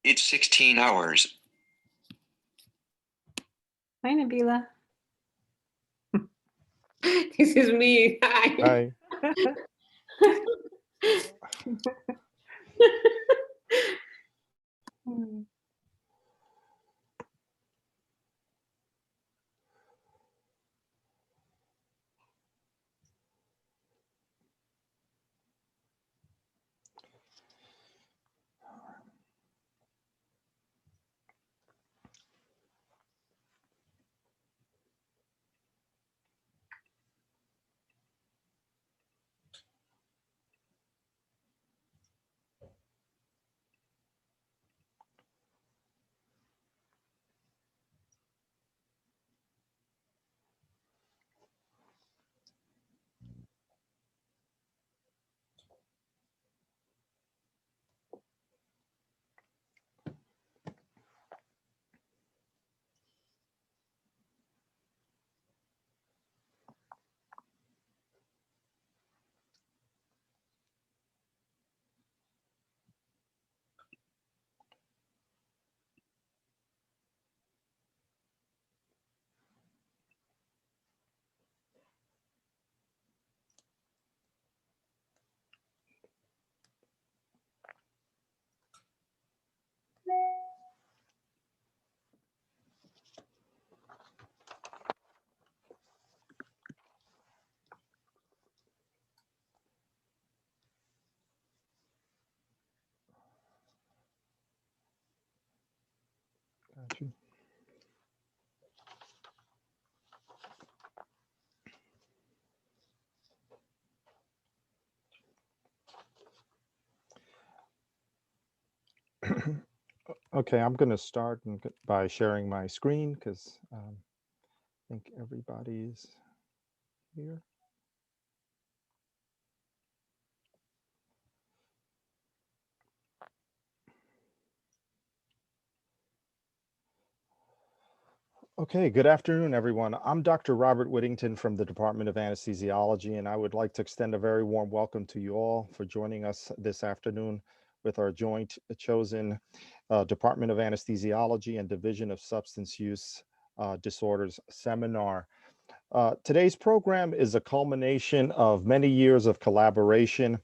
It's 16 hours. Hi, Nabila. This is me. Hi. Got you. Okay, I'm going to start by sharing my screen because I think everybody's here. Okay, good afternoon, everyone. I'm Dr. Robert Whittington from the Department of Anesthesiology, and I would like to extend a very warm welcome to you all for joining us this afternoon with our joint chosen Department of Anesthesiology and Division of Substance Use Disorders seminar. Today's program is a culmination of many years of collaboration,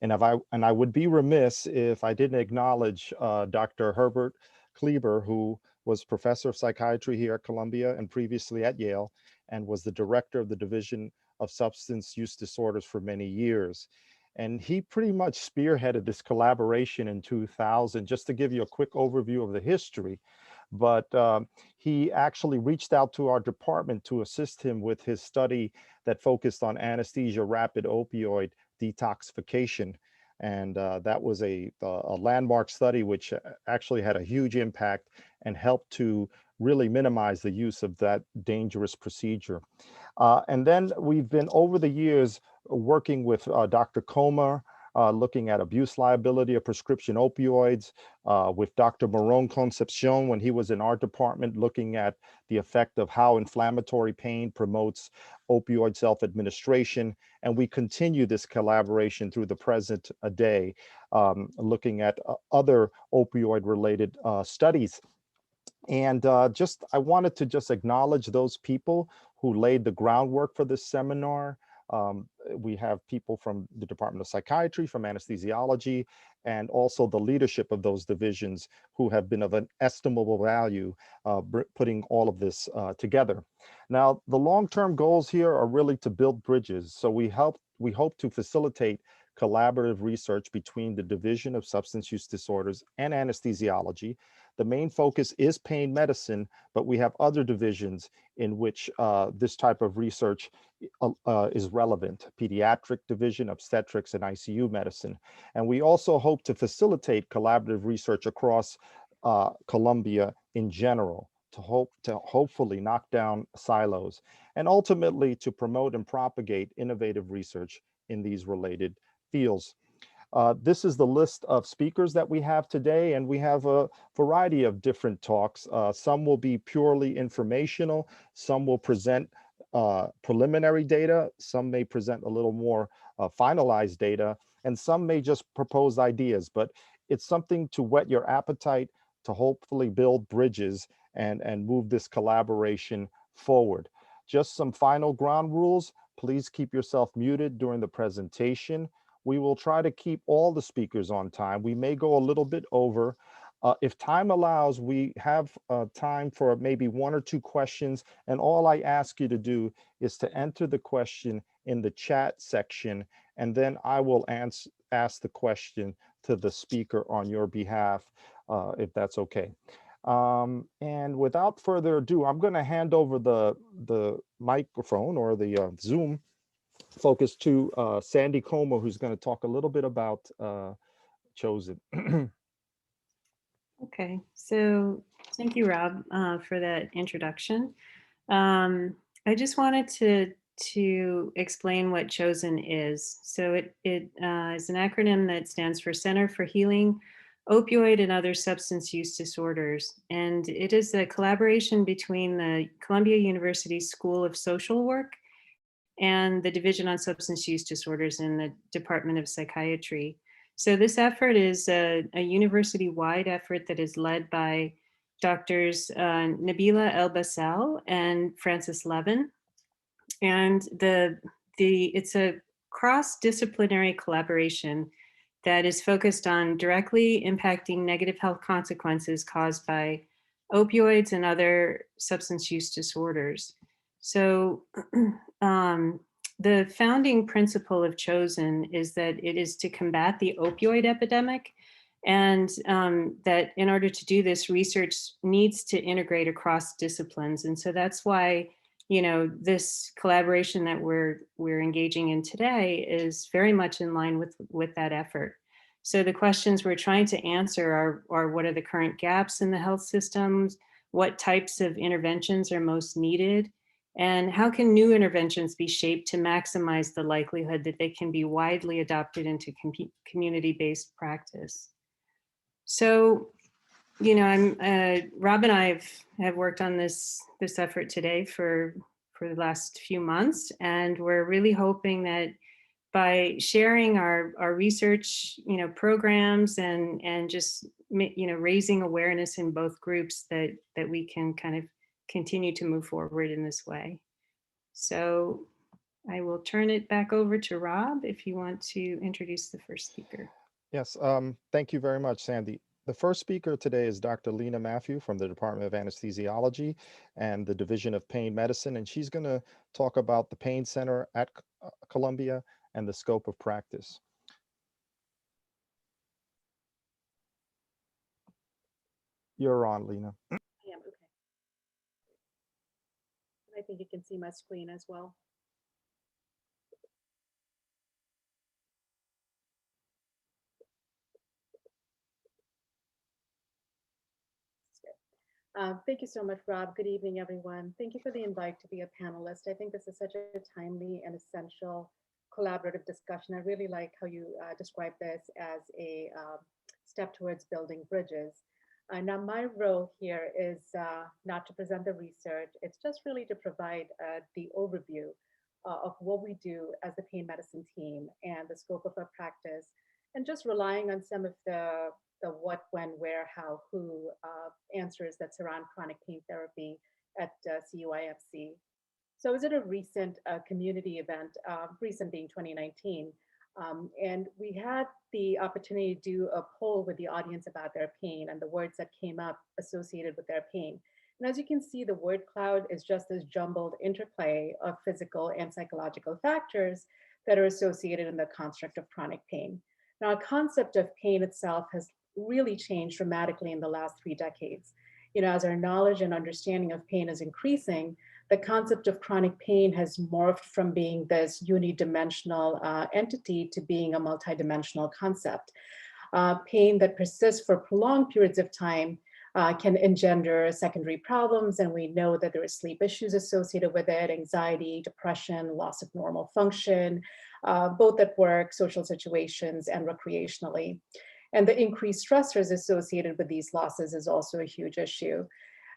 and I would be remiss if I didn't acknowledge Dr. Herbert Kleber, who was professor of psychiatry here at Columbia and previously at Yale, and was the director of the Division of Substance Use Disorders for many years. And he pretty much spearheaded this collaboration in 2000. Just to give you a quick overview of the history, but he actually reached out to our department to assist him with his study that focused on anesthesia rapid opioid detoxification. And that was a landmark study which actually had a huge impact and helped to really minimize the use of that dangerous procedure. And then we've been over the years working with Dr. Comer, looking at abuse liability of prescription opioids, with Dr. Moron Concepcion when he was in our department, looking at the effect of how inflammatory pain promotes opioid self-administration. And we continue this collaboration through the present day, looking at other opioid-related studies. And I wanted to just acknowledge those people who laid the groundwork for this seminar. We have people from the Department of Psychiatry, from Anesthesiology, and also the leadership of those divisions who have been of an estimable value putting all of this together. Now, the long-term goals here are really to build bridges. So we hope to facilitate collaborative research between the Division of Substance Use Disorders and Anesthesiology. The main focus is pain medicine, but we have other divisions in which this type of research is relevant: pediatric division, obstetrics, and ICU medicine. And we also hope to facilitate collaborative research across Columbia in general to hopefully knock down silos and ultimately to promote and propagate innovative research in these related fields. This is the list of speakers that we have today, and we have a variety of different talks. Some will be purely informational, some will present preliminary data, some may present a little more finalized data, and some may just propose ideas, but it's something to whet your appetite, to hopefully build bridges and move this collaboration forward. Just some final ground rules. Please keep yourself muted during the presentation. We will try to keep all the speakers on time. We may go a little bit over. If time allows, we have time for maybe 1 or 2 questions, and all I ask you to do is to enter the question in the chat section, and then I will ask the question to the speaker on your behalf, if that's okay. And without further ado, I'm going to hand over the microphone or the Zoom focus to Sandy Como, who's going to talk a little bit about Chosen. Okay, so thank you, Rob, for that introduction. I just wanted to explain what Chosen is. So it is an acronym that stands for Center for Healing Opioid and Other Substance Use Disorders. And it is a collaboration between the Columbia University School of Social Work and the Division on Substance Use Disorders in the Department of Psychiatry. So this effort is a university-wide effort that is led by doctors Nabila El-Bassel and Francis Levin. And it's a cross-disciplinary collaboration that is focused on directly impacting negative health consequences caused by opioids and other substance use disorders. So the founding principle of Chosen is that it is to combat the opioid epidemic, and that in order to do this, research needs to integrate across disciplines. And so that's why, you know, this collaboration that we're engaging in today is very much in line with that effort. So the questions we're trying to answer are what are the current gaps in the health systems? What types of interventions are most needed? And how can new interventions be shaped to maximize the likelihood that they can be widely adopted into community-based practice? So, you know, Rob and I have worked on this effort today for the last few months, and we're really hoping that by sharing our research, you know, programs and just, you know, raising awareness in both groups that we can kind of continue to move forward in this way. So I will turn it back over to Rob if you want to introduce the first speaker. Yes, thank you very much, Sandy. The first speaker today is Dr. Lena Matthew from the Department of Anesthesiology and the Division of Pain Medicine, and she's going to talk about the Pain Center at Columbia and the scope of practice. You're on, Lena. I am, okay. I think you can see my screen as well. Thank you so much, Rob. Good evening, everyone. Thank you for the invite to be a panelist. I think this is such a timely and essential collaborative discussion. I really like how you describe this as a step towards building bridges. Now, my role here is not to present the research. It's just really to provide the overview of what we do as the pain medicine team and the scope of our practice, and just relying on some of the what, when, where, how, who answers that surround chronic pain therapy at CUIFC. So I was at a recent community event, recent being 2019, and we had the opportunity to do a poll with the audience about their pain and the words that came up associated with their pain. And as you can see, the word cloud is just this jumbled interplay of physical and psychological factors that are associated in the construct of chronic pain. Now, a concept of pain itself has really changed dramatically in the last 3 decades. You know, as our knowledge and understanding of pain is increasing, the concept of chronic pain has morphed from being this unidimensional entity to being a multidimensional concept. Pain that persists for prolonged periods of time can engender secondary problems, and we know that there are sleep issues associated with it, anxiety, depression, loss of normal function, both at work, social situations, and recreationally. And the increased stressors associated with these losses is also a huge issue.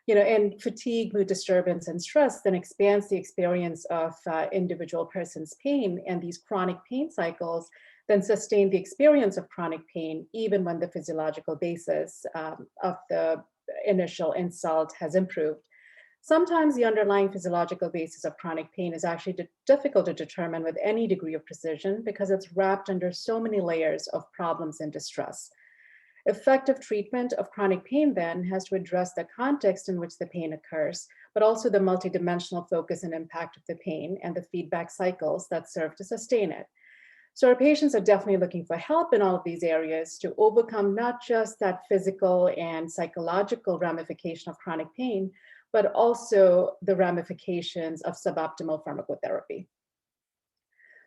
And fatigue, mood disturbance, and stress then expands the experience of individual person's pain, and these chronic pain cycles then sustain the experience of chronic pain even when the physiological basis of the initial insult has improved. Sometimes the underlying physiological basis of chronic pain is actually difficult to determine with any degree of precision because it's wrapped under so many layers of problems and distress. Effective treatment of chronic pain then has to address the context in which the pain occurs, but also the multidimensional focus and impact of the pain and the feedback cycles that serve to sustain it. So our patients are definitely looking for help in all of these areas to overcome not just that physical and psychological ramification of chronic pain, but also the ramifications of suboptimal pharmacotherapy.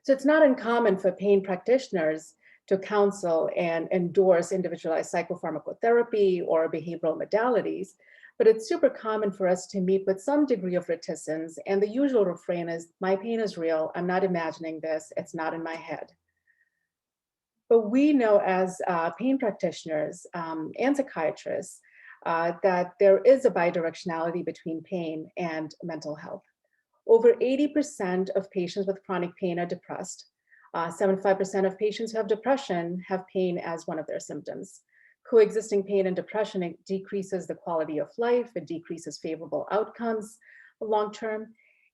So it's not uncommon for pain practitioners to counsel and endorse individualized psychopharmacotherapy or behavioral modalities, but it's super common for us to meet with some degree of reticence, and the usual refrain is, my pain is real, I'm not imagining this, it's not in my head. But we know as pain practitioners and psychiatrists that there is a bidirectionality between pain and mental health. Over 80% of patients with chronic pain are depressed. 75% of patients who have depression have pain as one of their symptoms. Coexisting pain and depression, it decreases the quality of life, it decreases favorable outcomes long-term.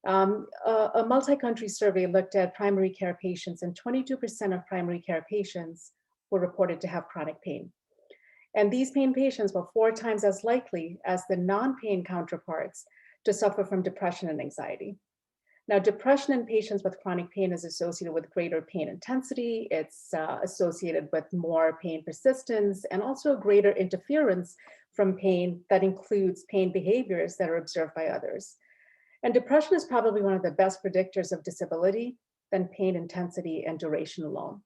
A multi-country survey looked at primary care patients, and 22% of primary care patients were reported to have chronic pain. And these pain patients were 4 times as likely as the non-pain counterparts to suffer from depression and anxiety. Now, depression in patients with chronic pain is associated with greater pain intensity. It's associated with more pain persistence and also greater interference from pain that includes pain behaviors that are observed by others. And depression is probably one of the best predictors of disability than pain intensity and duration alone.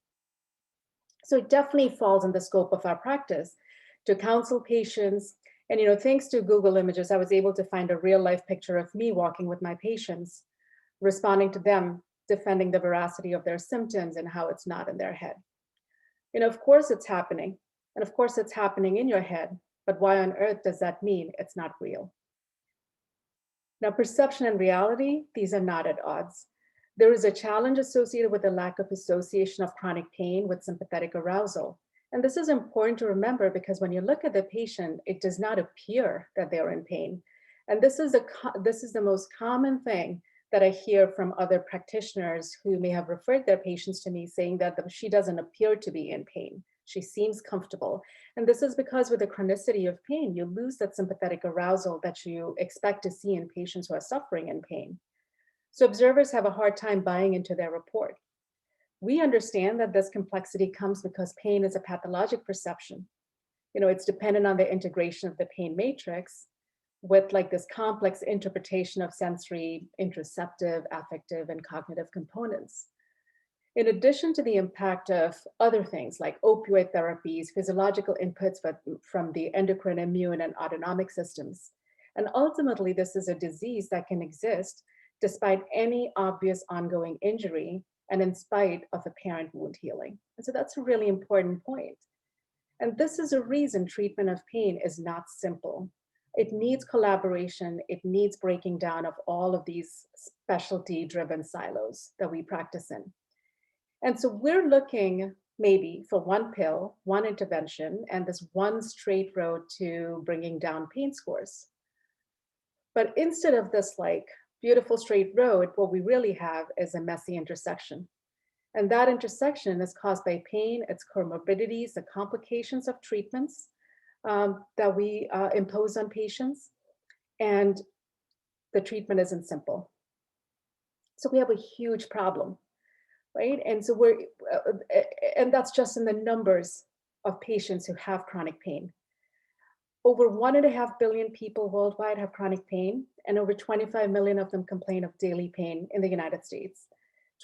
So it definitely falls in the scope of our practice to counsel patients. And thanks to Google Images, I was able to find a real life picture of me walking with my patients, responding to them, defending the veracity of their symptoms and how it's not in their head. Of course it's happening. And of course it's happening in your head, but why on earth does that mean it's not real? Now, perception and reality, these are not at odds. There is a challenge associated with the lack of association of chronic pain with sympathetic arousal. And this is important to remember because when you look at the patient, it does not appear that they're in pain. And this is the most common thing that I hear from other practitioners who may have referred their patients to me, saying that she doesn't appear to be in pain. She seems comfortable. And this is because with the chronicity of pain, you lose that sympathetic arousal that you expect to see in patients who are suffering in pain. So observers have a hard time buying into their report. We understand that this complexity comes because pain is a pathologic perception. It's dependent on the integration of the pain matrix with this complex interpretation of sensory, interoceptive, affective, and cognitive components. In addition to the impact of other things like opioid therapies, physiological inputs from the endocrine, immune, and autonomic systems. And ultimately, this is a disease that can exist despite any obvious ongoing injury and in spite of apparent wound healing. And so that's a really important point. And this is a reason treatment of pain is not simple. It needs collaboration. It needs breaking down of all of these specialty-driven silos that we practice in. And so we're looking maybe for one pill, one intervention, and this one straight road to bringing down pain scores. But instead of this beautiful straight road, what we really have is a messy intersection. And that intersection is caused by pain, its comorbidities, the complications of treatments that we impose on patients, and the treatment isn't simple. So we have a huge problem, right? And so and that's just in the numbers of patients who have chronic pain. Over 1.5 billion people worldwide have chronic pain, and over 25 million of them complain of daily pain in the United States.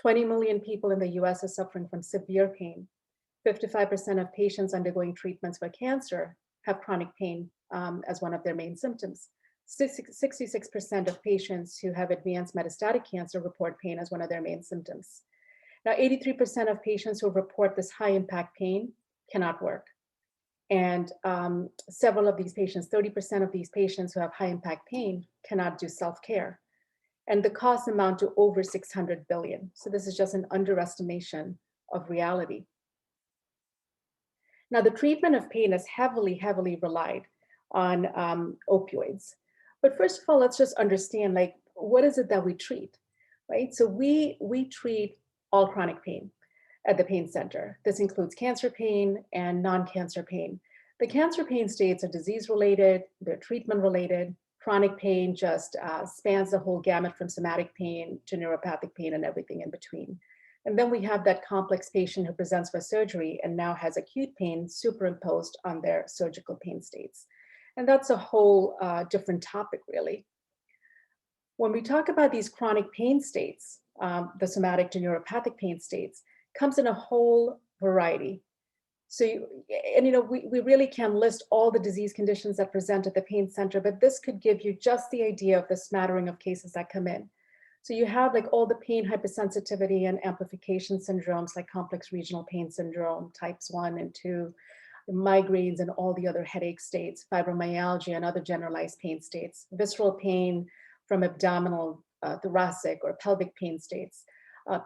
20 million people in the US are suffering from severe pain. 55% of patients undergoing treatments for cancer have chronic pain as one of their main symptoms. 66% of patients who have advanced metastatic cancer report pain as one of their main symptoms. Now, 83% of patients who report this high impact pain cannot work. And several of these patients, 30% of these patients who have high impact pain cannot do self-care. And the costs amount to over 600 billion. So this is just an underestimation of reality. Now, the treatment of pain is heavily, heavily relied on opioids. But first of all, let's just understand, like, what is it that we treat, right? So we treat all chronic pain at the pain center. This includes cancer pain and non-cancer pain. The cancer pain states are disease-related, they're treatment-related. Chronic pain just spans the whole gamut from somatic pain to neuropathic pain and everything in between. And then we have that complex patient who presents for surgery and now has acute pain superimposed on their surgical pain states. And that's a whole different topic, really. When we talk about these chronic pain states, the somatic to neuropathic pain states, comes in a whole variety. So, we really can list all the disease conditions that present at the pain center, but this could give you just the idea of the smattering of cases that come in. So you have like all the pain hypersensitivity and amplification syndromes like complex regional pain syndrome, types 1 and 2, migraines and all the other headache states, fibromyalgia and other generalized pain states, visceral pain from abdominal, thoracic or pelvic pain states,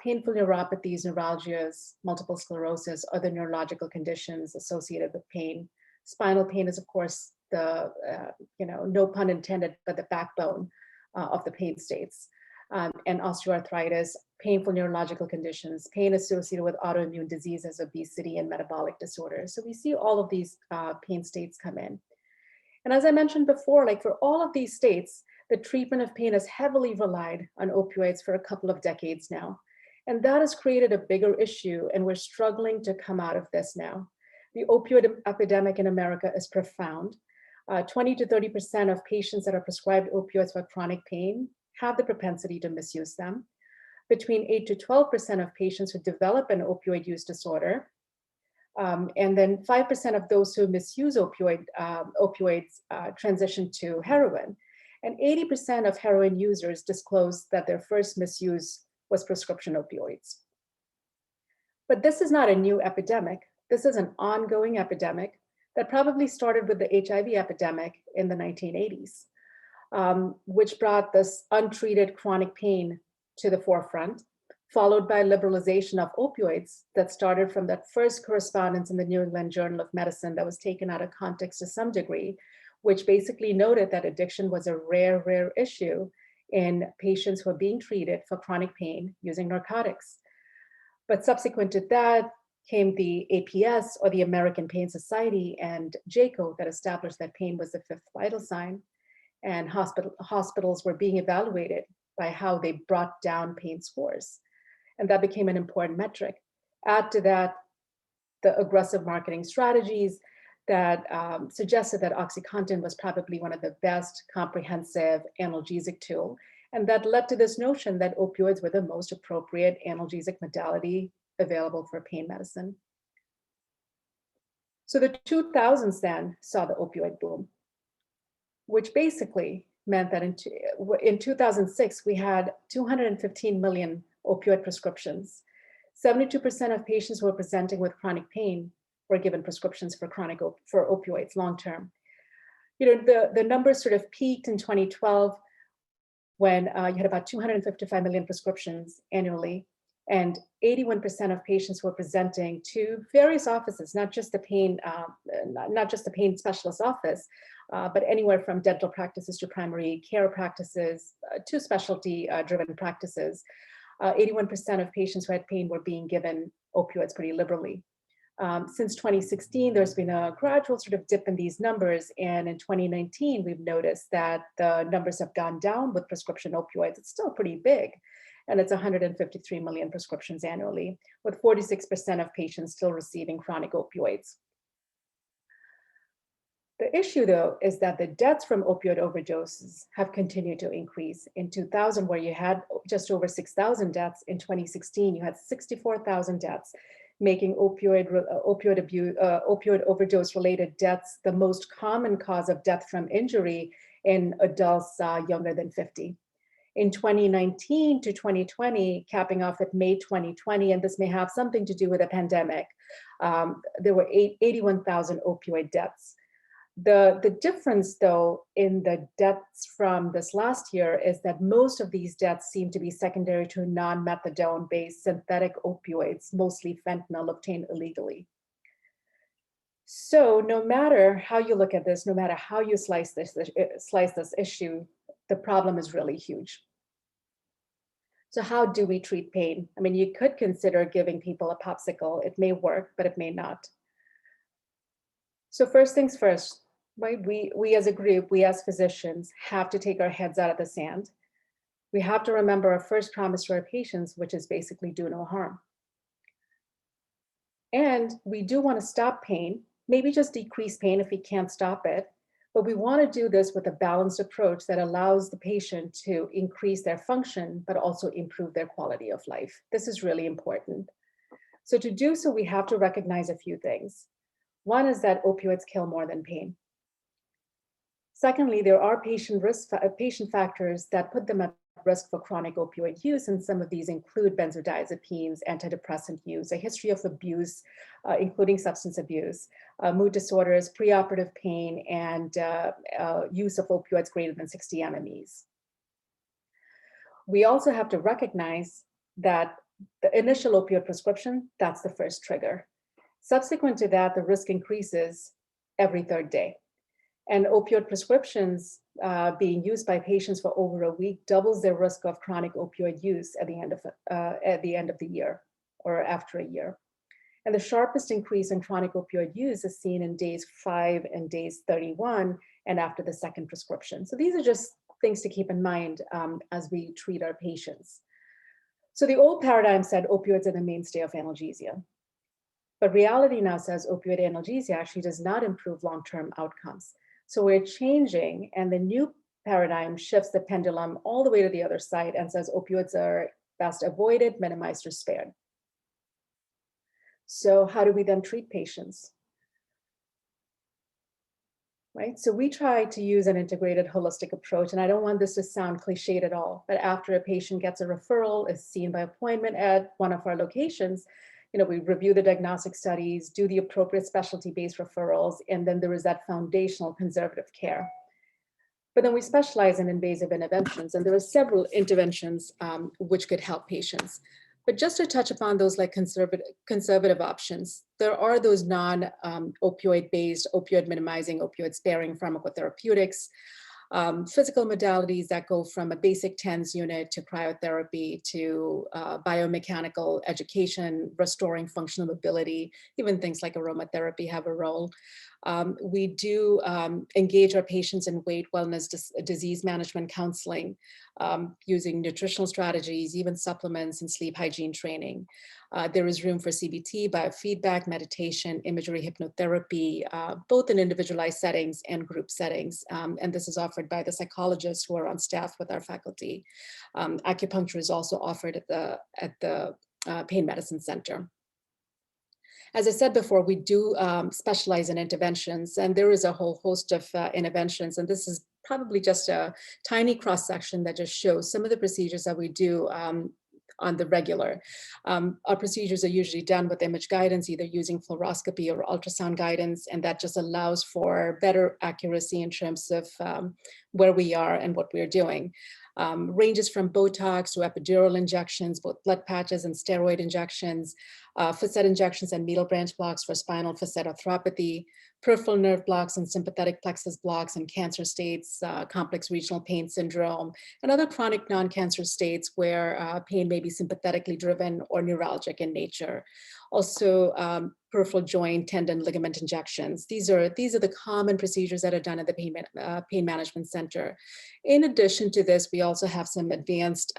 painful neuropathies, neuralgias, multiple sclerosis, other neurological conditions associated with pain. Spinal pain is, of course, the, no pun intended, but the backbone of the pain states. And osteoarthritis, painful neurological conditions, pain associated with autoimmune diseases, obesity, and metabolic disorders. So we see all of these pain states come in. And as I mentioned before, like for all of these states, the treatment of pain has heavily relied on opioids for a couple of decades now. And that has created a bigger issue, and we're struggling to come out of this now. The opioid epidemic in America is profound. 20 to 30% of patients that are prescribed opioids for chronic pain have the propensity to misuse them. Between 8 to 12% of patients who develop an opioid use disorder, and then 5% of those who misuse opioids transition to heroin. And 80% of heroin users disclose that their first misuse was prescription opioids. But this is not a new epidemic. This is an ongoing epidemic that probably started with the HIV epidemic in the 1980s, which brought this untreated chronic pain to the forefront, followed by liberalization of opioids that started from that first correspondence in the New England Journal of Medicine that was taken out of context to some degree, which basically noted that addiction was a rare, rare issue in patients who are being treated for chronic pain using narcotics. But subsequent to that came the APS, or the American Pain Society, and JCAHO, that established that pain was the fifth vital sign, and hospitals were being evaluated by how they brought down pain scores. And that became an important metric. Add to that the aggressive marketing strategies that suggested that OxyContin was probably one of the best comprehensive analgesic tool. And that led to this notion that opioids were the most appropriate analgesic modality available for pain medicine. So the 2000s then saw the opioid boom, which basically meant that in 2006, we had 215 million opioid prescriptions. 72% of patients who were presenting with chronic pain were given prescriptions for opioids long-term. The numbers sort of peaked in 2012 when you had about 255 million prescriptions annually, and 81% of patients were presenting to various offices, not just the pain specialist office, but anywhere from dental practices to primary care practices to specialty-driven practices. 81% of patients who had pain were being given opioids pretty liberally. Since 2016, there's been a gradual sort of dip in these numbers. And in 2019, we've noticed that the numbers have gone down with prescription opioids. It's still pretty big. And it's 153 million prescriptions annually, with 46% of patients still receiving chronic opioids. The issue, though, is that the deaths from opioid overdoses have continued to increase. In 2000, where you had just over 6,000 deaths, in 2016, you had 64,000 deaths, making opioid overdose-related deaths the most common cause of death from injury in adults younger than 50. In 2019 to 2020, capping off at May 2020, and this may have something to do with the pandemic, there were 81,000 opioid deaths. The difference, though, in the deaths from this last year is that most of these deaths seem to be secondary to non-methadone-based synthetic opioids, mostly fentanyl, obtained illegally. So no matter how you look at this, no matter how you slice this issue, the problem is really huge. So how do we treat pain? I mean, you could consider giving people a popsicle. It may work, but it may not. So first things first, right? We as a group, we as physicians have to take our heads out of the sand. We have to remember our first promise to our patients, which is basically do no harm. And we do want to stop pain, maybe just decrease pain if we can't stop it. But we want to do this with a balanced approach that allows the patient to increase their function, but also improve their quality of life. This is really important. So to do so, we have to recognize a few things. One is that opioids kill more than pain. Secondly, there are patient factors that put them at risk for chronic opioid use, and some of these include benzodiazepines, antidepressant use, a history of abuse, including substance abuse, mood disorders, preoperative pain, and use of opioids greater than 60 MMEs. We also have to recognize that the initial opioid prescription, that's the first trigger. Subsequent to that, the risk increases every third day. And opioid prescriptions being used by patients for over a week doubles their risk of chronic opioid use at the end of the year or after a year. And the sharpest increase in chronic opioid use is seen in days 5 and days 31 and after the second prescription. So these are just things to keep in mind as we treat our patients. So the old paradigm said opioids are the mainstay of analgesia. But reality now says opioid analgesia actually does not improve long-term outcomes. So we're changing, and the new paradigm shifts the pendulum all the way to the other side and says opioids are best avoided, minimized, or spared. So how do we then treat patients? Right? So we try to use an integrated holistic approach, and I don't want this to sound cliched at all, but after a patient gets a referral, is seen by appointment at one of our locations, we review the diagnostic studies, do the appropriate specialty-based referrals, and then there is that foundational conservative care. But then we specialize in invasive interventions, and there are several interventions which could help patients. But just to touch upon those like conservative options, there are those non-opioid-based, opioid-minimizing, opioid-sparing pharmacotherapeutics, physical modalities that go from a basic TENS unit to cryotherapy to biomechanical education, restoring functional mobility, even things like aromatherapy have a role. We do engage our patients in weight wellness, disease management counseling, using nutritional strategies, even supplements and sleep hygiene training. There is room for CBT, biofeedback, meditation, imagery, hypnotherapy, both in individualized settings and group settings. And this is offered by the psychologists who are on staff with our faculty. Acupuncture is also offered at the Pain Medicine Center. As I said before, we do specialize in interventions, and there is a whole host of interventions, and this is probably just a tiny cross-section that just shows some of the procedures that we do on the regular. Our procedures are usually done with image guidance, either using fluoroscopy or ultrasound guidance, and that just allows for better accuracy in terms of where we are and what we're doing. Ranges from Botox to epidural injections, both blood patches and steroid injections, facet injections and needle branch blocks for spinal facet arthropathy, peripheral nerve blocks and sympathetic plexus blocks in cancer states, complex regional pain syndrome, and other chronic non-cancer states where pain may be sympathetically driven or neuralgic in nature. Also, peripheral joint, tendon, ligament injections. These are the common procedures that are done at the Pain Management Center. In addition to this, we also have some advanced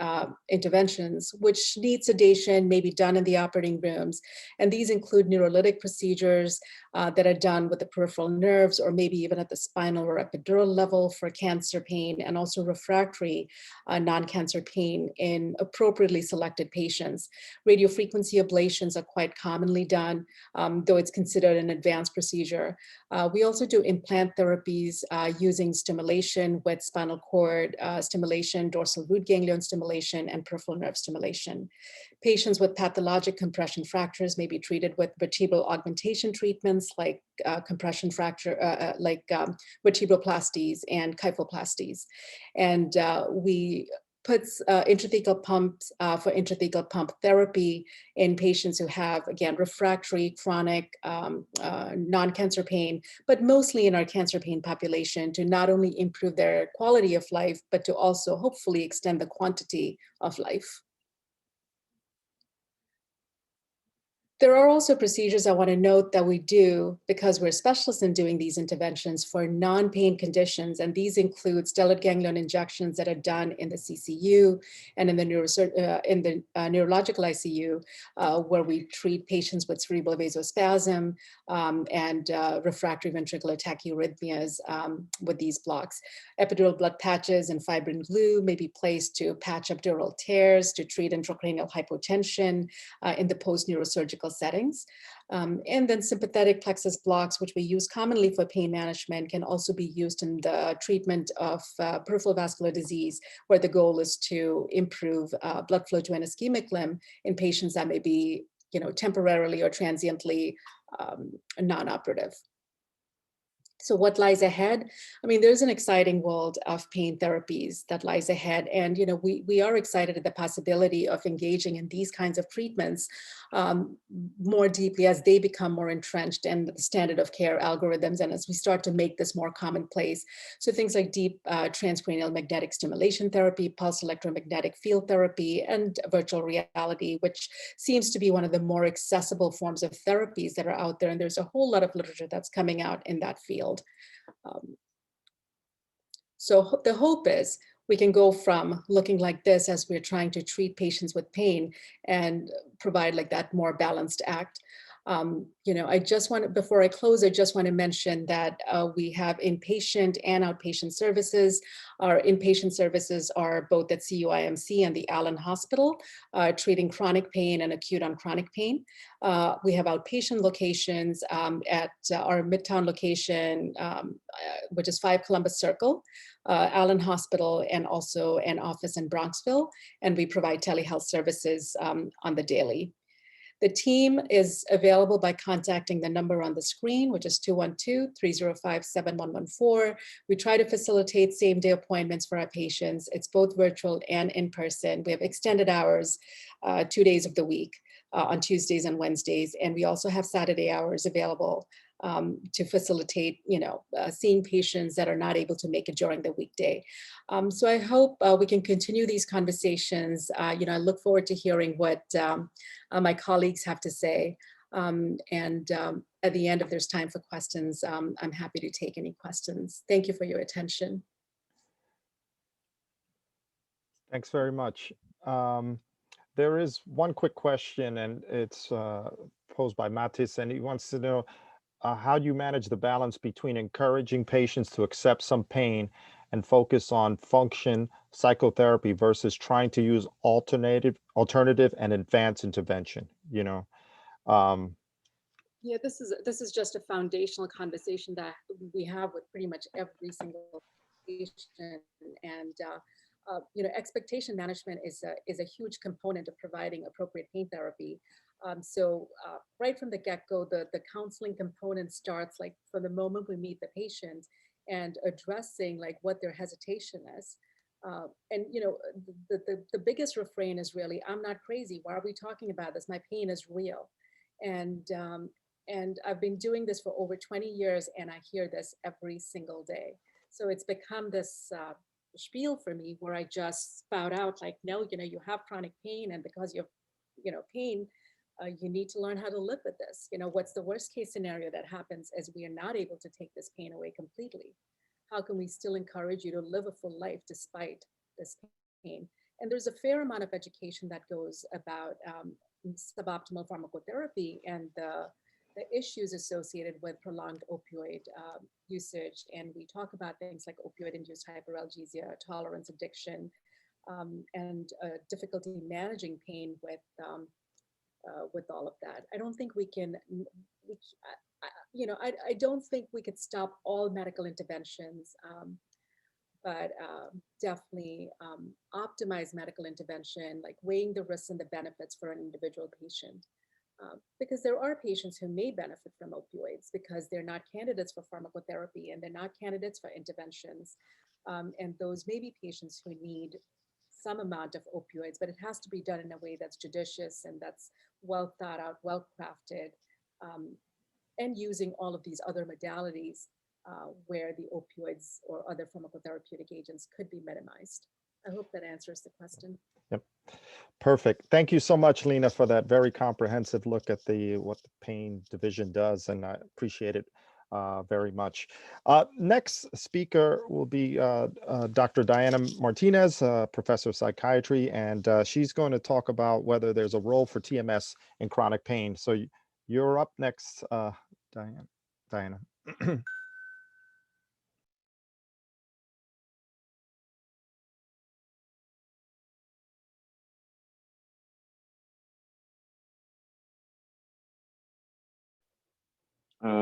interventions which need sedation, may be done in the operating rooms. And these include neurolytic procedures that are done with the peripheral nerves, or maybe even at the spinal or epidural level for cancer pain, and also refractory non-cancer pain in appropriately selected patients. Radiofrequency ablations are quite commonly done though it's considered an advanced procedure. We also do implant therapies using stimulation with spinal cord stimulation, dorsal root ganglion stimulation, and peripheral nerve stimulation. Patients with pathologic compression fractures may be treated with vertebral augmentation treatments like compression fracture, vertebroplasties and kyphoplasties. And we puts intrathecal pumps for intrathecal pump therapy in patients who have, again, refractory, chronic, non-cancer pain, but mostly in our cancer pain population, to not only improve their quality of life, but to also hopefully extend the quantity of life. There are also procedures I want to note that we do because we're specialists in doing these interventions for non-pain conditions. And these include stellate ganglion injections that are done in the CCU and in the neurological ICU, where we treat patients with cerebral vasospasm and refractory ventricular tachyarrhythmias with these blocks. Epidural blood patches and fibrin glue may be placed to patch up dural tears to treat intracranial hypotension in the post-neurosurgical settings. And then sympathetic plexus blocks, which we use commonly for pain management, can also be used in the treatment of peripheral vascular disease, where the goal is to improve blood flow to an ischemic limb in patients that may be, temporarily or transiently non-operative. So what lies ahead? I mean, there's an exciting world of pain therapies that lies ahead. And, we are excited at the possibility of engaging in these kinds of treatments more deeply as they become more entrenched in the standard of care algorithms and as we start to make this more commonplace. So things like deep transcranial magnetic stimulation therapy, pulse electromagnetic field therapy, and virtual reality, which seems to be one of the more accessible forms of therapies that are out there. And there's a whole lot of literature that's coming out in that field. So the hope is we can go from looking like this as we're trying to treat patients with pain and provide like that more balanced act. I just want to, before I close, I just want to mention that we have inpatient and outpatient services. Our inpatient services are both at CUIMC and the Allen Hospital, treating chronic pain and acute on chronic pain. We have outpatient locations at our Midtown location, which is 5 Columbus Circle, Allen Hospital, and also an office in Bronxville. And we provide telehealth services on the daily. The team is available by contacting the number on the screen, which is 212-305-7114. We try to facilitate same-day appointments for our patients. It's both virtual and in person. We have extended hours 2 days of the week on Tuesdays and Wednesdays. And we also have Saturday hours available to facilitate, seeing patients that are not able to make it during the weekday. So I hope we can continue these conversations. I look forward to hearing what my colleagues have to say. And at the end, if there's time for questions, I'm happy to take any questions. Thank you for your attention. Thanks very much. There is one quick question, and it's posed by Matis, and he wants to know, how do you manage the balance between encouraging patients to accept some pain and focus on function psychotherapy versus trying to use alternative and advanced intervention? Yeah, this is just a foundational conversation that we have with pretty much every single patient. And expectation management is a huge component of providing appropriate pain therapy. So right from the get-go, the counseling component starts like from the moment we meet the patient and addressing like what their hesitation is. And the biggest refrain is really, I'm not crazy. Why are we talking about this? My pain is real. And I've been doing this for over 20 years and I hear this every single day. So it's become this spiel for me where I just spout out like, no, you have chronic pain, and because you have, pain, you need to learn how to live with this. What's the worst case scenario that happens as we are not able to take this pain away completely? How can we still encourage you to live a full life despite this pain? And there's a fair amount of education that goes about suboptimal pharmacotherapy and the issues associated with prolonged opioid usage. And we talk about things like opioid-induced hyperalgesia, tolerance addiction, and difficulty managing pain with with all of that. I don't think we can, I don't think we could stop all medical interventions, but definitely optimize medical intervention, like weighing the risks and the benefits for an individual patient. Because there are patients who may benefit from opioids because they're not candidates for pharmacotherapy and they're not candidates for interventions. And those may be patients who need some amount of opioids, but it has to be done in a way that's judicious and that's well thought out, well crafted, and using all of these other modalities where the opioids or other pharmacotherapeutic agents could be minimized. I hope that answers the question. Yep. Perfect. Thank you so much, Lena, for that very comprehensive look at what the pain division does, and I appreciate it very much. Next speaker will be Dr. Diana Martinez, professor of psychiatry, and she's going to talk about whether there's a role for TMS in chronic pain. So you're up next, Diana.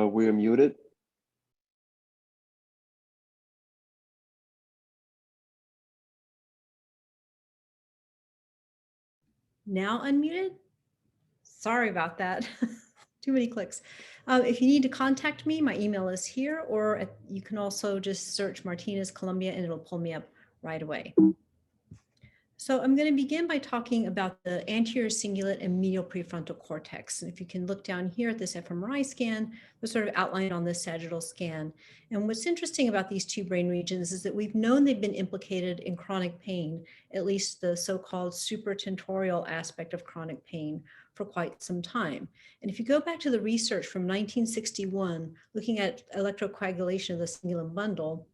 We're muted. Now unmuted? Sorry about that. Too many clicks. If you need to contact me, my email is here, or you can also just search Martinez Columbia and it'll pull me up right away. So I'm going to begin by talking about the anterior cingulate and medial prefrontal cortex. And if you can look down here at this fMRI scan, they're sort of outlined on this sagittal scan. And what's interesting about these two brain regions is that we've known they've been implicated in chronic pain, at least the so-called supratentorial aspect of chronic pain, for quite some time. And if you go back to the research from 1961, looking at electrocoagulation of the cingulate bundle,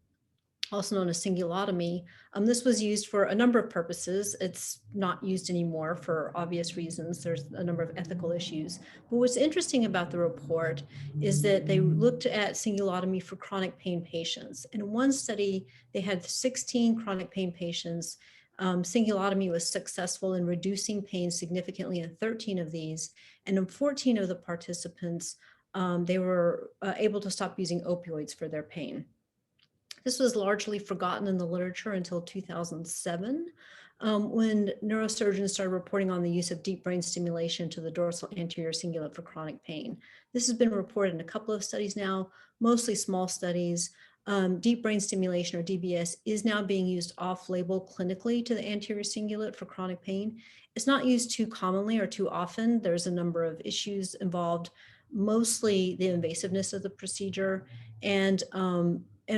also known as cingulotomy. This was used for a number of purposes. It's not used anymore for obvious reasons. There's a number of ethical issues. But what's interesting about the report is that they looked at cingulotomy for chronic pain patients. In one study, they had 16 chronic pain patients. Cingulotomy was successful in reducing pain significantly in 13 of these. And in 14 of the participants, they were able to stop using opioids for their pain. This was largely forgotten in the literature until 2007, when neurosurgeons started reporting on the use of deep brain stimulation to the dorsal anterior cingulate for chronic pain. This has been reported in a couple of studies now, mostly small studies. Deep brain stimulation, or DBS, is now being used off-label clinically to the anterior cingulate for chronic pain. It's not used too commonly or too often. There's a number of issues involved, mostly the invasiveness of the procedure and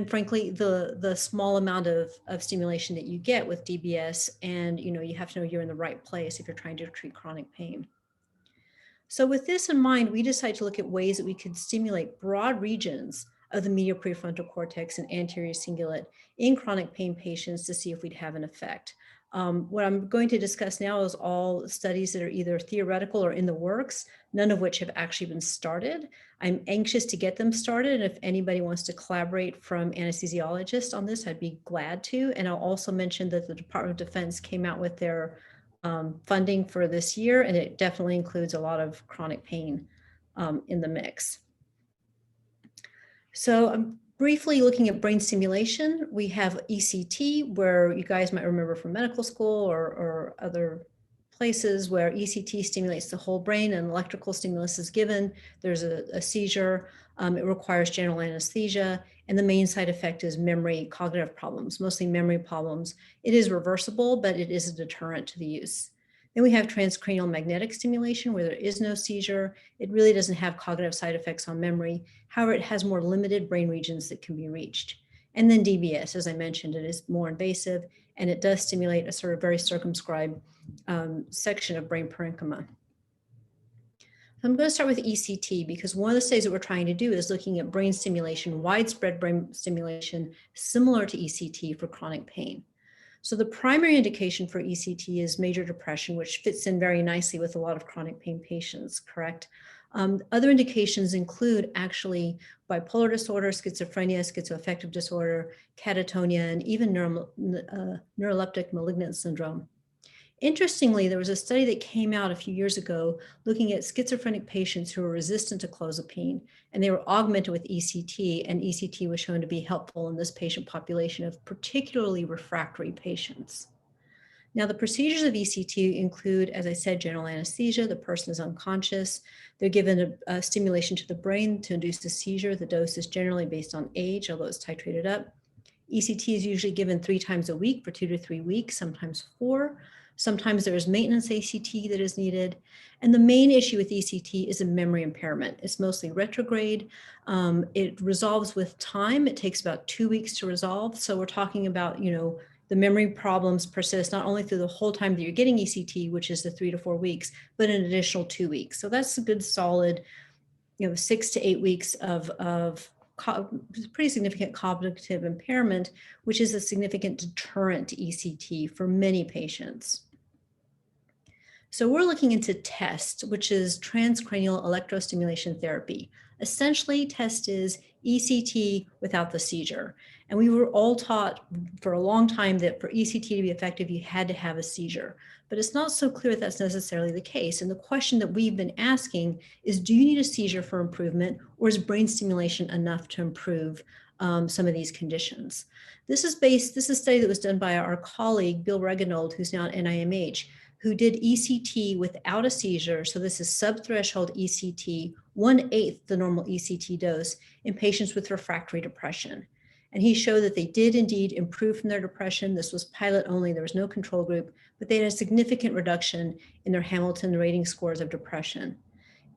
frankly, the small amount of stimulation that you get with DBS, and you have to know you're in the right place if you're trying to treat chronic pain. So with this in mind, we decided to look at ways that we could stimulate broad regions of the medial prefrontal cortex and anterior cingulate in chronic pain patients to see if we'd have an effect. What I'm going to discuss now is all studies that are either theoretical or in the works, none of which have actually been started. I'm anxious to get them started, and if anybody wants to collaborate from anesthesiologists on this, I'd be glad to. And I'll also mention that the Department of Defense came out with their funding for this year, and it definitely includes a lot of chronic pain in the mix. So I'm briefly looking at brain stimulation. We have ECT, where you guys might remember from medical school or other places where ECT stimulates the whole brain and electrical stimulus is given. There's a seizure. It requires general anesthesia. And the main side effect is memory, cognitive problems, mostly memory problems. It is reversible, but it is a deterrent to the use. Then we have transcranial magnetic stimulation, where there is no seizure. It really doesn't have cognitive side effects on memory. However, it has more limited brain regions that can be reached. And then DBS, as I mentioned, it is more invasive, and it does stimulate a sort of very circumscribed section of brain parenchyma. I'm going to start with ECT, because one of the studies that we're trying to do is looking at brain stimulation, widespread brain stimulation, similar to ECT for chronic pain. So the primary indication for ECT is major depression, which fits in very nicely with a lot of chronic pain patients, correct? Other indications include actually bipolar disorder, schizophrenia, schizoaffective disorder, catatonia, and even neuroleptic malignant syndrome. Interestingly, there was a study that came out a few years ago looking at schizophrenic patients who were resistant to clozapine, and they were augmented with ECT, and ECT was shown to be helpful in this patient population of particularly refractory patients. Now, the procedures of ECT include, as I said, general anesthesia. The person is unconscious. They're given a stimulation to the brain to induce a seizure. The dose is generally based on age, although it's titrated up. ECT is usually given 3 times a week for 2 to 3 weeks, sometimes 4. Sometimes there is maintenance ACT that is needed. And the main issue with ECT is a memory impairment. It's mostly retrograde. It resolves with time. It takes about 2 weeks to resolve. So we're talking about, the memory problems persist not only through the whole time that you're getting ECT, which is the 3 to 4 weeks, but an additional 2 weeks. So that's a good solid, 6 to 8 weeks of pretty significant cognitive impairment, which is a significant deterrent to ECT for many patients. So we're looking into TEST, which is transcranial electrostimulation therapy. Essentially, TEST is ECT without the seizure. And we were all taught for a long time that for ECT to be effective, you had to have a seizure. But it's not so clear that that's necessarily the case. And the question that we've been asking is, do you need a seizure for improvement, or is brain stimulation enough to improve some of these conditions? This is a study that was done by our colleague, Bill Reganold, who's now at NIMH, who did ECT without a seizure. So this is subthreshold ECT, 1/8 the normal ECT dose in patients with refractory depression. And he showed that they did indeed improve from their depression. This was pilot only, there was no control group, but they had a significant reduction in their Hamilton rating scores of depression.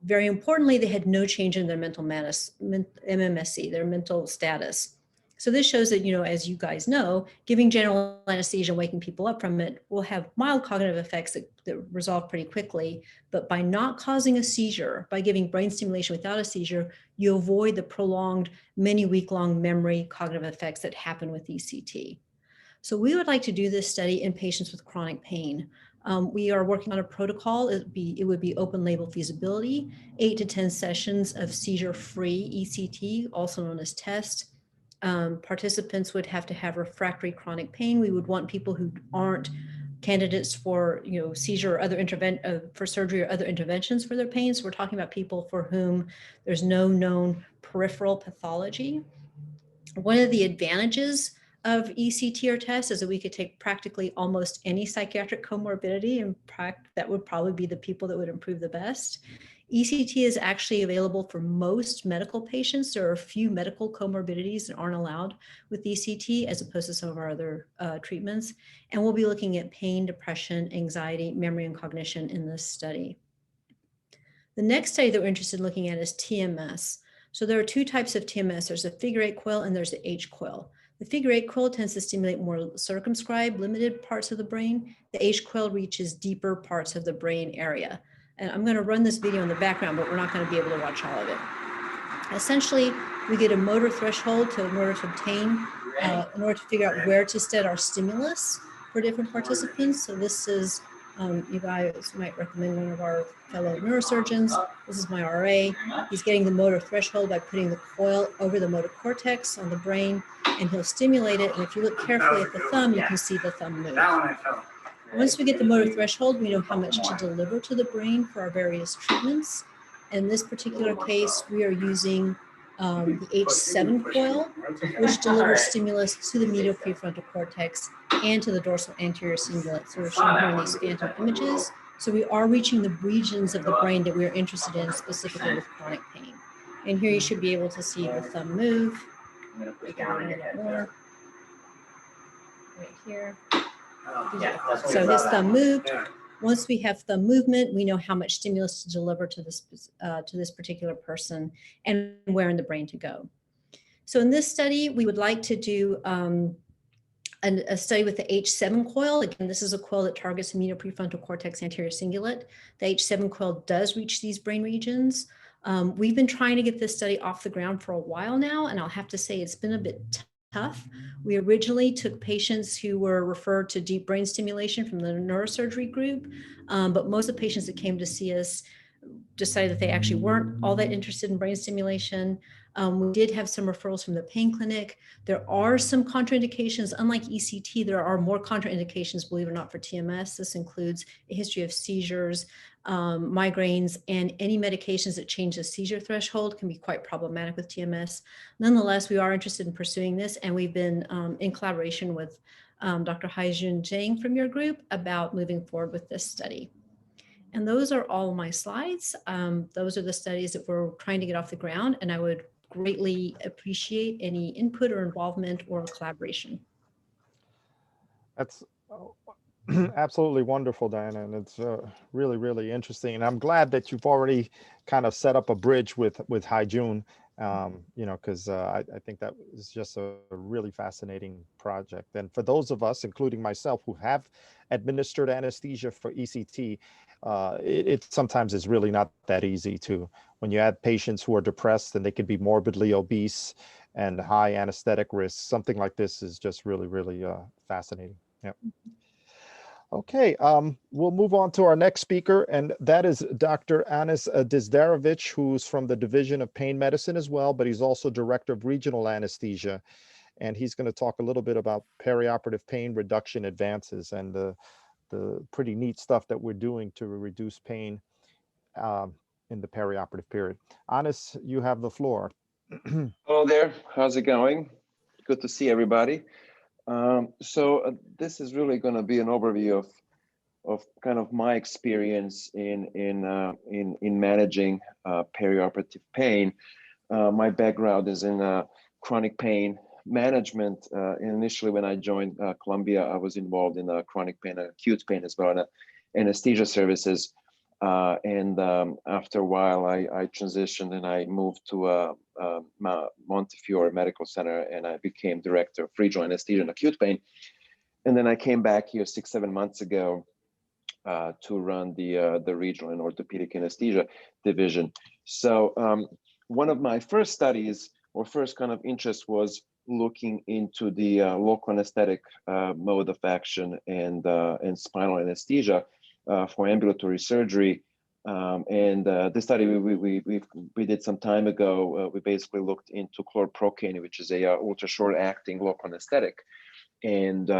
Very importantly, they had no change in their MMSE, their mental status. So this shows that, as you guys know, giving general anesthesia and waking people up from it will have mild cognitive effects that resolve pretty quickly. But by not causing a seizure, by giving brain stimulation without a seizure, you avoid the prolonged, many week-long memory cognitive effects that happen with ECT. So we would like to do this study in patients with chronic pain. We are working on a protocol. It would be open label feasibility, 8 to 10 sessions of seizure-free ECT, also known as TEST. Participants would have to have refractory chronic pain. We would want people who aren't candidates for seizure or other for surgery or other interventions for their pain. So we're talking about people for whom there's no known peripheral pathology. One of the advantages of ECT or TEST is that we could take practically almost any psychiatric comorbidity, and that would probably be the people that would improve the best. ECT is actually available for most medical patients. There are a few medical comorbidities that aren't allowed with ECT as opposed to some of our other treatments. And we'll be looking at pain, depression, anxiety, memory, and cognition in this study. The next study that we're interested in looking at is TMS. So there are 2 types of TMS. There's a figure-8 coil and there's the H-coil. The figure-8 coil tends to stimulate more circumscribed, limited parts of the brain. The H-coil reaches deeper parts of the brain area. And I'm going to run this video in the background, but we're not going to be able to watch all of it. Essentially, we get a motor threshold in order to figure out where to set our stimulus for different participants. So this is, you guys might recommend one of our fellow neurosurgeons. This is my RA. He's getting the motor threshold by putting the coil over the motor cortex on the brain, and he'll stimulate it. And if you look carefully at the thumb, you can see the thumb move. Once we get the motor threshold, we know how much to deliver to the brain for our various treatments. In this particular case, we are using the H7 coil, which delivers stimulus to the medial prefrontal cortex and to the dorsal anterior cingulate. So we're showing here in these phantom images. So we are reaching the regions of the brain that we are interested in, specifically with chronic pain. And here you should be able to see the thumb move. Wait a minute more. Right here. So his thumb moved. Once we have thumb movement, we know how much stimulus to deliver to this particular person and where in the brain to go. So in this study, we would like to do a study with the H7 coil. Again, this is a coil that targets the medial prefrontal cortex anterior cingulate. The H7 coil does reach these brain regions. We've been trying to get this study off the ground for a while now, and I'll have to say it's been a bit tough. We originally took patients who were referred to deep brain stimulation from the neurosurgery group, but most of the patients that came to see us decided that they actually weren't all that interested in brain stimulation. We did have some referrals from the pain clinic. There are some contraindications. Unlike ECT, there are more contraindications, believe it or not, for TMS. This includes a history of seizures, migraines, and any medications that change the seizure threshold can be quite problematic with TMS. Nonetheless, we are interested in pursuing this, and we've been in collaboration with Dr. Haijun Zhang from your group about moving forward with this study. And those are all my slides. Those are the studies that we're trying to get off the ground, and I would greatly appreciate any input or involvement or collaboration. That's absolutely wonderful, Diana, and it's really, really interesting. And I'm glad that you've already kind of set up a bridge with Haijun, you know, because I think that is just a really fascinating project. And for those of us, including myself, who have administered anesthesia for ECT, it sometimes is really not that easy to, when you have patients who are depressed and they could be morbidly obese and high anesthetic risk, something like this is just really, really fascinating. Yeah. Okay, we'll move on to our next speaker, and that is Dr. Anis Dizdarovich, who's from the Division of Pain Medicine as well, but he's also Director of Regional Anesthesia. And he's going to talk a little bit about perioperative pain reduction advances and the pretty neat stuff that we're doing to reduce pain in the perioperative period. Anis, you have the floor. Hello there, how's it going? Good to see everybody. This is really going to be an overview of kind of my experience in managing perioperative pain. My background is in chronic pain management. Initially, when I joined Columbia, I was involved in chronic pain and acute pain as well, and anesthesia services. After a while, I transitioned and I moved to Montefiore Medical Center, and I became director of regional anesthesia and acute pain. And then I came back here 6-7 months ago to run the regional and orthopedic anesthesia division. So one of my first studies or first kind of interest was looking into the local anesthetic mode of action and spinal anesthesia for ambulatory surgery. The study we did some time ago, we basically looked into chlorprocaine, which is a ultra short acting local anesthetic, and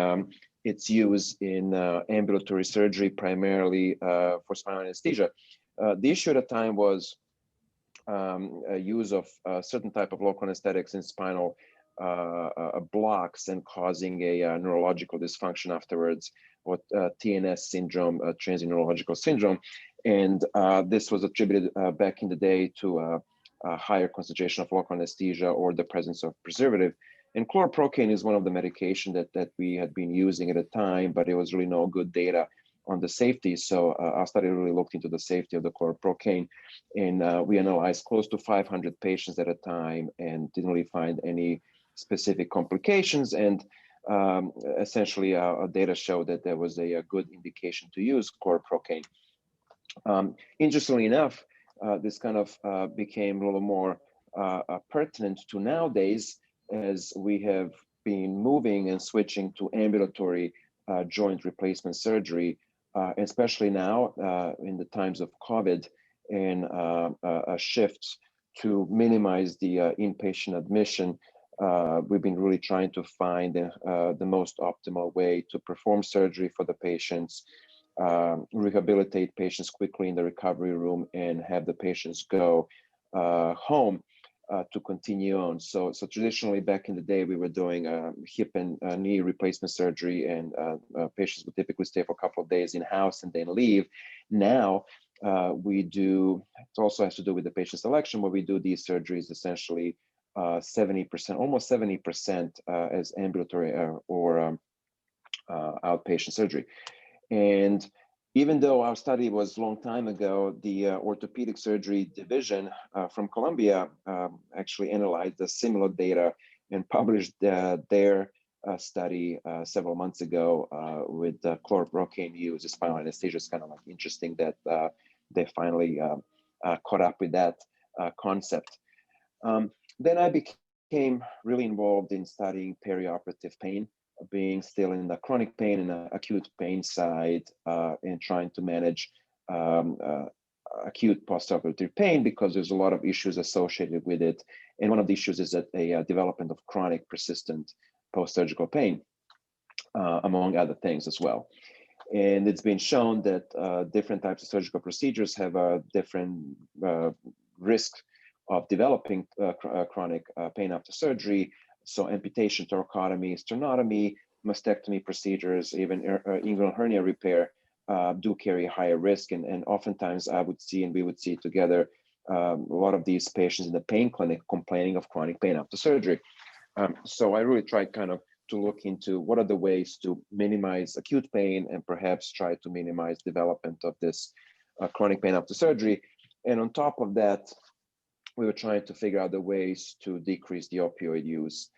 it's used in ambulatory surgery primarily for spinal anesthesia. The issue at the time was a use of certain type of local anesthetics in spinal blocks and causing a neurological dysfunction afterwards, what TNS syndrome, transient neurological syndrome. And this was attributed back in the day to a higher concentration of local anesthesia or the presence of preservative. And chlorprocaine is one of the medication that we had been using at the time, but there was really no good data on the safety. So our study really looked into the safety of the chlorprocaine, and we analyzed close to 500 patients at a time and didn't really find any specific complications. And essentially our data showed that there was a good indication to use chlorprocaine. Interestingly enough, this kind of became a little more pertinent to nowadays, as we have been moving and switching to ambulatory joint replacement surgery, especially now in the times of COVID, and a shift to minimize the inpatient admission. We've been really trying to find the most optimal way to perform surgery for the patients, rehabilitate patients quickly in the recovery room, and have the patients go home to continue on. So traditionally back in the day, we were doing hip and knee replacement surgery, and patients would typically stay for a couple of days in-house and then leave. Now we do, it also has to do with the patient selection, where we do these surgeries essentially 70%, almost 70% as ambulatory or outpatient surgery. And even though our study was a long time ago, the orthopedic surgery division from Columbia actually analyzed the similar data and published their study several months ago with chlorprocaine use as spinal anesthesia. It's kind of like interesting that they finally caught up with that concept. Then I became really involved in studying perioperative pain, being still in the chronic pain and acute pain side, and trying to manage acute postoperative pain because there's a lot of issues associated with it. And one of the issues is that a development of chronic persistent post-surgical pain, among other things as well. And it's been shown that different types of surgical procedures have a different risk of developing chronic pain after surgery. So amputation, thoracotomy, sternotomy, mastectomy procedures, even inguinal hernia repair do carry a higher risk. And oftentimes I would see, and we would see together, a lot of these patients in the pain clinic complaining of chronic pain after surgery. So I really tried kind of to look into what are the ways to minimize acute pain and perhaps try to minimize development of this chronic pain after surgery. And on top of that, we were trying to figure out the ways to decrease the opioid use.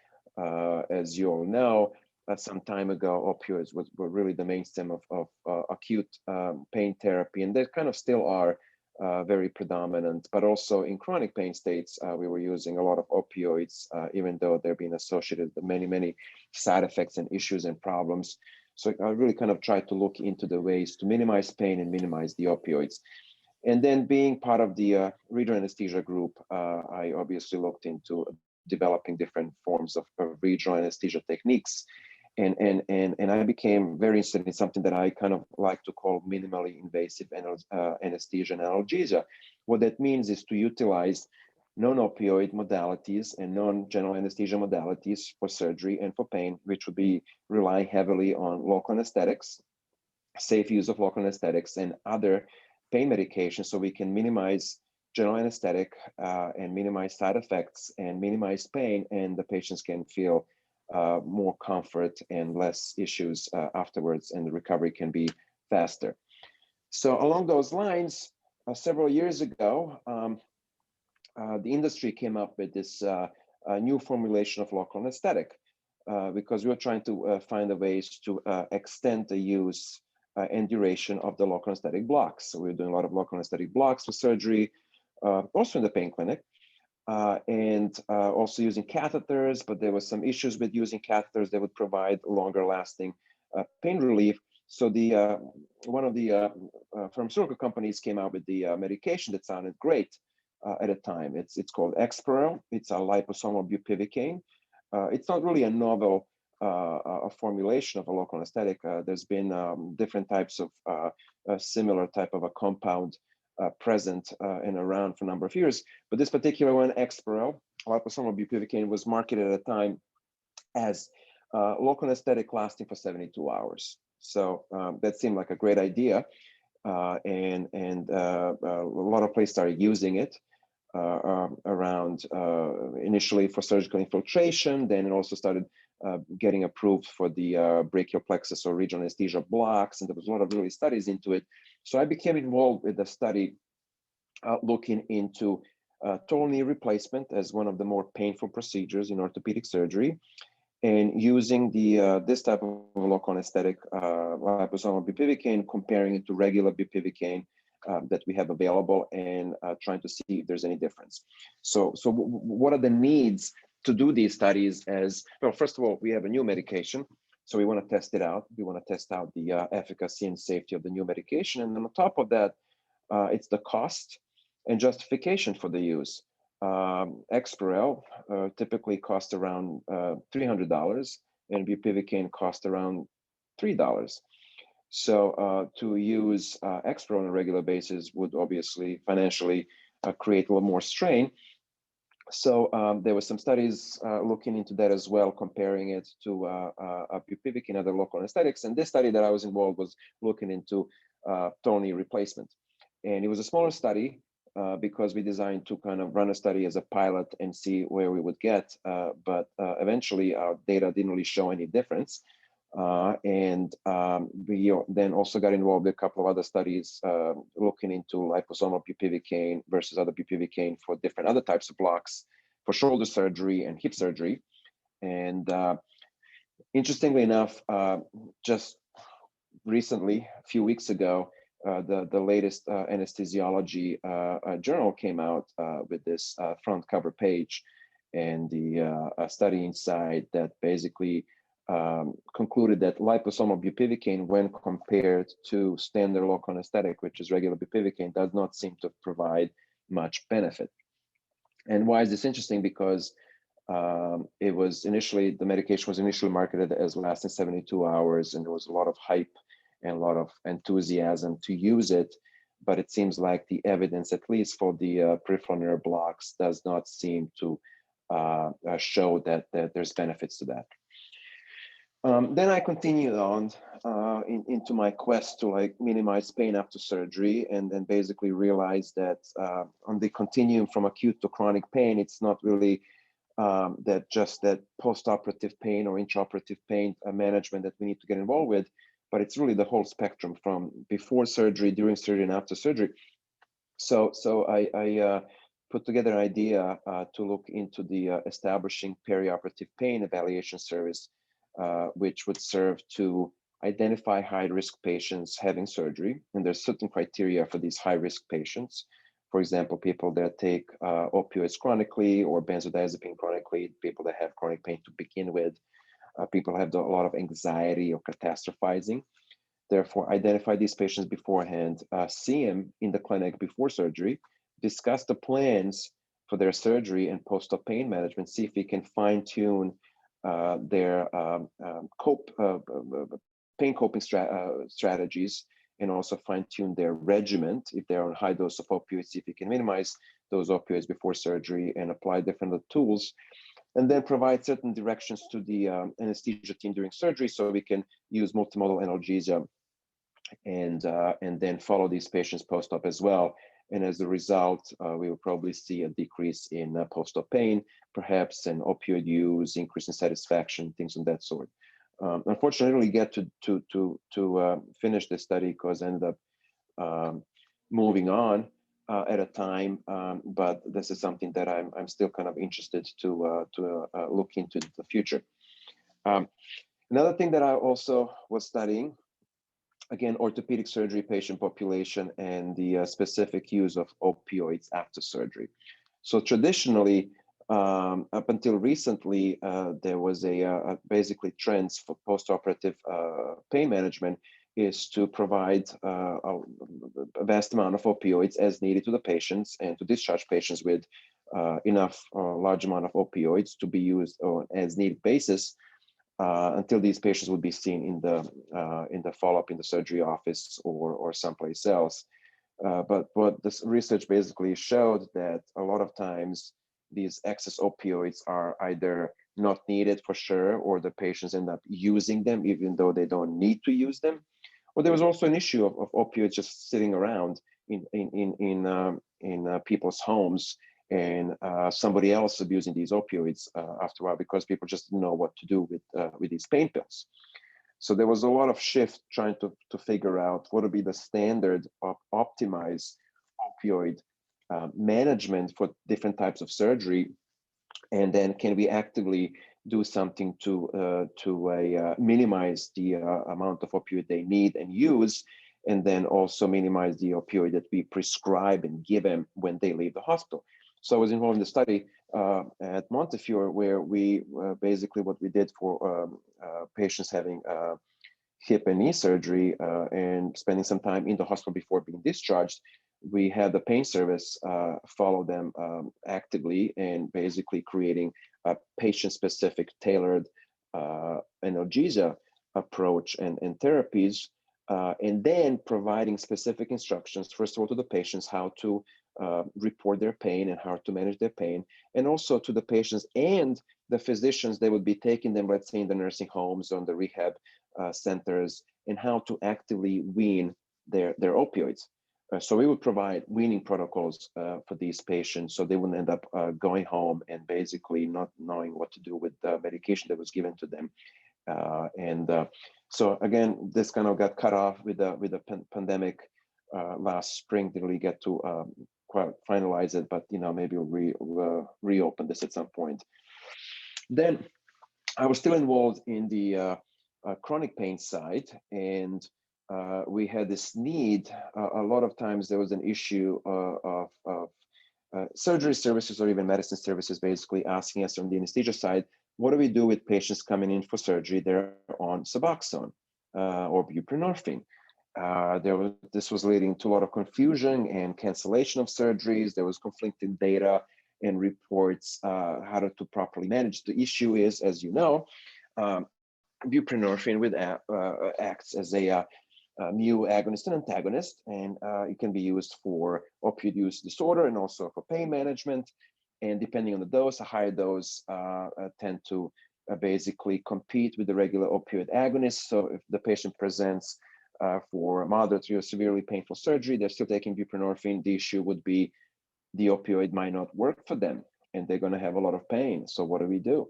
As you all know, some time ago, opioids were really the mainstream of acute pain therapy, and they kind of still are very predominant, but also in chronic pain states, we were using a lot of opioids, even though they're being associated with many side effects and issues and problems. So I really kind of tried to look into the ways to minimize pain and minimize the opioids. And then being part of the regional anesthesia group, I obviously looked into developing different forms of regional anesthesia techniques. And I became very interested in something that I kind of like to call minimally invasive anesthesia and analgesia. What that means is to utilize non-opioid modalities and non-general anesthesia modalities for surgery and for pain, which would be relying heavily on local anesthetics, safe use of local anesthetics and other pain medications, so we can minimize general anesthetic and minimize side effects and minimize pain, and the patients can feel more comfort and less issues afterwards, and the recovery can be faster. So along those lines, several years ago, the industry came up with this new formulation of local anesthetic because we were trying to find the ways to extend the use and duration of the local anesthetic blocks. So we were doing a lot of local anesthetic blocks for surgery, also in the pain clinic. And also using catheters, but there was some issues with using catheters that would provide longer lasting pain relief. So the one of the pharmaceutical companies came out with the medication that sounded great at the time. It's called Exparel. It's a liposomal bupivacaine. It's not really a novel a formulation of a local anesthetic. There's been different types of a similar type of a compound present and around for a number of years. But this particular one, Exparel, liposomal bupivacaine, was marketed at the time as local anesthetic lasting for 72 hours. So that seemed like a great idea. And a lot of places started using it around initially for surgical infiltration, then it also started getting approved for the brachial plexus or regional anesthesia blocks, and there was a lot of really studies into it. So I became involved with the study looking into total knee replacement as one of the more painful procedures in orthopedic surgery, and using the this type of local anesthetic, liposomal bupivacaine, comparing it to regular bupivacaine that we have available, and trying to see if there's any difference. So what are the needs to do these studies? As well, first of all, we have a new medication, so we want to test it out. We want to test out the efficacy and safety of the new medication, and then on top of that, it's the cost and justification for the use. Exparel typically costs around $300, and bupivacaine costs around $3. So to use Exparel on a regular basis would obviously financially create a little more strain. So there were some studies looking into that as well, comparing it to bupivacaine and other local anesthetics. And this study that I was involved was looking into total knee replacement. And it was a smaller study because we designed to kind of run a study as a pilot and see where we would get. But eventually our data didn't really show any difference. And we then also got involved with a couple of other studies looking into liposomal bupivacaine versus other bupivacaine for different other types of blocks for shoulder surgery and hip surgery. And interestingly enough, just recently, a few weeks ago, the latest anesthesiology journal came out with this front cover page, and the study inside that basically concluded that liposomal bupivacaine, when compared to standard local anesthetic, which is regular bupivacaine, does not seem to provide much benefit. And why is this interesting? Because the medication was initially marketed as lasting 72 hours, and there was a lot of hype and a lot of enthusiasm to use it. But it seems like the evidence, at least for the peripheral nerve blocks, does not seem to show that there's benefits to that. Then I continued on into my quest to minimize pain after surgery, and then basically realized that on the continuum from acute to chronic pain, it's not really that post-operative pain or intraoperative pain management that we need to get involved with, but it's really the whole spectrum from before surgery, during surgery, and after surgery. So I put together an idea to look into the establishing perioperative pain evaluation service, which would serve to identify high-risk patients having surgery. And there's certain criteria for these high-risk patients. For example, people that take opioids chronically or benzodiazepine chronically, people that have chronic pain to begin with, people who have a lot of anxiety or catastrophizing. Therefore, identify these patients beforehand, see them in the clinic before surgery, discuss the plans for their surgery and post-op pain management, see if we can fine-tune their pain coping strategies, and also fine-tune their regimen if they're on high dose of opioids, see if we can minimize those opioids before surgery and apply different tools, and then provide certain directions to the anesthesia team during surgery so we can use multimodal analgesia and then follow these patients post-op as well. And as a result, we will probably see a decrease in post-op pain, perhaps an opioid use, increase in satisfaction, things of that sort. Unfortunately, I didn't get to finish this study because I ended up moving on at a time. But this is something that I'm still kind of interested to look into the future. Another thing that I also was studying, again, orthopedic surgery patient population and the specific use of opioids after surgery. So traditionally, up until recently, there was basically trends for postoperative pain management is to provide a vast amount of opioids as needed to the patients and to discharge patients with enough large amount of opioids to be used on as needed basis until these patients would be seen in the follow-up in the surgery office or someplace else. But what this research basically showed that a lot of times these excess opioids are either not needed for sure, or the patients end up using them even though they don't need to use them. Or there was also an issue of opioids just sitting around in people's homes, and somebody else abusing these opioids after a while because people just didn't know what to do with these pain pills. So there was a lot of shift trying to figure out what would be the standard of optimized opioid management for different types of surgery, and then can we actively do something to minimize the amount of opioid they need and use, and then also minimize the opioid that we prescribe and give them when they leave the hospital. So I was involved in the study at Montefiore, where we basically what we did for patients having hip and knee surgery and spending some time in the hospital before being discharged, we had the pain service follow them actively and basically creating a patient-specific tailored analgesia approach and therapies, and then providing specific instructions, first of all, to the patients how to report their pain and how to manage their pain, and also to the patients and the physicians. They would be taking them, let's say, in the nursing homes, on the rehab centers, and how to actively wean their opioids. So we would provide weaning protocols for these patients so they wouldn't end up going home and basically not knowing what to do with the medication that was given to them. So again, this kind of got cut off with the pandemic last spring. Didn't really get to quite finalize it, but maybe we'll reopen this at some point. Then I was still involved in the chronic pain side, and we had this need. A lot of times there was an issue of surgery services or even medicine services basically asking us on the anesthesia side what do we do with patients coming in for surgery? They're on Suboxone or buprenorphine. This was leading to a lot of confusion and cancellation of surgeries. There was conflicting data and reports how to properly manage. The issue is, as you know, buprenorphine acts as a mu agonist and antagonist, and it can be used for opioid use disorder and also for pain management. And depending on the dose, a higher dose tend to basically compete with the regular opioid agonists. So if the patient presents for moderate or severely painful surgery, they're still taking buprenorphine, the issue would be the opioid might not work for them and they're going to have a lot of pain. So what do we do?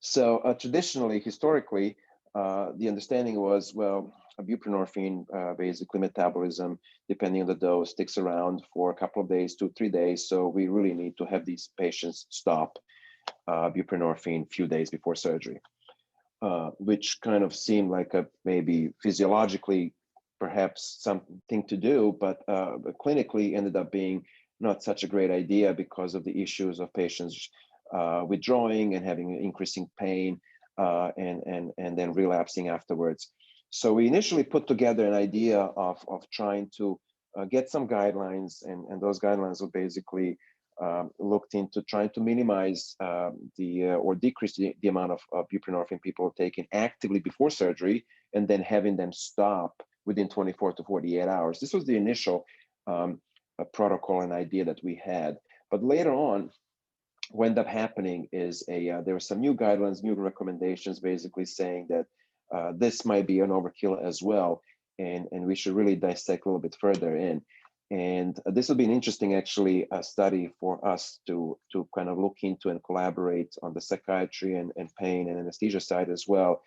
So traditionally, historically, the understanding was, well, buprenorphine, basically metabolism, depending on the dose, sticks around for a couple of days, 2-3 days. So we really need to have these patients stop buprenorphine a few days before surgery, which kind of seemed like a maybe physiologically perhaps something to do, but clinically ended up being not such a great idea because of the issues of patients withdrawing and having increasing pain and then relapsing afterwards. So we initially put together an idea of trying to get some guidelines, and those guidelines were basically looked into trying to minimize or decrease the amount of buprenorphine people taking actively before surgery, and then having them stop within 24 to 48 hours. This was the initial protocol and idea that we had. But later on, what ended up happening is there were some new guidelines, new recommendations, basically saying that this might be an overkill as well, and we should really dissect a little bit further in. And this will be an interesting, actually, study for us to kind of look into and collaborate on the psychiatry and pain and anesthesia side as well.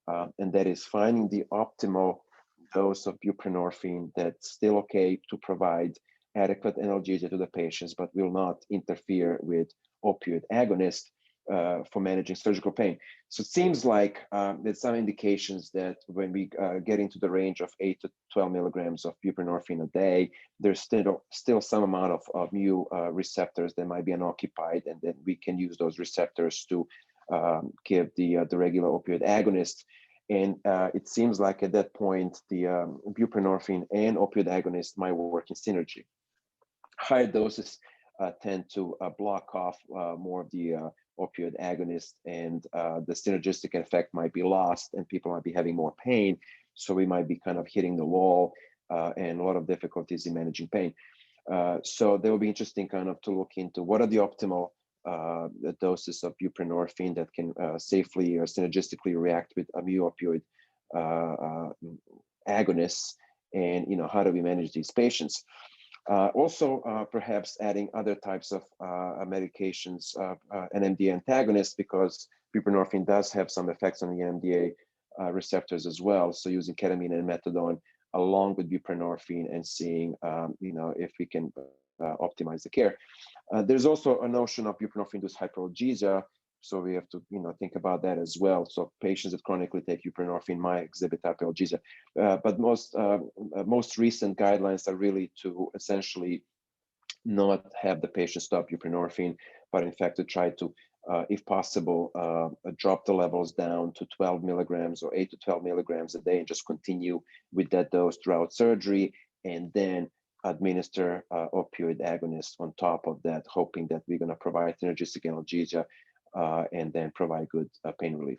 And that is finding the optimal dose of buprenorphine that's still okay to provide adequate analgesia to the patients, but will not interfere with opioid agonist for managing surgical pain. So it seems like there's some indications that when we get into the range of 8 to 12 milligrams of buprenorphine a day, there's still some amount of mu receptors that might be unoccupied, and then we can use those receptors to give the regular opioid agonist. And it seems like at that point, the buprenorphine and opioid agonist might work in synergy. Higher doses tend to block off more of the opioid agonist, and the synergistic effect might be lost and people might be having more pain. So we might be kind of hitting the wall and a lot of difficulties in managing pain. So there will be interesting kind of to look into what are the optimal doses of buprenorphine that can safely or synergistically react with mu opioid agonists, and how do we manage these patients. Also, perhaps adding other types of medications, NMDA antagonists, because buprenorphine does have some effects on the NMDA receptors as well. So using ketamine and methadone along with buprenorphine and seeing, if we can optimize the care. There's also a notion of buprenorphine-induced hyperalgesia. So we have to, think about that as well. So patients that chronically take buprenorphine might exhibit hyperalgesia. But most recent guidelines are really to essentially not have the patient stop buprenorphine, but in fact to try to, if possible, drop the levels down to 12 milligrams or 8 to 12 milligrams a day and just continue with that dose throughout surgery, and then administer opioid agonists on top of that, hoping that we're going to provide synergistic analgesia and then provide good pain relief.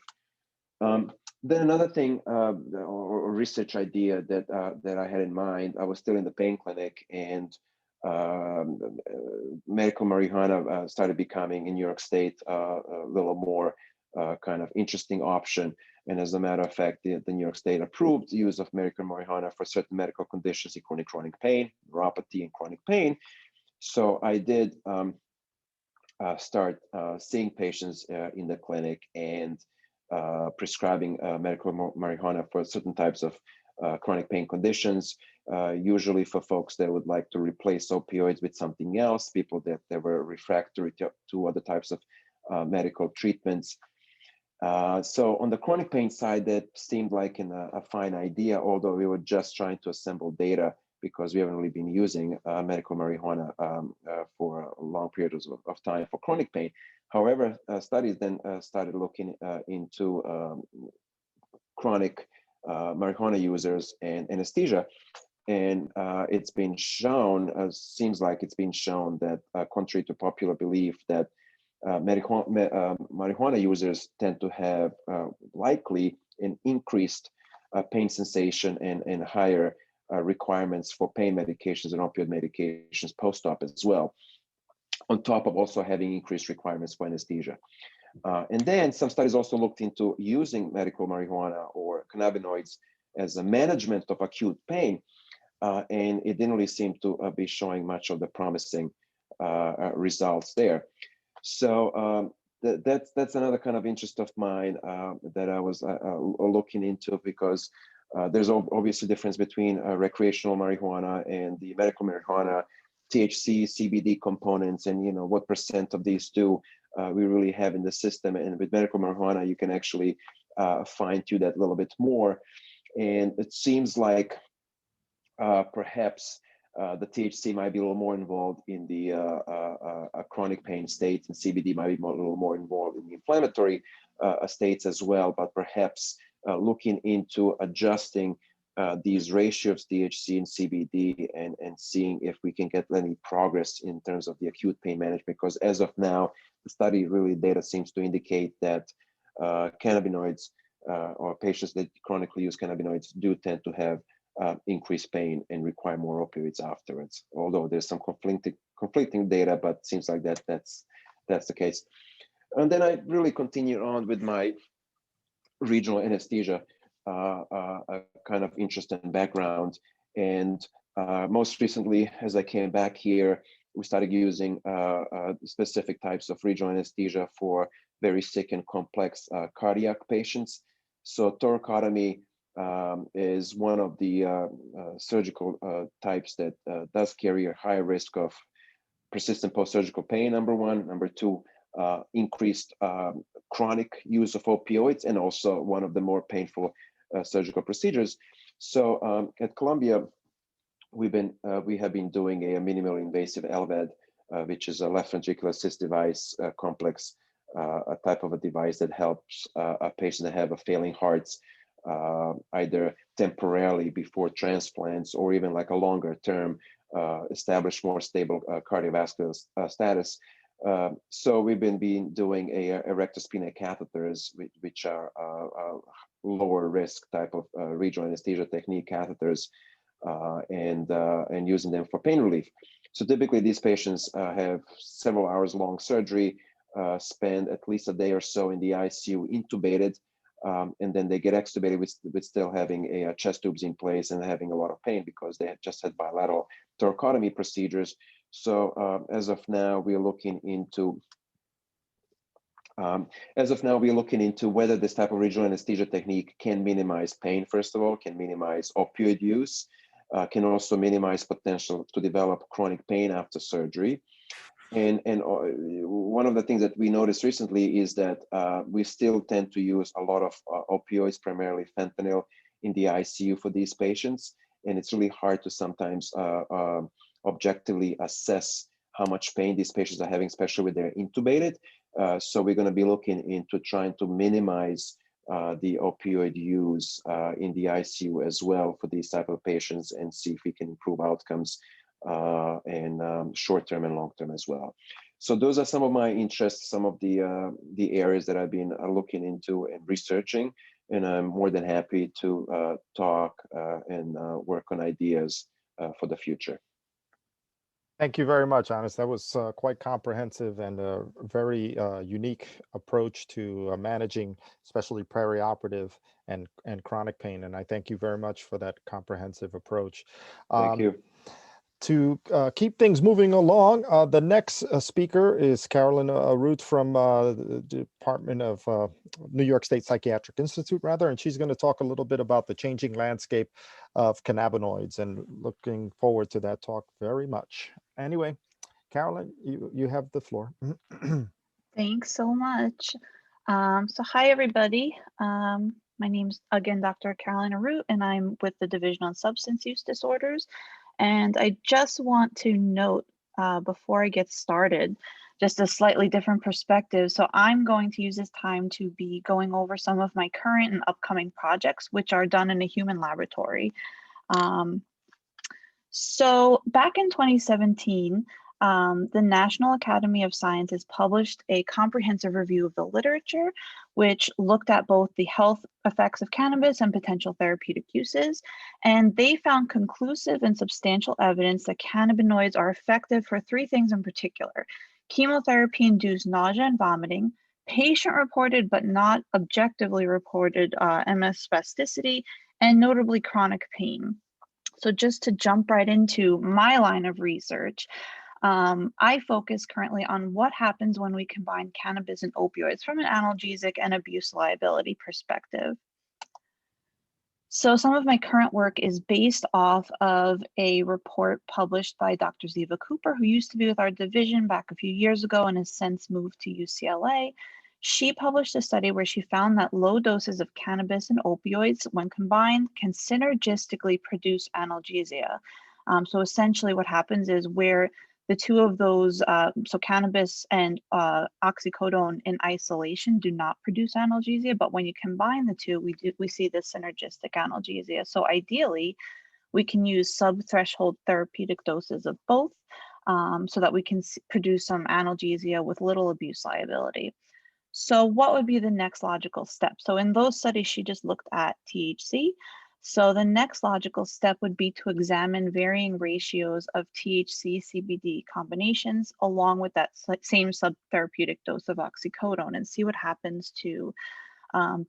Then another thing or research idea that I had in mind, I was still in the pain clinic, and medical marijuana started becoming in New York State a little more kind of interesting option. And as a matter of fact, the New York State approved the use of medical marijuana for certain medical conditions, including chronic pain, neuropathy, and chronic pain. So I did start seeing patients in the clinic and prescribing medical marijuana for certain types of chronic pain conditions, usually for folks that would like to replace opioids with something else, people that were refractory to other types of medical treatments. So on the chronic pain side, that seemed like a fine idea, although we were just trying to assemble data because we haven't really been using medical marijuana for long periods of time for chronic pain. However, studies then started looking into chronic marijuana users and anesthesia. And it's been shown, seems like it's been shown that contrary to popular belief, that marijuana users tend to have likely an increased pain sensation and higher requirements for pain medications and opioid medications post-op as well, on top of also having increased requirements for anesthesia. And then some studies also looked into using medical marijuana or cannabinoids as a management of acute pain, and it didn't really seem to be showing much of the promising results there. So that's another kind of interest of mine that I was looking into, because there's obviously a difference between recreational marijuana and the medical marijuana, THC, CBD components, and what percent of these two we really have in the system. And with medical marijuana, you can actually fine-tune that a little bit more. And it seems like perhaps the THC might be a little more involved in the chronic pain states, and CBD might be a little more involved in the inflammatory states as well. But perhaps looking into adjusting these ratios, THC and CBD, and seeing if we can get any progress in terms of the acute pain management. Because as of now, the study really data seems to indicate that cannabinoids or patients that chronically use cannabinoids do tend to have increased pain and require more opioids afterwards. Although there's some conflicting data, but seems like that's the case. And then I really continued on with my regional anesthesia kind of interest and background. And most recently, as I came back here, we started using specific types of regional anesthesia for very sick and complex cardiac patients. So thoracotomy is one of the surgical types that does carry a higher risk of persistent post-surgical pain, number one. Number two, increased chronic use of opioids, and also one of the more painful surgical procedures. So at Columbia, we have been doing a minimally invasive LVAD, which is a left ventricular assist device complex, a type of a device that helps a patient that have a failing hearts either temporarily before transplants, or even like a longer term, establish more stable cardiovascular status. So we've been doing a rectospinal catheters, which are lower risk type of regional anesthesia technique catheters, and using them for pain relief. So typically these patients have several hours long surgery, spend at least a day or so in the ICU intubated, and then they get extubated with still having chest tubes in place and having a lot of pain because they had just had bilateral thoracotomy procedures. So as of now, we're looking into whether this type of regional anesthesia technique can minimize pain. First of all, can minimize opioid use, can also minimize potential to develop chronic pain after surgery. And one of the things that we noticed recently is that we still tend to use a lot of opioids, primarily fentanyl, in the ICU for these patients. And it's really hard to sometimes objectively assess how much pain these patients are having, especially when they're intubated. So we're going to be looking into trying to minimize the opioid use in the ICU as well for these type of patients, and see if we can improve outcomes and short-term and long-term as well. So those are some of my interests, some of the areas that I've been looking into and researching, and I'm more than happy to talk and work on ideas for the future. Thank you very much, Anis. That was quite comprehensive and a very unique approach to managing, especially perioperative and chronic pain. And I thank you very much for that comprehensive approach. Thank you. To keep things moving along, the next speaker is Carolyn Root from the Department of New York State Psychiatric Institute, and she's going to talk a little bit about the changing landscape of cannabinoids, and looking forward to that talk very much. Anyway, Carolyn, you have the floor. Thanks so much. So hi, everybody. My name's, again, Dr. Carolina Root, and I'm with the Division on Substance Use Disorders. And I just want to note before I get started, just a slightly different perspective. So I'm going to use this time to be going over some of my current and upcoming projects, which are done in a human laboratory. So back in 2017, the National Academy of Sciences published a comprehensive review of the literature, which looked at both the health effects of cannabis and potential therapeutic uses. And they found conclusive and substantial evidence that cannabinoids are effective for three things in particular: chemotherapy-induced nausea and vomiting, patient-reported but not objectively reported MS spasticity, and notably chronic pain. So just to jump right into my line of research, I focus currently on what happens when we combine cannabis and opioids from an analgesic and abuse liability perspective. So some of my current work is based off of a report published by Dr. Ziva Cooper, who used to be with our division back a few years ago and has since moved to UCLA. She published a study where she found that low doses of cannabis and opioids, when combined, can synergistically produce analgesia. So essentially what happens is where the two of those, so cannabis and oxycodone in isolation do not produce analgesia, but when you combine the two, we see this synergistic analgesia. So ideally, we can use sub-threshold therapeutic doses of both so that we can produce some analgesia with little abuse liability. So what would be the next logical step? So in those studies, she just looked at THC. So the next logical step would be to examine varying ratios of THC CBD combinations along with that same subtherapeutic dose of oxycodone and see what happens to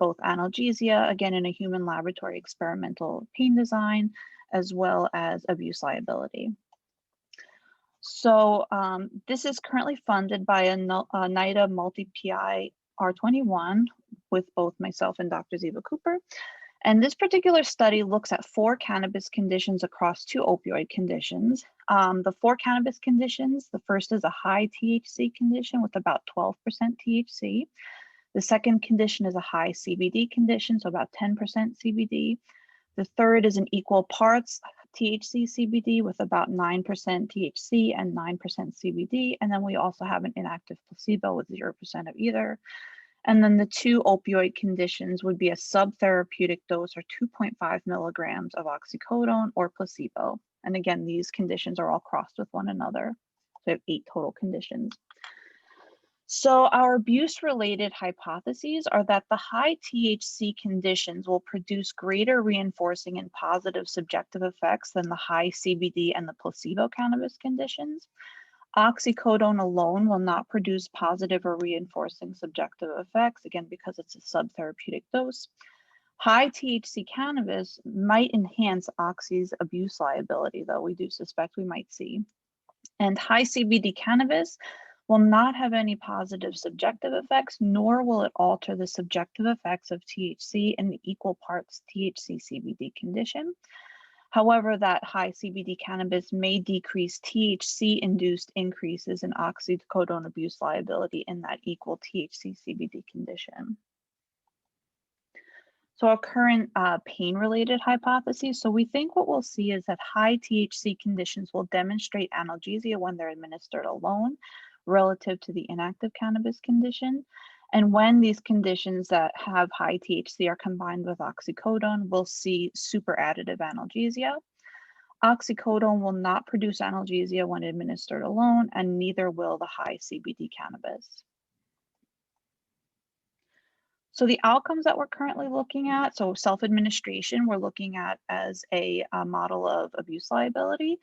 both analgesia, again in a human laboratory experimental pain design, as well as abuse liability. So this is currently funded by a NIDA multi-PI R21 with both myself and Dr. Ziva Cooper. And this particular study looks at 4 cannabis conditions across 2 opioid conditions. The 4 cannabis conditions, the first is a high THC condition with about 12% THC. The second condition is a high CBD condition, so about 10% CBD. The third is an equal parts THC CBD with about 9% THC and 9% CBD. And then we also have an inactive placebo with 0% of either. And then the 2 opioid conditions would be a subtherapeutic dose or 2.5 milligrams of oxycodone or placebo. And again, these conditions are all crossed with one another. So we have 8 total conditions. So our abuse-related hypotheses are that the high THC conditions will produce greater reinforcing and positive subjective effects than the high CBD and the placebo cannabis conditions. Oxycodone alone will not produce positive or reinforcing subjective effects, again, because it's a subtherapeutic dose. High THC cannabis might enhance oxy's abuse liability, though we do suspect we might see. And high CBD cannabis will not have any positive subjective effects, nor will it alter the subjective effects of THC in the equal parts THC CBD condition. However, that high CBD cannabis may decrease THC-induced increases in oxycodone abuse liability in that equal THC CBD condition. So our current pain-related hypotheses, so we think what we'll see is that high THC conditions will demonstrate analgesia when they're administered alone relative to the inactive cannabis condition. And when these conditions that have high THC are combined with oxycodone, we'll see super additive analgesia. Oxycodone will not produce analgesia when administered alone, and neither will the high CBD cannabis. So the outcomes that we're currently looking at, so self-administration, we're looking at as a model of abuse liability.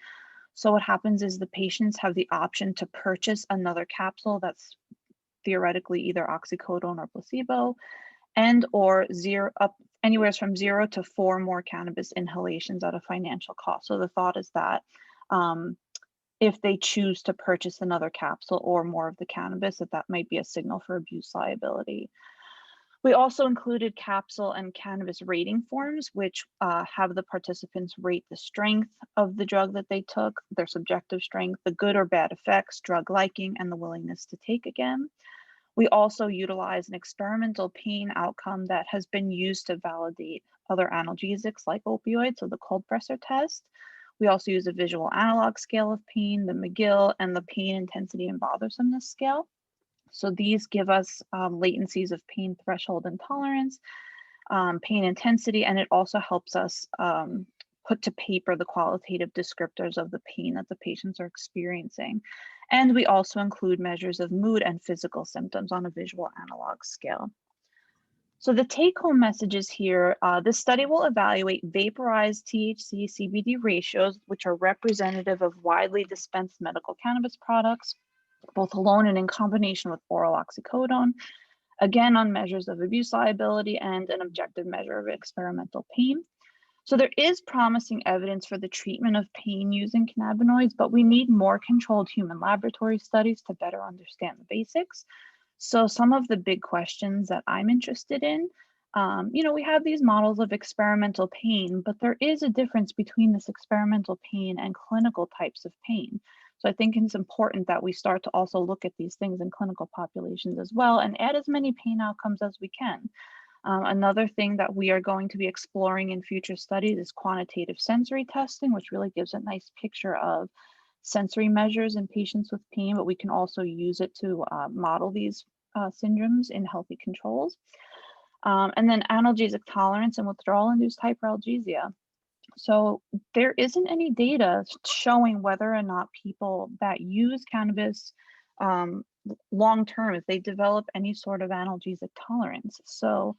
So what happens is the patients have the option to purchase another capsule that's theoretically either oxycodone or placebo, and or anywhere from 0 to 4 more cannabis inhalations at a financial cost. So the thought is that if they choose to purchase another capsule or more of the cannabis, that might be a signal for abuse liability. We also included capsule and cannabis rating forms, which have the participants rate the strength of the drug that they took, their subjective strength, the good or bad effects, drug liking, and the willingness to take again. We also utilize an experimental pain outcome that has been used to validate other analgesics like opioids, so the cold pressor test, We also use a visual analog scale of pain, the McGill, and the pain intensity and bothersomeness scale. So these give us latencies of pain threshold and tolerance, pain intensity, and it also helps us put to paper the qualitative descriptors of the pain that the patients are experiencing. And we also include measures of mood and physical symptoms on a visual analog scale. So the take-home messages here, this study will evaluate vaporized THC-CBD ratios, which are representative of widely dispensed medical cannabis products, both alone and in combination with oral oxycodone, again on measures of abuse liability and an objective measure of experimental pain. So there is promising evidence for the treatment of pain using cannabinoids, but we need more controlled human laboratory studies to better understand the basics. So some of the big questions that I'm interested in, we have these models of experimental pain, but there is a difference between this experimental pain and clinical types of pain. So I think it's important that we start to also look at these things in clinical populations as well and add as many pain outcomes as we can. Another thing that we are going to be exploring in future studies is quantitative sensory testing, which really gives a nice picture of sensory measures in patients with pain, but we can also use it to model these syndromes in healthy controls. And then analgesic tolerance and withdrawal-induced hyperalgesia. So there isn't any data showing whether or not people that use cannabis long-term, if they develop any sort of analgesic tolerance. So,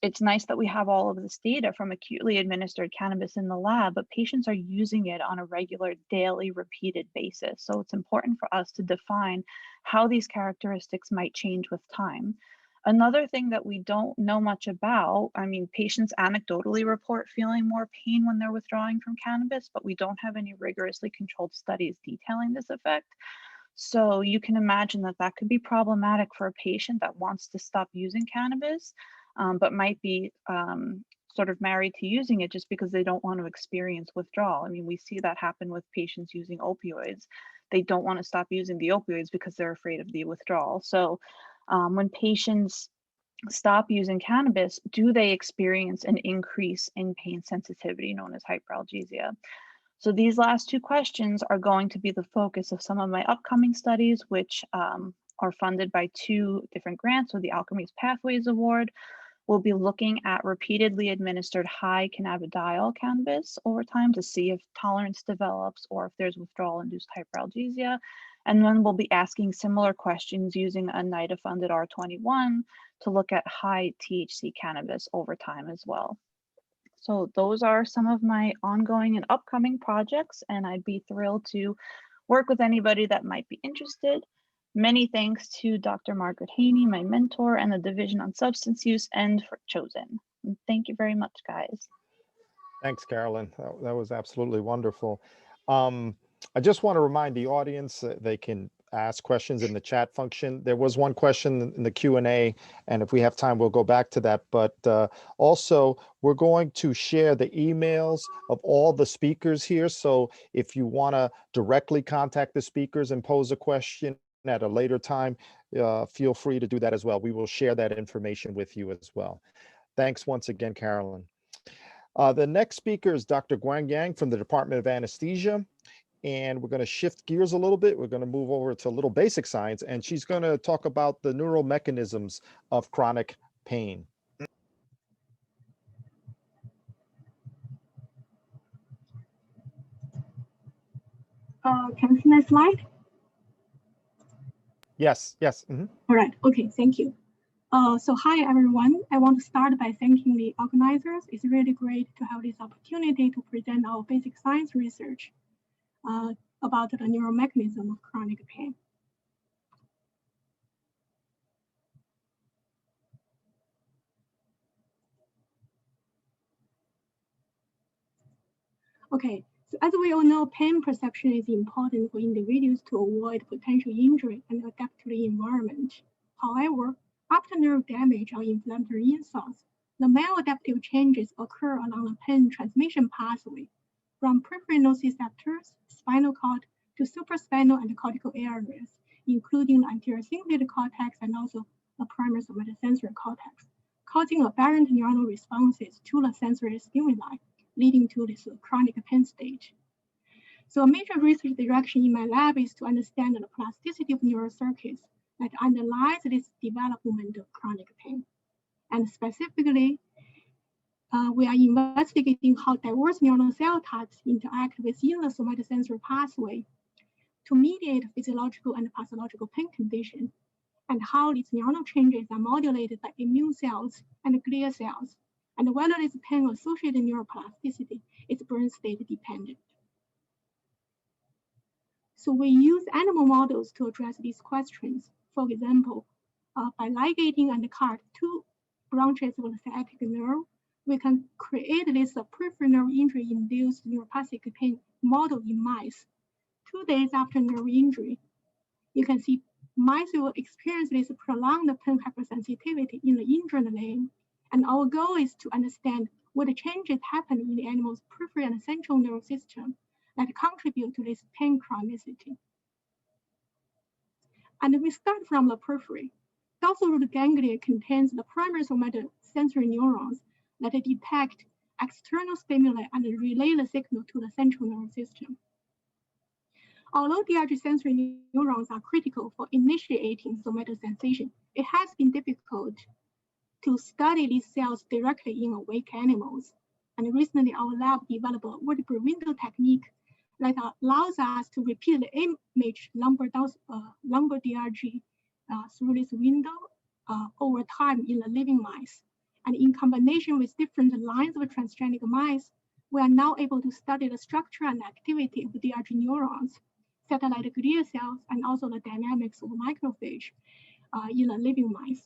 it's nice that we have all of this data from acutely administered cannabis in the lab, but patients are using it on a regular, daily, repeated basis. So it's important for us to define how these characteristics might change with time. Another thing that we don't know much about, patients anecdotally report feeling more pain when they're withdrawing from cannabis, but we don't have any rigorously controlled studies detailing this effect. So you can imagine that that could be problematic for a patient that wants to stop using cannabis, but might be sort of married to using it just because they don't want to experience withdrawal. We see that happen with patients using opioids. They don't want to stop using the opioids because they're afraid of the withdrawal. So when patients stop using cannabis, do they experience an increase in pain sensitivity known as hyperalgesia? So these last two questions are going to be the focus of some of my upcoming studies, which are funded by two different grants. So the Alchemy's Pathways Award will be looking at repeatedly administered high cannabidiol cannabis over time to see if tolerance develops or if there's withdrawal-induced hyperalgesia. And then we'll be asking similar questions using a NIDA-funded R21 to look at high THC cannabis over time as well. So those are some of my ongoing and upcoming projects, and I'd be thrilled to work with anybody that might be interested. Many thanks to Dr. Margaret Haney, my mentor, and the Division on Substance Use, and for Chosen. And thank you very much, guys. Thanks, Carolyn. That was absolutely wonderful. I just want to remind the audience that they can ask questions in the chat function. There was one question in the Q&A, and if we have time, we'll go back to that. But also, we're going to share the emails of all the speakers here. So if you want to directly contact the speakers and pose a question at a later time, feel free to do that as well. We will share that information with you as well. Thanks once again, Carolyn. The next speaker is Dr. Guang Yang from the Department of Anesthesia. And we're going to shift gears a little bit. We're going to move over to a little basic science, and she's going to talk about the neural mechanisms of chronic pain. Can you see my slide? Yes, yes. All right, okay, thank you. So hi, everyone. I want to start by thanking the organizers. It's really great to have this opportunity to present our basic science research about the neuromechanism of chronic pain. Okay, so as we all know, pain perception is important for individuals to avoid potential injury and adapt to the environment. However, after nerve damage or inflammatory insults, the maladaptive changes occur along the pain transmission pathway from peripheral nociceptors, spinal cord, to supraspinal and cortical areas, including the anterior cingulate cortex and also the primary somatosensory cortex, causing aberrant neuronal responses to the sensory stimuli, leading to this chronic pain state. So a major research direction in my lab is to understand the plasticity of neural circuits that underlies this development of chronic pain. And specifically, we are investigating how diverse neuronal cell types interact within the somatosensory pathway to mediate physiological and pathological pain conditions, and how these neuronal changes are modulated by immune cells and glial cells, and whether this pain-associated neuroplasticity is brain state dependent. So we use animal models to address these questions. For example, by ligating and CART two branches of the sciatic nerve, we can create this peripheral nerve injury-induced neuropathic pain model in mice. 2 days after nerve injury, you can see mice will experience this prolonged pain hypersensitivity in the injured limb. And our goal is to understand what changes happen in the animal's peripheral and central nervous system that contribute to this pain chronicity. And we start from the periphery. Dorsal root ganglia contains the primary somatosensory neurons that detect external stimuli and relay the signal to the central nervous system. Although DRG sensory neurons are critical for initiating somatosensation, it has been difficult to study these cells directly in awake animals. And recently, our lab developed a vertebral window technique that allows us to repeat the image lumbar DRG through this window over time in the living mice. And in combination with different lines of transgenic mice, we are now able to study the structure and activity of DRG neurons, satellite glial cells, and also the dynamics of macrophage in the living mice.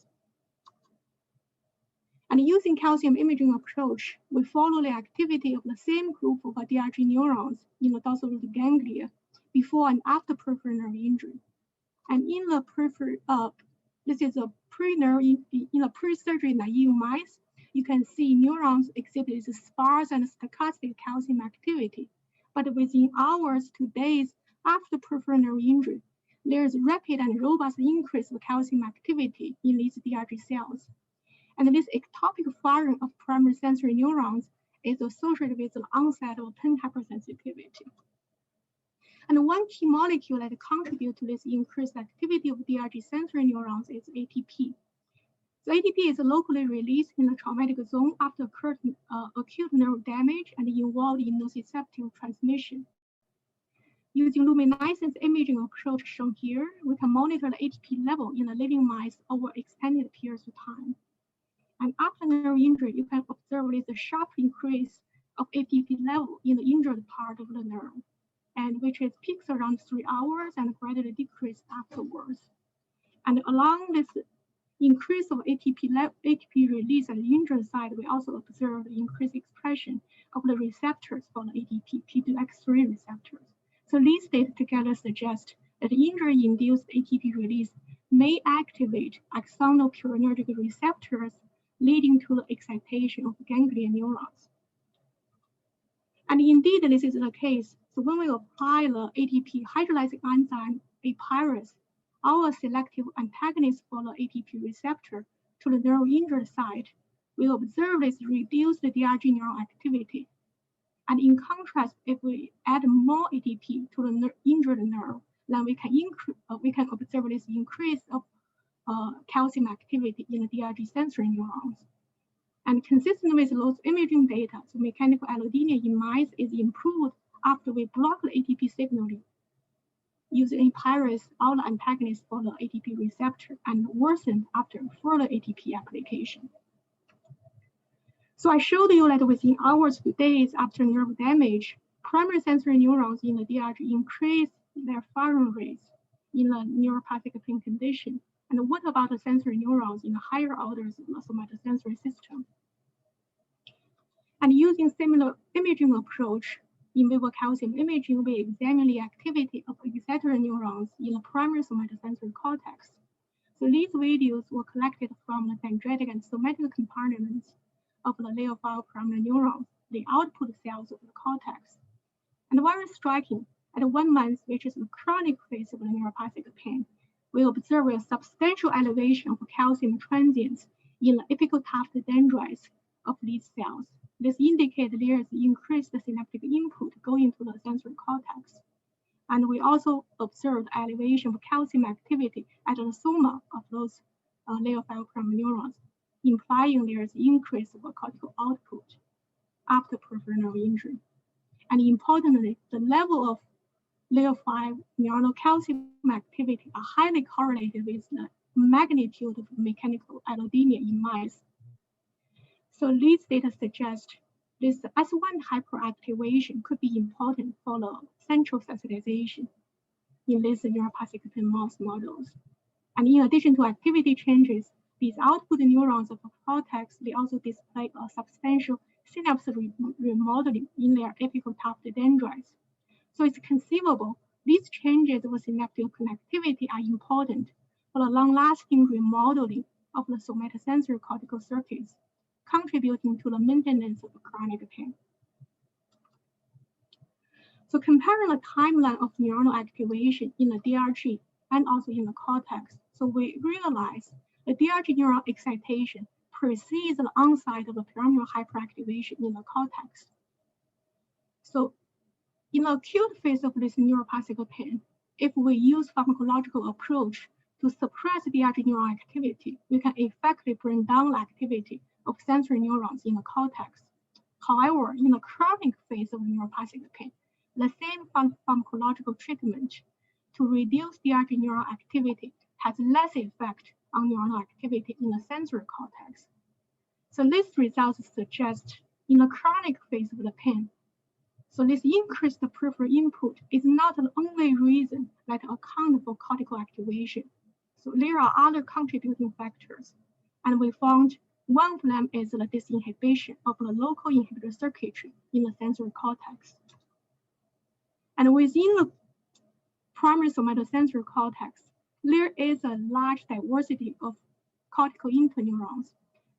And using calcium imaging approach, we follow the activity of the same group of DRG neurons in the dorsal root ganglia before and after peripheral nerve injury. And in the peripheral, this is a pre-nerve in the pre-surgery naive mice, you can see neurons exhibit sparse and stochastic calcium activity. But within hours to days after peripheral nerve injury, there is rapid and robust increase of calcium activity in these DRG cells. And this ectopic firing of primary sensory neurons is associated with the onset of pain hypersensitivity. And one key molecule that contributes to this increased activity of DRG sensory neurons is ATP. So ATP is locally released in the traumatic zone after acute nerve damage and involved in nociceptive transmission. Using luminescence imaging approach shown here, we can monitor the ATP level in the living mice over extended periods of time. And after nerve injury, you can observe this sharp increase of ATP level in the injured part of the nerve, and which is peaks around 3 hours and gradually decrease afterwards. And along this increase of ATP release at the injured site, we also observe the increased expression of the receptors for the ATP, P2X3 receptors. So these data together suggest that injury-induced ATP release may activate axonal cholinergic receptors, leading to the excitation of ganglion neurons. And indeed, this is the case. So when we apply the ATP hydrolyzing enzyme Apirus, our selective antagonist for the ATP receptor, to the nerve injured site, we observe this reduced DRG neural activity. And in contrast, if we add more ATP to the injured nerve, then we can observe this increase of calcium activity in the DRG sensory neurons. And consistent with those imaging data, so mechanical allodynia in mice is improved after we block the ATP signaling using Apirus, our antagonist for the ATP receptor, and worsened after further ATP application. So I showed you that within hours to days after nerve damage, primary sensory neurons in the DRG increase their firing rates in the neuropathic pain condition. And what about the sensory neurons in the higher orders of the somatosensory system? And using similar imaging approach, in vivo calcium imaging, we examine the activity of excitatory neurons in the primary somatosensory cortex. So these videos were collected from the dendritic and somatic compartments of the gliophile primary neurons, the output cells of the cortex. And very striking, at 1 month, which is the chronic phase of the neuropathic pain, we observe a substantial elevation of calcium transients in the apical tuft dendrites of these cells. This indicates there is increased synaptic input going to the sensory cortex. And we also observed elevation of calcium activity at the soma of those layer 5' neurons, implying there is increase of cortical output after peripheral nerve injury. And importantly, the level of layer 5 neuronal calcium activity are highly correlated with the magnitude of mechanical allodynia in mice. So these data suggest this S1 hyperactivation could be important for the central sensitization in these neuropathic mouse models. And in addition to activity changes, these output neurons of the cortex, they also display a substantial synapse remodeling in their apical tuft dendrites. So it's conceivable these changes of synaptic connectivity are important for the long-lasting remodeling of the somatosensory cortical circuits, contributing to the maintenance of chronic pain. So comparing the timeline of neuronal activation in the DRG and also in the cortex, so we realize the DRG neural excitation precedes the onset of the pyramidal hyperactivation in the cortex. So in the acute phase of this neuropathic pain, if we use pharmacological approach to suppress DRG neural activity, we can effectively bring down the activity of sensory neurons in the cortex. However, in the chronic phase of neuropathic pain, the same pharmacological treatment to reduce DRG neural activity has less effect on neuronal activity in the sensory cortex. So these results suggest in the chronic phase of the pain, so this increased peripheral input is not the only reason that account for cortical activation. So there are other contributing factors, and we found one of them is the disinhibition of the local inhibitor circuitry in the sensory cortex. And within the primary somatosensory cortex, there is a large diversity of cortical interneurons.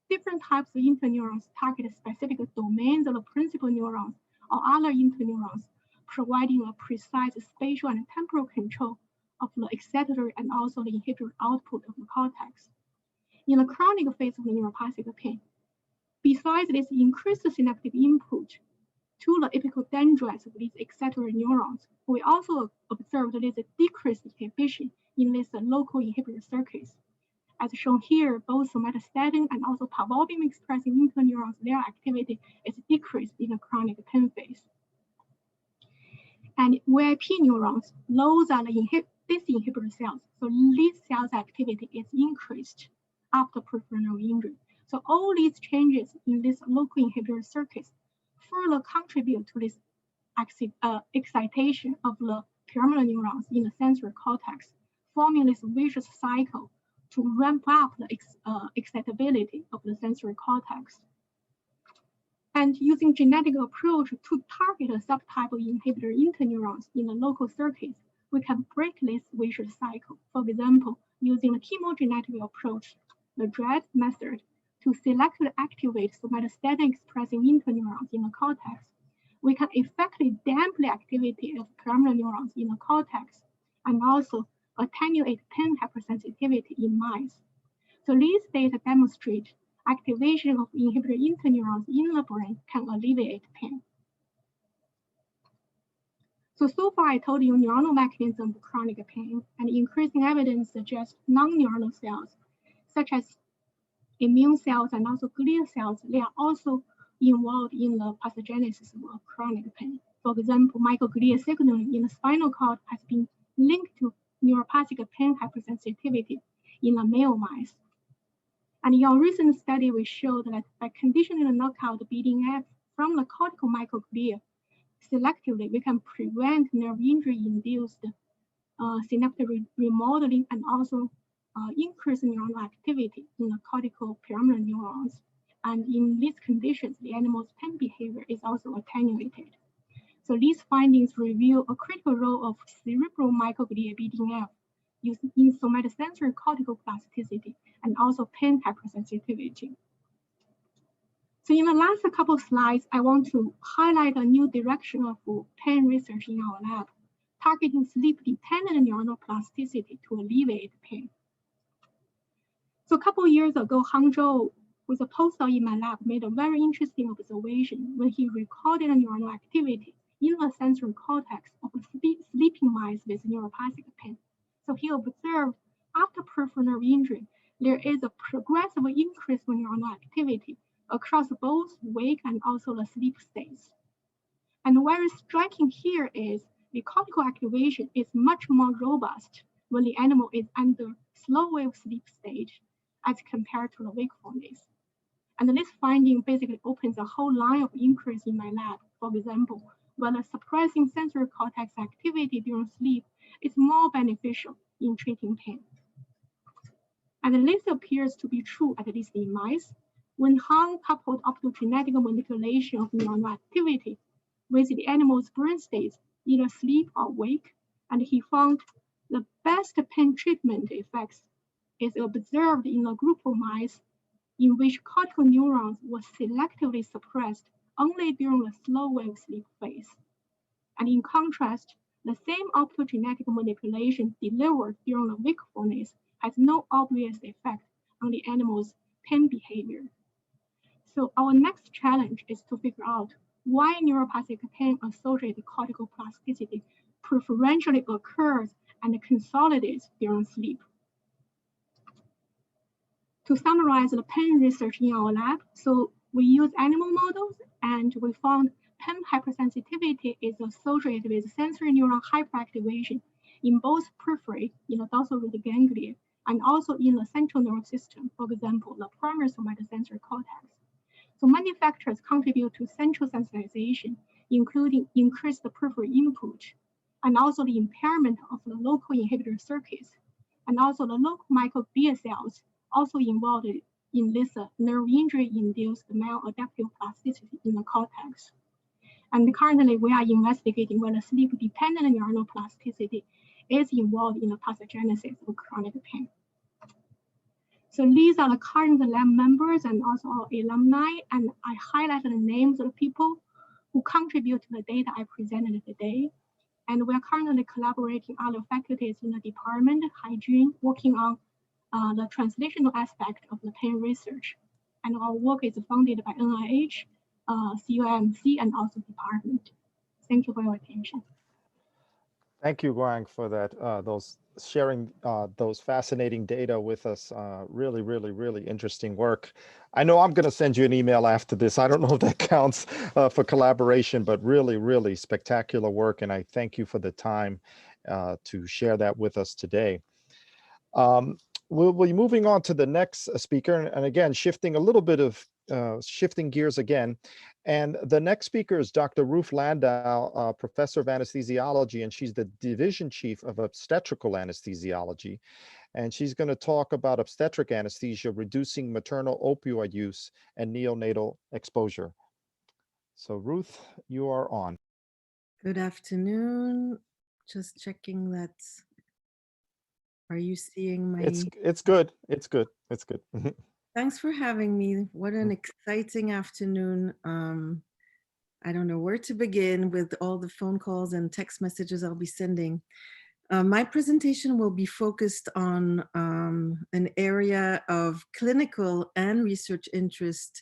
Different types of interneurons target specific domains of the principal neurons or other interneurons, providing a precise spatial and temporal control of the excitatory and also the inhibitory output of the cortex. In the chronic phase of the neuropathic pain, besides this increased synaptic input to the apical dendrites of these excitatory neurons, we also observed there is a decreased inhibition in these local inhibitor circuits. As shown here, both somatostatin and also parvalbumin expressing interneurons, their activity is decreased in the chronic pain phase. And VIP neurons, those are the disinhibitor cells. So these cells' activity is increased after peripheral nerve injury. So all these changes in these local inhibitor circuits further contribute to this excitation of the pyramidal neurons in the sensory cortex, forming this vicious cycle to ramp up the excitability of the sensory cortex. And using genetic approach to target a subtype of inhibitor interneurons in the local circuits, we can break this vicious cycle. For example, using the chemogenetic approach, the DREAD method, to selectively activate somatostatin expressing interneurons in the cortex, we can effectively dampen the activity of pyramidal neurons in the cortex and also attenuate pain hypersensitivity in mice. So these data demonstrate activation of inhibitor interneurons in the brain can alleviate pain. So far I told you neuronal mechanism of chronic pain, and increasing evidence suggests non-neuronal cells, such as immune cells and also glial cells, they are also involved in the pathogenesis of chronic pain. For example, microglia signaling in the spinal cord has been linked to neuropathic pain hypersensitivity in the male mice. And in our recent study, we showed that by conditioning the knockout BDNF from the cortical microglia selectively, we can prevent nerve injury-induced synaptic remodeling and also increase neuronal activity in the cortical pyramidal neurons. And in these conditions, the animal's pain behavior is also attenuated. So these findings reveal a critical role of cerebral microglia BDNF used in somatosensory cortical plasticity and also pain hypersensitivity. So in the last couple of slides, I want to highlight a new direction of pain research in our lab, targeting sleep-dependent neuronal plasticity to alleviate pain. So a couple of years ago, Hangzhou with a postdoc in my lab, made a very interesting observation when he recorded neuronal activity in the sensory cortex of sleeping mice with neuropathic pain. So he observed after peripheral nerve injury, there is a progressive increase in neuronal activity across both wake and also the sleep states. And very striking here is the cortical activation is much more robust when the animal is under slow wave sleep stage as compared to the wakefulness. And this finding basically opens a whole line of inquiries in my lab. For example, whether suppressing sensory cortex activity during sleep is more beneficial in treating pain. And this appears to be true, at least in mice, when Han coupled optogenetic manipulation of neuronal activity with the animal's brain states, either sleep or wake, and he found the best pain treatment effects is observed in a group of mice in which cortical neurons were selectively suppressed only during the slow wave sleep phase. And in contrast, the same optogenetic manipulation delivered during the wakefulness has no obvious effect on the animal's pain behavior. So our next challenge is to figure out why neuropathic pain-associated cortical plasticity preferentially occurs and consolidates during sleep. To summarize the pain research in our lab, so we use animal models and we found pain hypersensitivity is associated with sensory neuron hyperactivation in both periphery, in the dorsal root ganglia, and also in the central nervous system, for example, the primary somatosensory cortex. So many factors contribute to central sensitization, including increased peripheral input, and also the impairment of the local inhibitor circuits, and also the local microglia cells also involved in this nerve injury-induced maladaptive plasticity in the cortex. And currently, we are investigating whether sleep-dependent neuronal plasticity is involved in the pathogenesis of chronic pain. So these are the current lab members and also our alumni, and I highlighted the names of the people who contribute to the data I presented today. And we are currently collaborating other faculties in the department, hygiene, working on the translational aspect of the pain research. And our work is funded by NIH, CUMC, and also department. Thank you for your attention. Thank you, Guang, for that. Those sharing those fascinating data with us. Really, really, really interesting work. I know I'm going to send you an email after this. I don't know if that counts for collaboration, but really, really spectacular work. And I thank you for the time to share that with us today. We'll be moving on to the next speaker, and again, shifting a little bit of shifting gears again. And the next speaker is Dr. Ruth Landau, professor of anesthesiology, and she's the division chief of obstetrical anesthesiology. And she's going to talk about obstetric anesthesia, reducing maternal opioid use and neonatal exposure. So Ruth, you are on. Good afternoon. Just checking that. Are you seeing my? It's good. It's good. It's good. Thanks for having me. What an exciting afternoon. I don't know where to begin with all the phone calls and text messages I'll be sending. My presentation will be focused on an area of clinical and research interest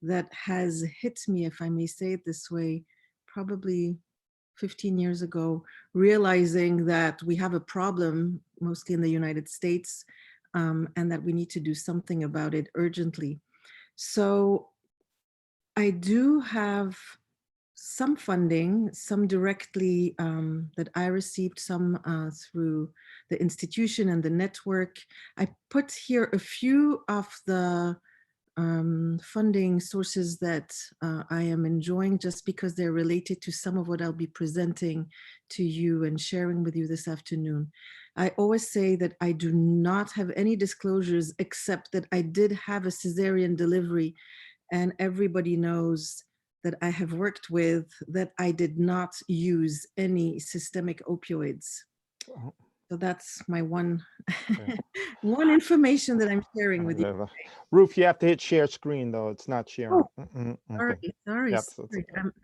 that has hit me, if I may say it this way, probably 15 years ago, realizing that we have a problem, mostly in the United States, and that we need to do something about it urgently. So I do have some funding, some directly that I received, some through the institution and the network. I put here a few of the funding sources that I am enjoying just because they're related to some of what I'll be presenting to you and sharing with you this afternoon. I always say that I do not have any disclosures except that I did have a cesarean delivery, and everybody knows that I have worked with that I did not use any systemic opioids. So that's my one one information that I'm sharing with you. Ruth, you have to hit share screen though. It's not sharing. Oh, sorry.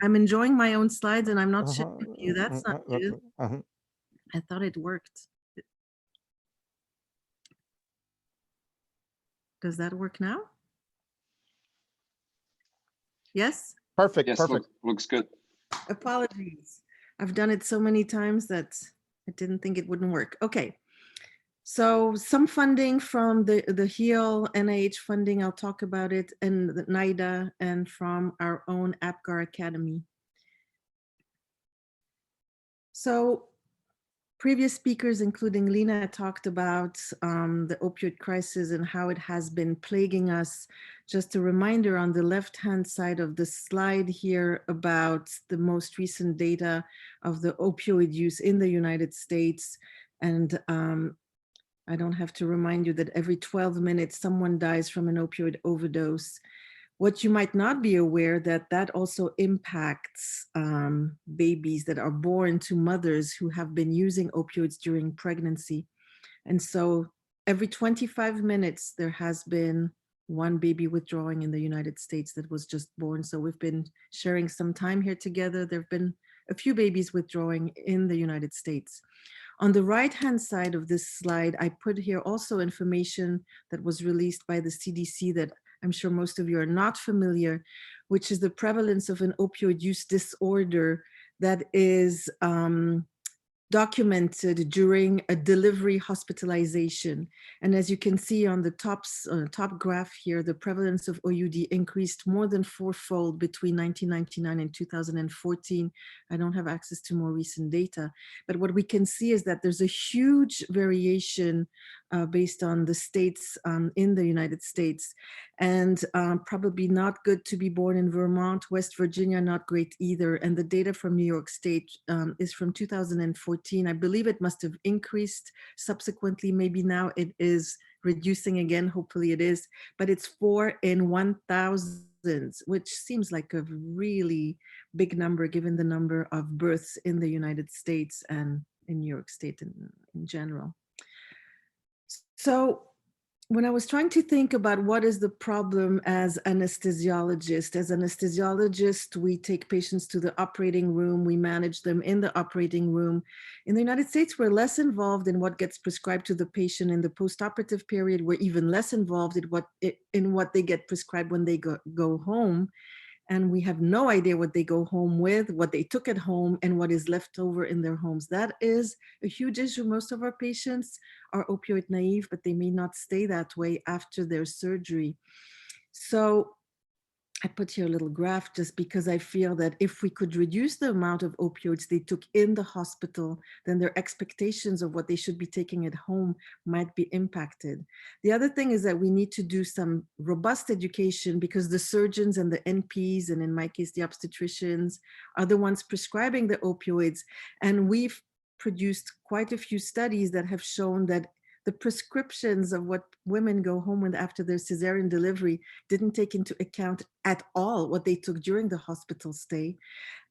I'm enjoying my own slides and I'm not sharing with you. That's not good. I thought it worked. Does that work now? Yes? Perfect, Yes, perfect. looks good. Apologies. I've done it so many times that I didn't think it wouldn't work. Okay. So some funding from the HEAL NIH funding, I'll talk about it, and the NIDA, and from our own APGAR Academy. So previous speakers, including Lena, talked about the opioid crisis and how it has been plaguing us. Just a reminder on the left-hand side of the slide here about the most recent data of the opioid use in the United States. And I don't have to remind you that every 12 minutes, someone dies from an opioid overdose. What you might not be aware that also impacts babies that are born to mothers who have been using opioids during pregnancy. And so every 25 minutes, there has been one baby withdrawing in the United States that was just born. So we've been sharing some time here together. There have been a few babies withdrawing in the United States. On the right-hand side of this slide, I put here also information that was released by the CDC that I'm sure most of you are not familiar, which is the prevalence of an opioid use disorder that is documented during a delivery hospitalization. And as you can see on the top graph here, the prevalence of OUD increased more than fourfold between 1999 and 2014. I don't have access to more recent data, but what we can see is that there's a huge variation based on the states in the United States, and probably not good to be born in Vermont. West Virginia, not great either. And the data from New York State is from 2014. I believe it must have increased subsequently. Maybe now it is reducing again. Hopefully it is, but it's 4 in 1,000, which seems like a really big number given the number of births in the United States and in New York State in general. So when I was trying to think about what is the problem as anesthesiologist, we take patients to the operating room, we manage them in the operating room. In the United States, we're less involved in what gets prescribed to the patient in the postoperative period. We're even less involved in what they get prescribed when they go home. And we have no idea what they go home with, what they took at home, and what is left over in their homes. That is a huge issue. Most of our patients are opioid naive, but they may not stay that way after their surgery. So I put here a little graph just because I feel that if we could reduce the amount of opioids they took in the hospital, then their expectations of what they should be taking at home might be impacted. The other thing is that we need to do some robust education because the surgeons and the NPs, and in my case, the obstetricians, are the ones prescribing the opioids. And we've produced quite a few studies that have shown that the prescriptions of what women go home with after their cesarean delivery didn't take into account at all what they took during the hospital stay.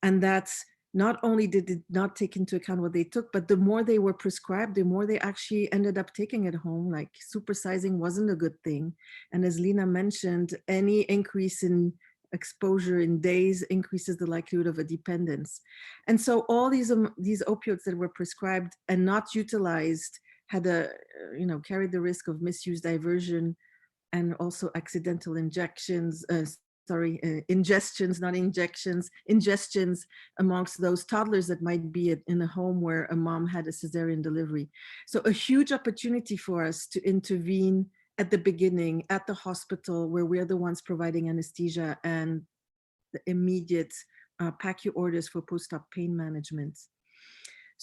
And that's not only did it not take into account what they took, but the more they were prescribed, the more they actually ended up taking it home. Like supersizing wasn't a good thing. And as Lena mentioned, any increase in exposure in days increases the likelihood of a dependence. And so all these opioids that were prescribed and not utilized had carried the risk of misuse, diversion, and also accidental injections, ingestions, not injections, ingestions amongst those toddlers that might be in a home where a mom had a cesarean delivery. So a huge opportunity for us to intervene at the beginning, at the hospital, where we're the ones providing anesthesia and the immediate PACU orders for post-op pain management.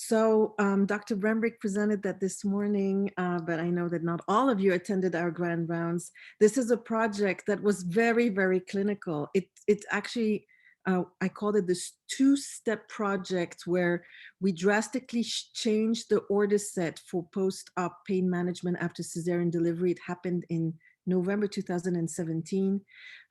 So Dr. Brembrick presented that this morning, but I know that not all of you attended our grand rounds. This is a project that was very, very clinical. It actually, I called it this two-step project where we drastically changed the order set for post-op pain management after cesarean delivery. It happened in November 2017.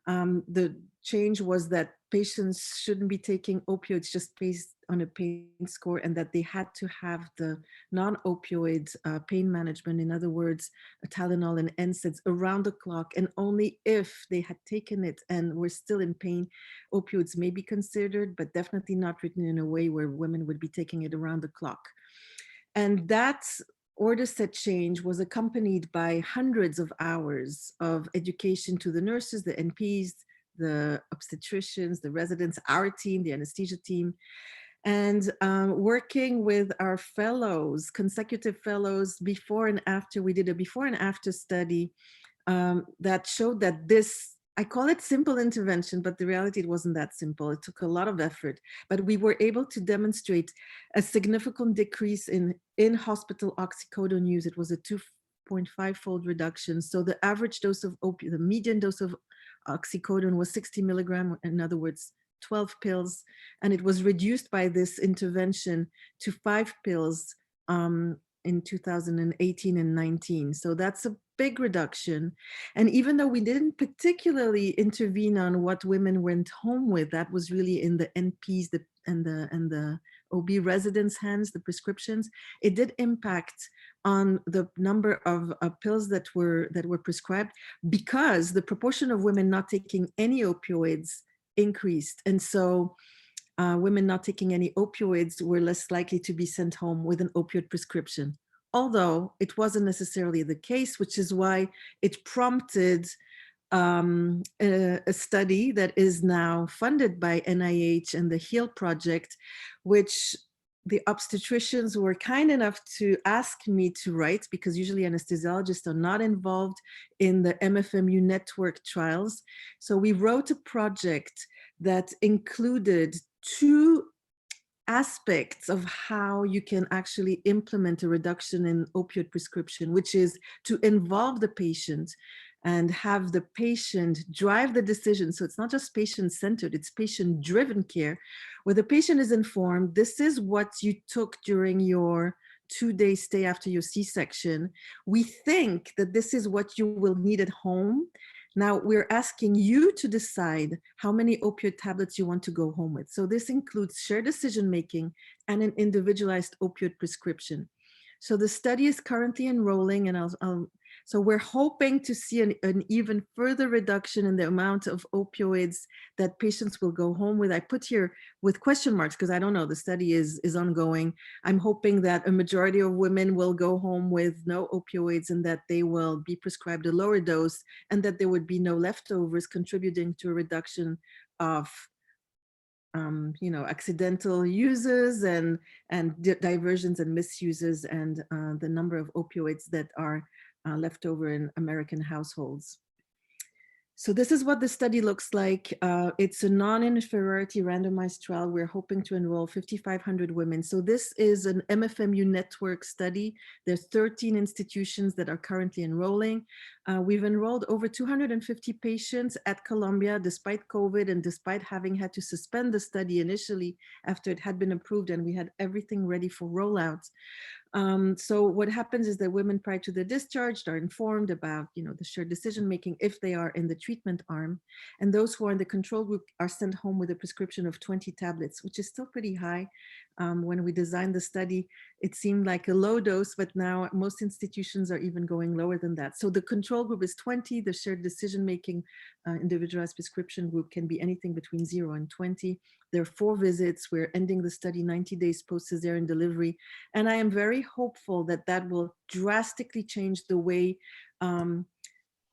The change was that patients shouldn't be taking opioids just based on a pain score, and that they had to have the non-opioid pain management, in other words, Tylenol and NSAIDs around the clock, and only if they had taken it and were still in pain, opioids may be considered, but definitely not written in a way where women would be taking it around the clock. And that order set change was accompanied by hundreds of hours of education to the nurses, the NPs, the obstetricians, the residents, our team, the anesthesia team, and working with our fellows, consecutive fellows, before and after. We did a before and after study that showed that this, I call it simple intervention, but the reality, it wasn't that simple. It took a lot of effort, but we were able to demonstrate a significant decrease in hospital oxycodone use. It was a 2.5-fold reduction. So the average dose of opiate, the median dose of oxycodone was 60 milligrams, in other words, 12 pills, and it was reduced by this intervention to 5 pills in 2018 and 19. So that's a big reduction. And even though we didn't particularly intervene on what women went home with, that was really in the NPs and the OB residents' hands, the prescriptions, it did impact on the number of pills that were prescribed, because the proportion of women not taking any opioids increased. And so women not taking any opioids were less likely to be sent home with an opioid prescription, although it wasn't necessarily the case, which is why it prompted a study that is now funded by NIH and the HEAL project, which the obstetricians were kind enough to ask me to write, because usually anesthesiologists are not involved in the MFMU network trials. So we wrote a project that included 2 aspects of how you can actually implement a reduction in opioid prescription, which is to involve the patient and have the patient drive the decision. So it's not just patient-centered, it's patient-driven care, where the patient is informed, this is what you took during your 2-day stay after your C-section. We think that this is what you will need at home. Now we're asking you to decide how many opioid tablets you want to go home with. So this includes shared decision-making and an individualized opioid prescription. So the study is currently enrolling, and so we're hoping to see an even further reduction in the amount of opioids that patients will go home with. I put here with question marks because I don't know, the study is ongoing. I'm hoping that a majority of women will go home with no opioids and that they will be prescribed a lower dose, and that there would be no leftovers, contributing to a reduction of accidental uses and diversions and misuses, and the number of opioids that are left over in American households. So this is what the study looks like. It's a non-inferiority randomized trial. We're hoping to enroll 5,500 women. So this is an MFMU network study. There's 13 institutions that are currently enrolling. We've enrolled over 250 patients at Columbia, despite COVID and despite having had to suspend the study initially after it had been approved and we had everything ready for rollout. So what happens is that women prior to the discharge are informed about, the shared decision-making if they are in the treatment arm, and those who are in the control group are sent home with a prescription of 20 tablets, which is still pretty high. When we designed the study, it seemed like a low dose, but now most institutions are even going lower than that. So the control group is 20, the shared decision-making individualized prescription group can be anything between 0 and 20. There are 4 visits. We're ending the study 90 days post-cesarean delivery. And I am very hopeful that that will drastically change the way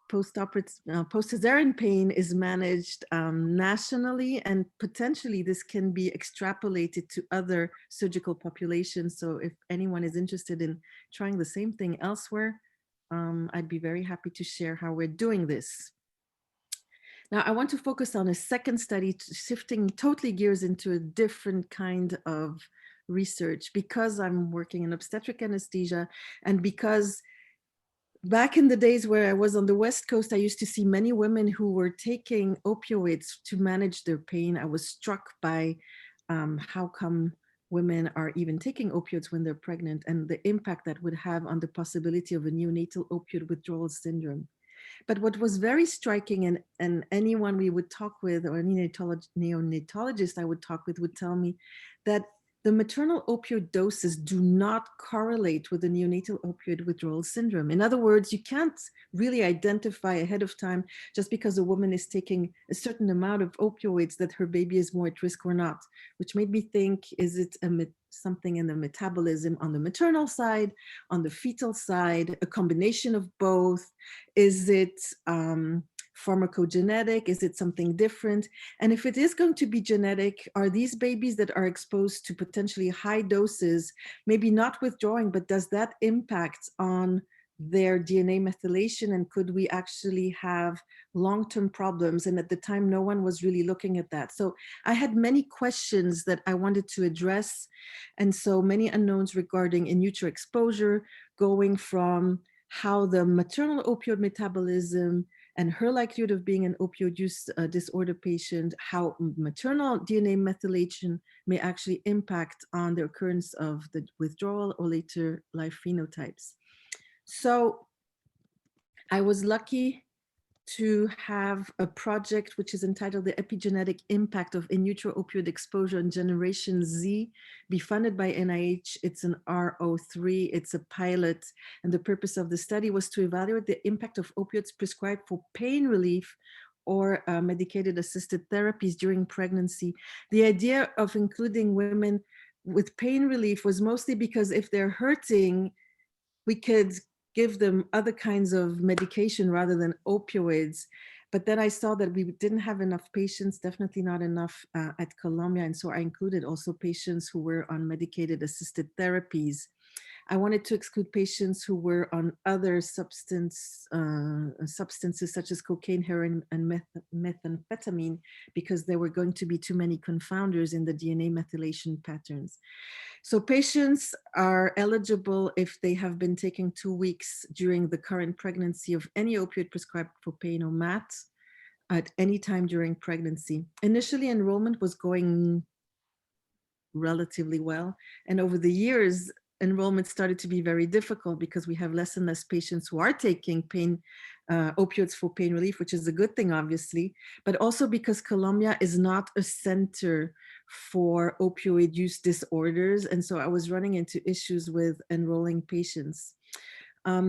post-cesarean pain is managed nationally, and potentially this can be extrapolated to other surgical populations. So if anyone is interested in trying the same thing elsewhere, I'd be very happy to share how we're doing this. Now, I want to focus on a second study, shifting totally gears into a different kind of research, because I'm working in obstetric anesthesia, and because back in the days where I was on the West Coast, I used to see many women who were taking opioids to manage their pain. I was struck by how come women are even taking opioids when they're pregnant, and the impact that would have on the possibility of a neonatal opioid withdrawal syndrome. But what was very striking, and anyone we would talk with, or any neonatologist I would talk with, would tell me that the maternal opioid doses do not correlate with the neonatal opioid withdrawal syndrome. In other words, you can't really identify ahead of time, just because a woman is taking a certain amount of opioids, that her baby is more at risk or not, which made me think, is it something in the metabolism on the maternal side, on the fetal side, a combination of both? Is it pharmacogenetic? Is it something different? And if it is going to be genetic, are these babies that are exposed to potentially high doses, maybe not withdrawing, but does that impact on their DNA methylation, and could we actually have long-term problems? And at the time, no one was really looking at that. So I had many questions that I wanted to address, and so many unknowns regarding in utero exposure, going from how the maternal opioid metabolism and her likelihood of being an opioid use disorder patient, how maternal DNA methylation may actually impact on the occurrence of the withdrawal or later life phenotypes. So I was lucky to have a project which is entitled The Epigenetic Impact of In Utero Opioid Exposure on Generation Z be funded by NIH. It's an R03, it's a pilot. And the purpose of the study was to evaluate the impact of opioids prescribed for pain relief or medicated assisted therapies during pregnancy. The idea of including women with pain relief was mostly because if they're hurting, we could give them other kinds of medication rather than opioids. But then I saw that we didn't have enough patients, definitely not enough at Columbia. And so I included also patients who were on medicated assisted therapies. I wanted to exclude patients who were on other substances such as cocaine, heroin, and methamphetamine, because there were going to be too many confounders in the DNA methylation patterns. So patients are eligible if they have been taking 2 weeks during the current pregnancy of any opioid prescribed for pain or MAT at any time during pregnancy. Initially, enrollment was going relatively well. And over the years, enrollment started to be very difficult because we have less and less patients who are taking opioids for pain relief, which is a good thing, obviously, but also because Columbia is not a center for opioid use disorders. And so I was running into issues with enrolling patients.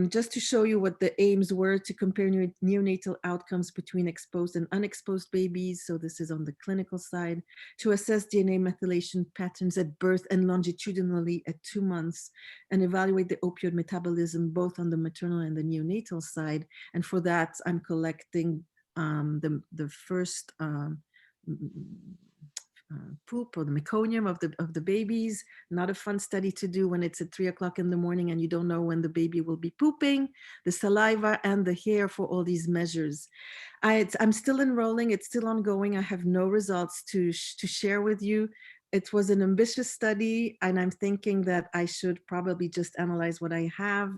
Just to show you what the aims were to compare neonatal outcomes between exposed and unexposed babies. So this is on the clinical side, to assess DNA methylation patterns at birth and longitudinally at 2 months, and evaluate the opioid metabolism both on the maternal and the neonatal side. And for that, I'm collecting the first poop or the meconium of the babies. Not a fun study to do when it's at 3 o'clock in the morning and you don't know when the baby will be pooping, the saliva and the hair for all these measures. I'm still enrolling, it's still ongoing. I have no results to share with you. It was an ambitious study, and I'm thinking that I should probably just analyze what I have,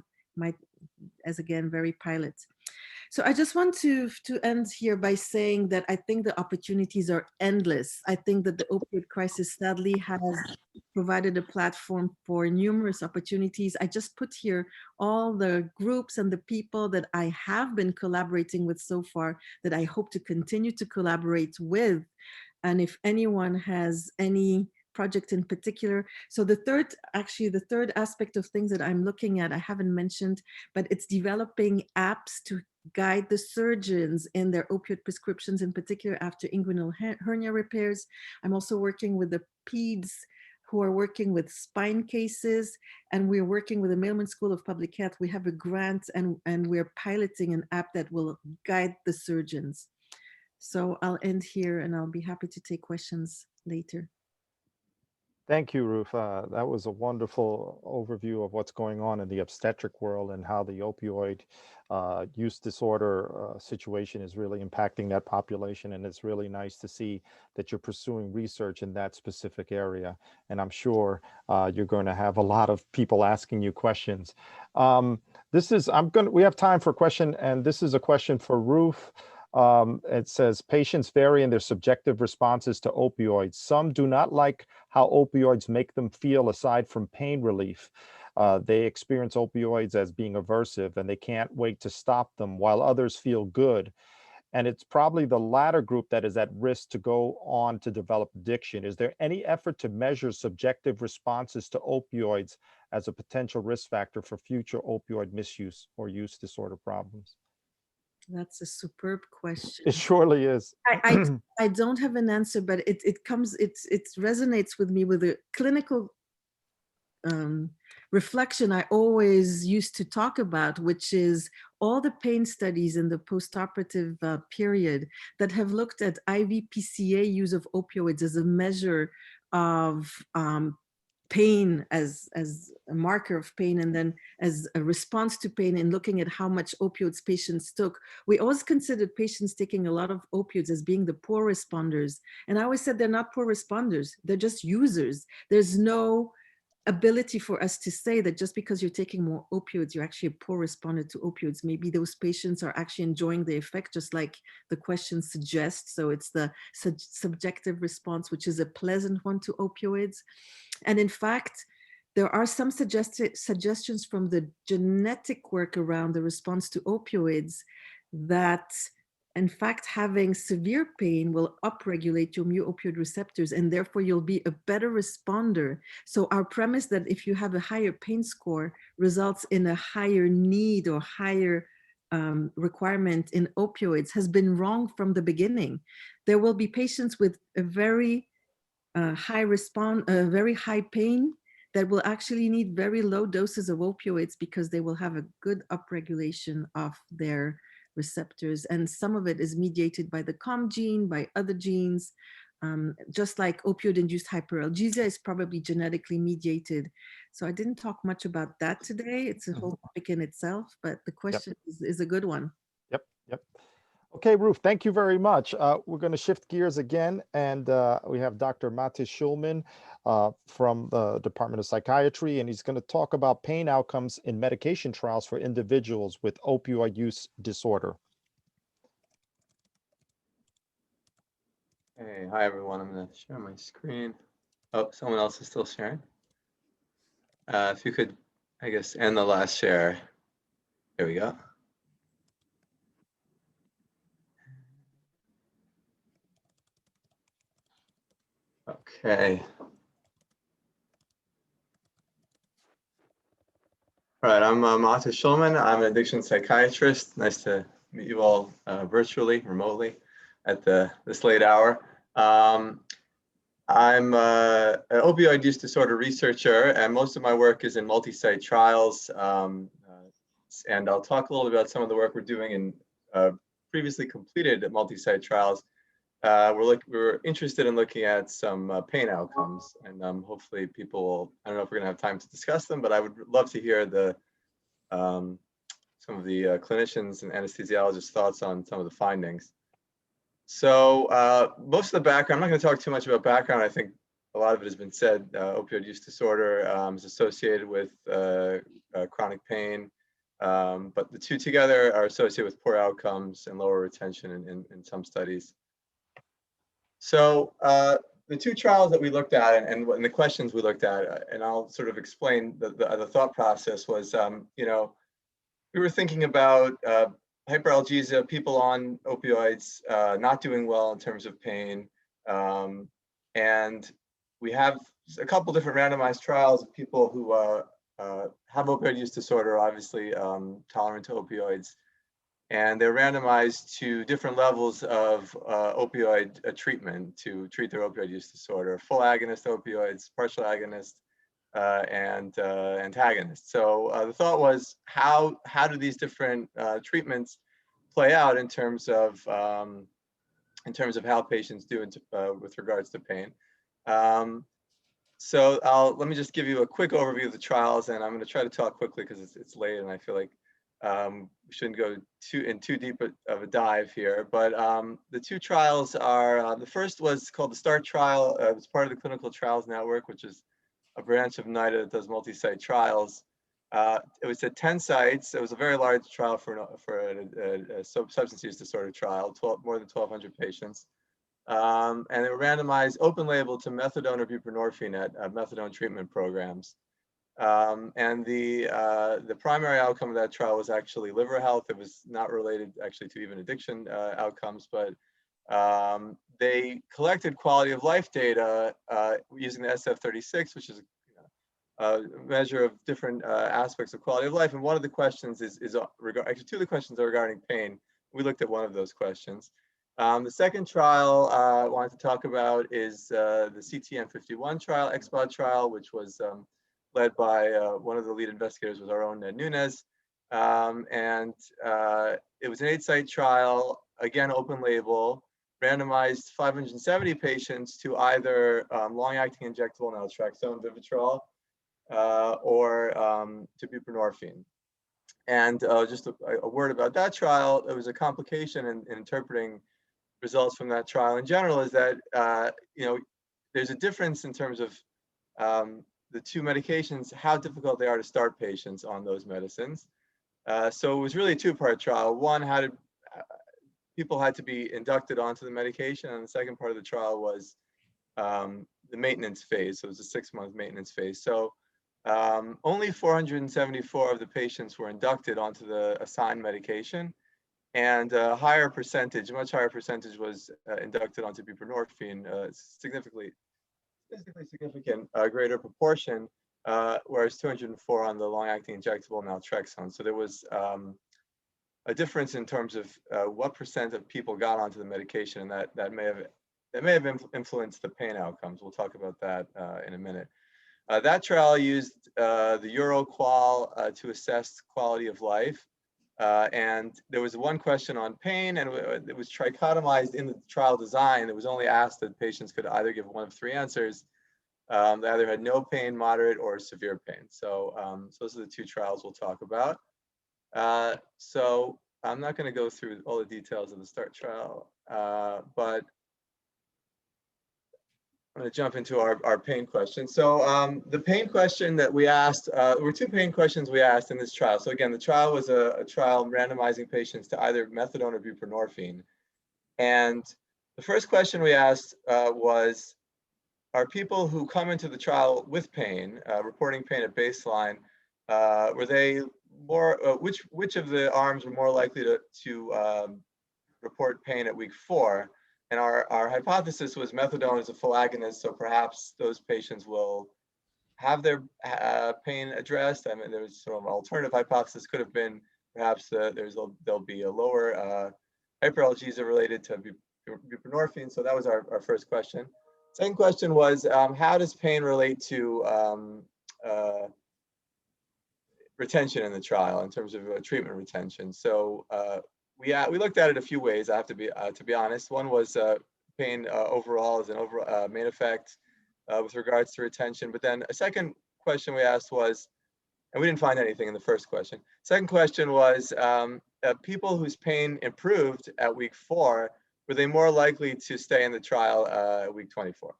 as again, very pilot. So I just want to end here by saying that I think the opportunities are endless. I think that the opioid crisis sadly has provided a platform for numerous opportunities. I just put here all the groups and the people that I have been collaborating with so far, that I hope to continue to collaborate with. And if anyone has any project in particular. So the third aspect of things that I'm looking at, I haven't mentioned, but it's developing apps to guide the surgeons in their opioid prescriptions, in particular after inguinal hernia repairs. I'm also working with the peds who are working with spine cases, and we're working with the Mailman School of Public Health. We have a grant and we're piloting an app that will guide the surgeons. So I'll end here and I'll be happy to take questions later. Thank you, Ruth. That was a wonderful overview of what's going on in the obstetric world and how the opioid use disorder situation is really impacting that population. And it's really nice to see that you're pursuing research in that specific area. And I'm sure you're going to have a lot of people asking you questions. We have time for a question, and this is a question for Ruth. It says, patients vary in their subjective responses to opioids. Some do not like how opioids make them feel aside from pain relief. They experience opioids as being aversive and they can't wait to stop them, while others feel good. And it's probably the latter group that is at risk to go on to develop addiction. Is there any effort to measure subjective responses to opioids as a potential risk factor for future opioid misuse or use disorder problems? That's a superb question. It surely is. I don't have an answer, but it resonates with me with a clinical reflection I always used to talk about, which is all the pain studies in the postoperative period that have looked at IV PCA use of opioids as a measure of pain, as a marker of pain, and then as a response to pain, and looking at how much opioids patients took. We always considered patients taking a lot of opioids as being the poor responders. And I always said they're not poor responders, they're just users. There's no ability for us to say that just because you're taking more opioids, you're actually a poor responder to opioids. Maybe those patients are actually enjoying the effect, just like the question suggests. So it's the subjective response, which is a pleasant one to opioids. And in fact, there are some suggestions from the genetic work around the response to opioids that in fact, having severe pain will upregulate your mu-opioid receptors, and therefore you'll be a better responder. So our premise that if you have a higher pain score results in a higher need or higher requirement in opioids has been wrong from the beginning. There will be patients with a very very high pain that will actually need very low doses of opioids because they will have a good upregulation of their receptors. And some of it is mediated by the COM gene, by other genes, just like opioid-induced hyperalgesia is probably genetically mediated. So I didn't talk much about that today. It's a whole topic in itself, but the question is a good one. Yep. Okay, Ruth, thank you very much. We're going to shift gears again, and we have Dr. Matis Schulman from the Department of Psychiatry, and he's going to talk about pain outcomes in medication trials for individuals with opioid use disorder. Hey, hi everyone. I'm going to share my screen. Oh, someone else is still sharing. If you could, I guess, end the last share. There we go. Okay. All right, I'm Matis Schulman. I'm an addiction psychiatrist. Nice to meet you all virtually, remotely, at this late hour. I'm an opioid use disorder researcher, and most of my work is in multi-site trials. And I'll talk a little bit about some of the work we're doing in previously completed multi-site trials. We're interested in looking at some pain outcomes, and hopefully people will, I don't know if we're gonna have time to discuss them, but I would love to hear some of the clinicians and anesthesiologists' thoughts on some of the findings. So most of the background, I'm not gonna talk too much about background. I think a lot of it has been said. Opioid use disorder is associated with chronic pain, but the two together are associated with poor outcomes and lower retention in some studies. So the two trials that we looked at and the questions we looked at, and I'll sort of explain the thought process was, you know, we were thinking about hyperalgesia, people on opioids not doing well in terms of pain. And we have a couple different randomized trials of people who have opioid use disorder, obviously tolerant to opioids. And they're randomized to different levels of opioid treatment to treat their opioid use disorder: full agonist opioids, partial agonist, and antagonist. So the thought was, how do these different treatments play out in terms of how patients do with regards to pain? So let me just give you a quick overview of the trials, and I'm going to try to talk quickly because it's late, and I feel like we shouldn't go too deep of a dive here. But the two trials are, the first was called the START trial. It was part of the Clinical Trials Network, which is a branch of NIDA that does multi-site trials. It was at 10 sites. It was a very large trial for a substance use disorder trial, more than 1,200 patients. And they were randomized open label to methadone or buprenorphine at methadone treatment programs. And the primary outcome of that trial was actually liver health. It was not related actually to even addiction outcomes, but they collected quality of life data using the SF-36, which is a measure of different aspects of quality of life. And one of the questions actually two of the questions are regarding pain. We looked at one of those questions. The second trial I wanted to talk about is the CTN51 trial, XBOD trial, which was led by one of the lead investigators was our own Nunez. It was an 8-site trial, again, open label, randomized 570 patients to either long-acting injectable naltrexone, Vivitrol, or to buprenorphine. And just a word about that trial, there was a complication in interpreting results from that trial in general is that, there's a difference in terms of the two medications, how difficult they are to start patients on those medicines. So it was really a two-part trial. One, how did people had to be inducted onto the medication, and the second part of the trial was the maintenance phase. So it was a 6-month maintenance phase. So only 474 of the patients were inducted onto the assigned medication, and a much higher percentage was inducted onto buprenorphine, statistically significant, greater proportion, whereas 204 on the long-acting injectable naltrexone. So there was a difference in terms of what percent of people got onto the medication, and that may have influenced the pain outcomes. We'll talk about that in a minute. That trial used the EuroQoL to assess quality of life. And there was one question on pain, and it was trichotomized in the trial design. It was only asked that patients could either give one of 3 answers. They either had no pain, moderate, or severe pain. So, those are the 2 trials we'll talk about. So I'm not going to go through all the details of the START trial, but I'm going to jump into our pain question. So the pain question that we asked, there were 2 pain questions we asked in this trial. So again, the trial was a trial randomizing patients to either methadone or buprenorphine. And the first question we asked was, are people who come into the trial with pain, reporting pain at baseline, were they more, which of the arms were more likely to report pain at week 4? And our hypothesis was methadone is a full agonist, so perhaps those patients will have their pain addressed. I mean, there was sort of an alternative hypothesis could have been perhaps there'll be a lower hyperalgesia related to buprenorphine. So that was our first question. Second question was, how does pain relate to retention in the trial in terms of treatment retention? So we looked at it a few ways. I have to be honest. One was pain overall as an main effect with regards to retention. But then a second question we asked was, and we didn't find anything in the first question. Second question was, people whose pain improved at week 4, were they more likely to stay in the trial at week 24?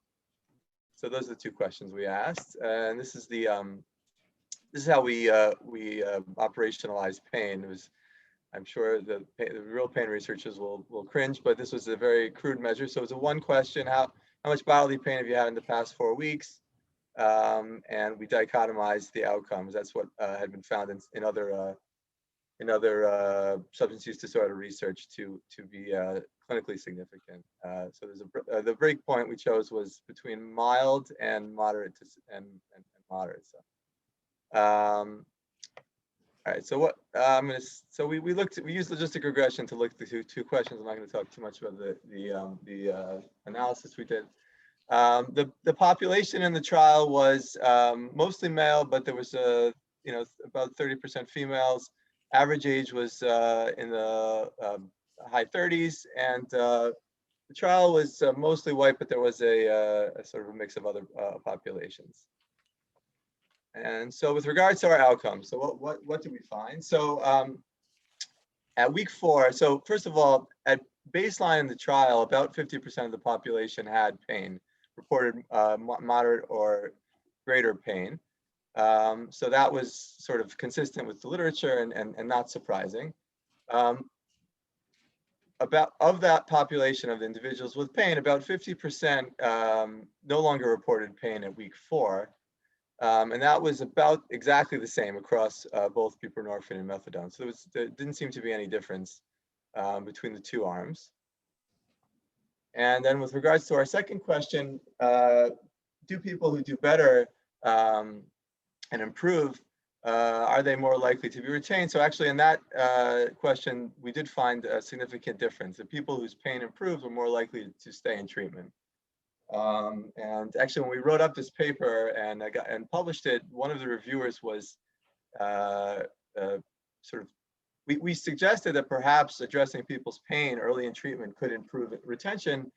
So those are the 2 questions we asked, and this is how we operationalized pain. It was, I'm sure the real pain researchers will cringe, but this was a very crude measure. So it was a 1 question: how much bodily pain have you had in the past 4 weeks? And we dichotomized the outcomes. That's what had been found in other substance use disorder research to be clinically significant. So there's the break point we chose was between mild and moderate and moderate. So. All right, so we used logistic regression to look at the 2 questions. I'm not going to talk too much about the analysis we did. The population in the trial was mostly male, but there was about 30% females. Average age was in the high 30s, and the trial was mostly white, but there was a sort of a mix of other populations. And so with regards to our outcomes, so what did we find? So at week 4, so first of all, at baseline in the trial, about 50% of the population had pain, reported moderate or greater pain. So that was sort of consistent with the literature and not surprising. Of that population of individuals with pain, about 50% no longer reported pain at week 4. And that was about exactly the same across both buprenorphine and methadone. So there didn't seem to be any difference between the 2 arms. And then with regards to our second question, do people who do better and improve, are they more likely to be retained? So actually in that question, we did find a significant difference. The people whose pain improved were more likely to stay in treatment. And actually, when we wrote up this paper and published it, one of the reviewers was we suggested that perhaps addressing people's pain early in treatment could improve retention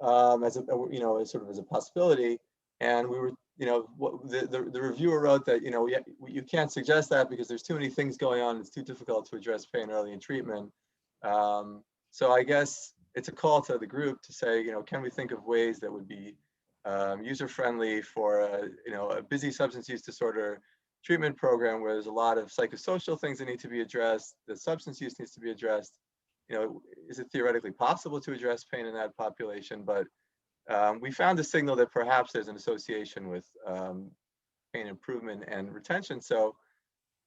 as a possibility. And we were, the reviewer wrote that, you can't suggest that because there's too many things going on. It's too difficult to address pain early in treatment. So I guess it's a call to the group to say, can we think of ways that would be user-friendly for a busy substance use disorder treatment program where there's a lot of psychosocial things that need to be addressed, the substance use needs to be addressed. Is it theoretically possible to address pain in that population? But we found a signal that perhaps there's an association with pain improvement and retention. So,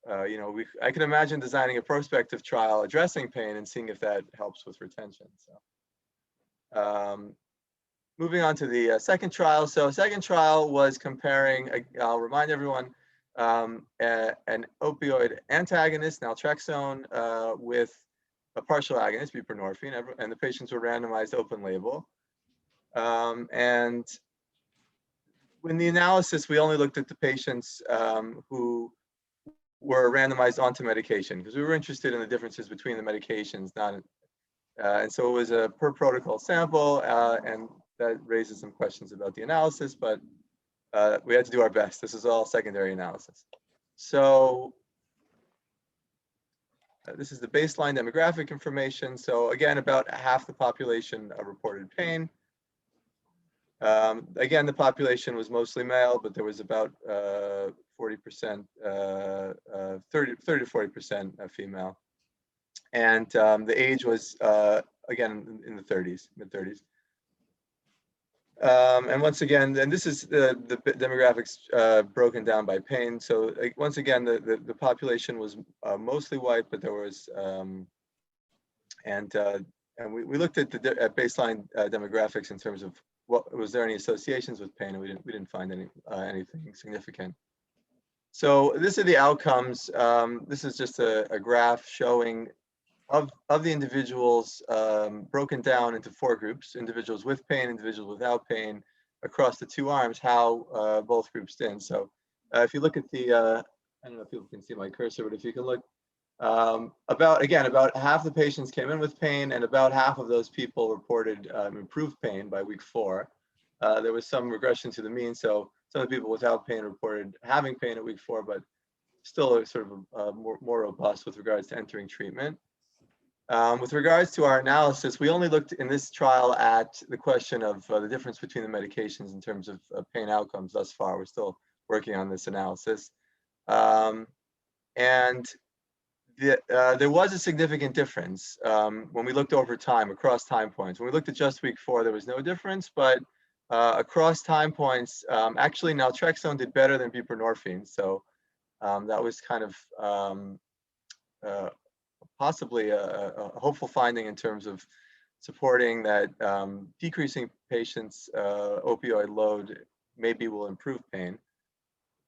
I can imagine designing a prospective trial addressing pain and seeing if that helps with retention. So, moving on to the second trial. So, second trial was comparing, I'll remind everyone, an opioid antagonist, naltrexone, with a partial agonist, buprenorphine, and the patients were randomized open label. And in the analysis, we only looked at the patients who were randomized onto medication because we were interested in the differences between the medications. And so it was a per protocol sample, and that raises some questions about the analysis, but we had to do our best. This is all secondary analysis. So this is the baseline demographic information. So again, about half the population reported pain. Again, the population was mostly male, but there was about 40%, 30 to 40% female. And the age was, again, in the 30s, mid-30s. And once again, and this is the demographics broken down by pain. So once again, the population was mostly white, but there was, and we looked at at baseline demographics in terms of was there any associations with pain, and we didn't find anything significant. So this are the outcomes. This is just a graph showing of the individuals broken down into 4 groups: individuals with pain, individuals without pain, across the 2 arms, how both groups did. So if you look at the, I don't know if people can see my cursor, but if you can look, about half the patients came in with pain, and about half of those people reported improved pain by week 4. There was some regression to the mean, so some of the people without pain reported having pain at week 4, but still sort of more robust with regards to entering treatment. With regards to our analysis, we only looked in this trial at the question of the difference between the medications in terms of pain outcomes thus far. We're still working on this analysis. And there was a significant difference when we looked over time, across time points. When we looked at just week 4, there was no difference, but across time points, actually naltrexone did better than buprenorphine. So that was kind of possibly a hopeful finding in terms of supporting that decreasing patients' opioid load maybe will improve pain.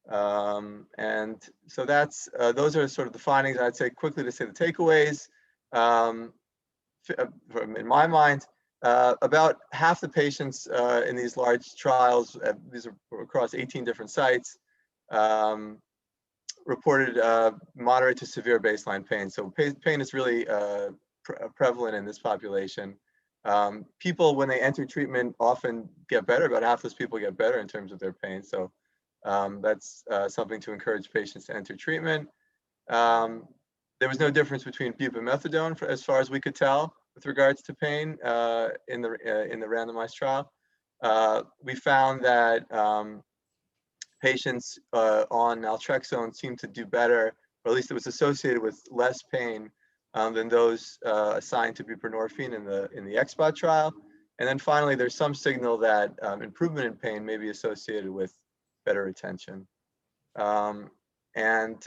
And so that's those are sort of the findings. I'd say quickly to say the takeaways. In my mind, about half the patients in these large trials, these are across 18 different sites, reported moderate to severe baseline pain. So pain is really prevalent in this population. People, when they enter treatment, often get better. About half those people get better in terms of their pain. So that's something to encourage patients to enter treatment. There was no difference between bupamethadone, as far as we could tell, with regards to pain in the randomized trial. We found that patients on naltrexone seemed to do better, or at least it was associated with less pain than those assigned to buprenorphine in the XBOT trial. And then finally, there's some signal that improvement in pain may be associated with better retention. And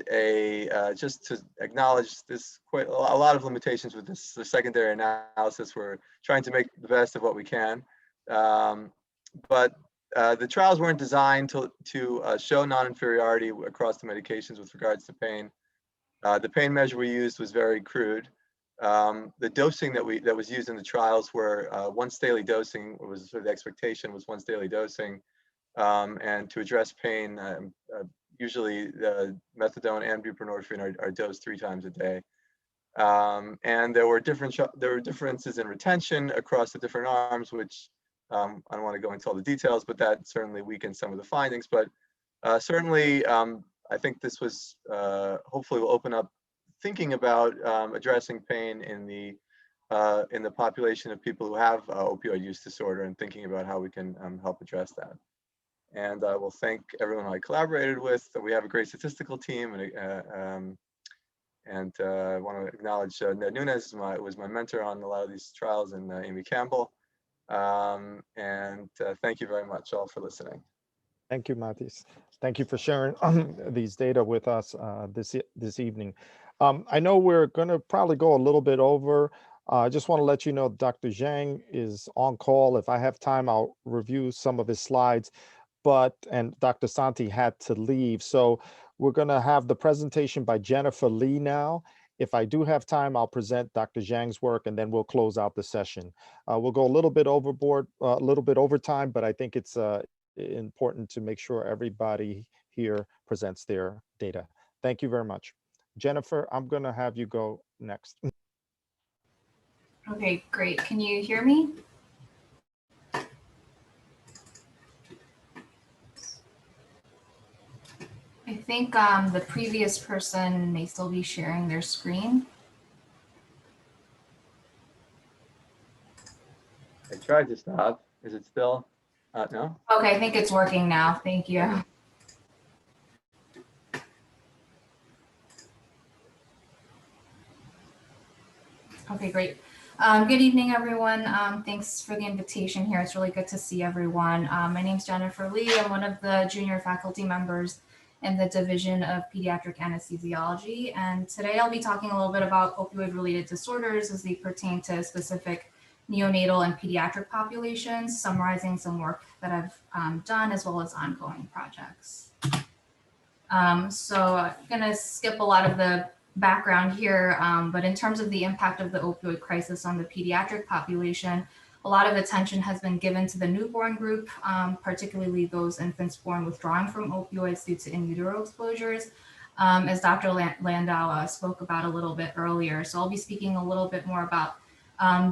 just to acknowledge this, quite a lot of limitations with this the secondary analysis. We're trying to make the best of what we can, but the trials weren't designed to show non-inferiority across the medications with regards to pain. The pain measure we used was very crude. The dosing that was used in the trials were once daily dosing. Was sort of the expectation was once daily dosing, and to address pain, usually the methadone and buprenorphine are dosed 3 times a day. And there were differences in retention across the different arms, which I don't want to go into all the details, but that certainly weakened some of the findings. But certainly, I think this was hopefully will open up thinking about addressing pain in the population of people who have opioid use disorder, and thinking about how we can help address that. And I will thank everyone I collaborated with. We have a great statistical team, and I want to acknowledge Ned Nunes was my mentor on a lot of these trials, and Amy Campbell. And thank you very much all for listening. Thank you, Mathis. Thank you for sharing these data with us this evening. I know we're going to probably go a little bit over. I just want to let you know Dr. Zhang is on call. If I have time, I'll review some of his slides. And Dr. Santi had to leave. So we're going to have the presentation by Jennifer Lee now. If I do have time, I'll present Dr. Zhang's work, and then we'll close out the session. We'll go a little bit overboard, a little bit over time, but I think it's important to make sure everybody here presents their data. Thank you very much. Jennifer, I'm going to have you go next. Okay, great. Can you hear me? I think the previous person may still be sharing their screen. I tried to stop. Is it still? No? Okay, I think it's working now. Thank you. Okay, great. Good evening, everyone. Thanks for the invitation here. It's really good to see everyone. My name's Jennifer Lee. I'm one of the junior faculty members in the Division of Pediatric Anesthesiology. And today I'll be talking a little bit about opioid-related disorders as they pertain to specific neonatal and pediatric populations, summarizing some work that I've done as well as ongoing projects. So I'm gonna skip a lot of the background here, but in terms of the impact of the opioid crisis on the pediatric population, a lot of attention has been given to the newborn group, particularly those infants born withdrawing from opioids due to in utero exposures, as Dr. Landau spoke about a little bit earlier. So I'll be speaking a little bit more about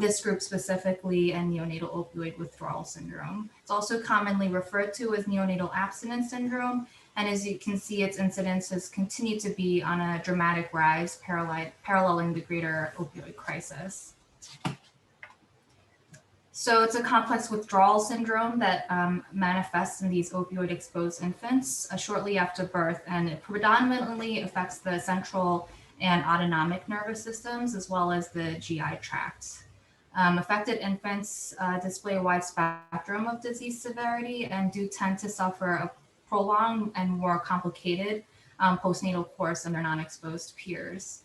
this group specifically and neonatal opioid withdrawal syndrome. It's also commonly referred to as neonatal abstinence syndrome. And as you can see, its incidence has continued to be on a dramatic rise, paralleling the greater opioid crisis. So it's a complex withdrawal syndrome that manifests in these opioid exposed infants shortly after birth, and it predominantly affects the central and autonomic nervous systems as well as the GI tract. Affected infants display a wide spectrum of disease severity and do tend to suffer a prolonged and more complicated postnatal course than their non-exposed peers.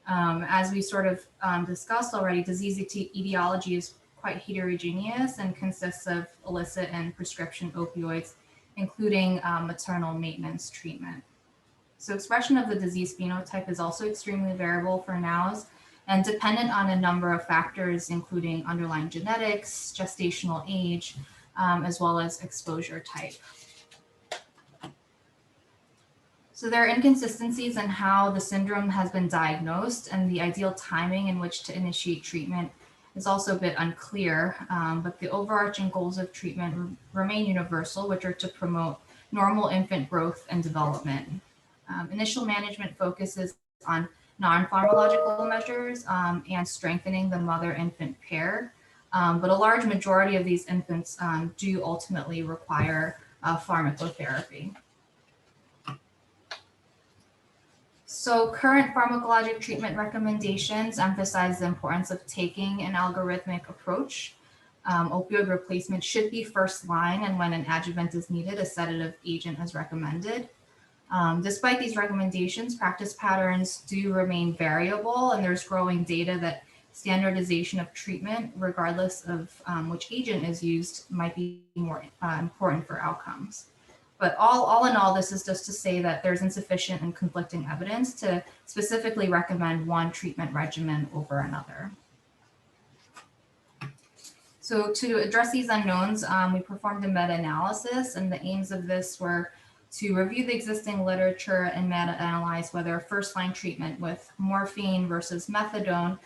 As we sort of discussed already, disease etiology is quite heterogeneous and consists of illicit and prescription opioids, including maternal maintenance treatment. So expression of the disease phenotype is also extremely variable for NOWs and dependent on a number of factors, including underlying genetics, gestational age, as well as exposure type. So there are inconsistencies in how the syndrome has been diagnosed, and the ideal timing in which to initiate treatment is also a bit unclear, but the overarching goals of treatment remain universal, which are to promote normal infant growth and development. Initial management focuses on non-pharmacological measures and strengthening the mother-infant pair, but a large majority of these infants do ultimately require pharmacotherapy. So current pharmacologic treatment recommendations emphasize the importance of taking an algorithmic approach. Opioid replacement should be first line, and when an adjuvant is needed, a sedative agent is recommended. Despite these recommendations, practice patterns do remain variable, and there's growing data that standardization of treatment, regardless of which agent is used, might be more important for outcomes. But all in all, this is just to say that there's insufficient and conflicting evidence to specifically recommend one treatment regimen over another. So to address these unknowns, we performed a meta-analysis, and the aims of this were to review the existing literature and meta-analyze whether first-line treatment with morphine versus methadone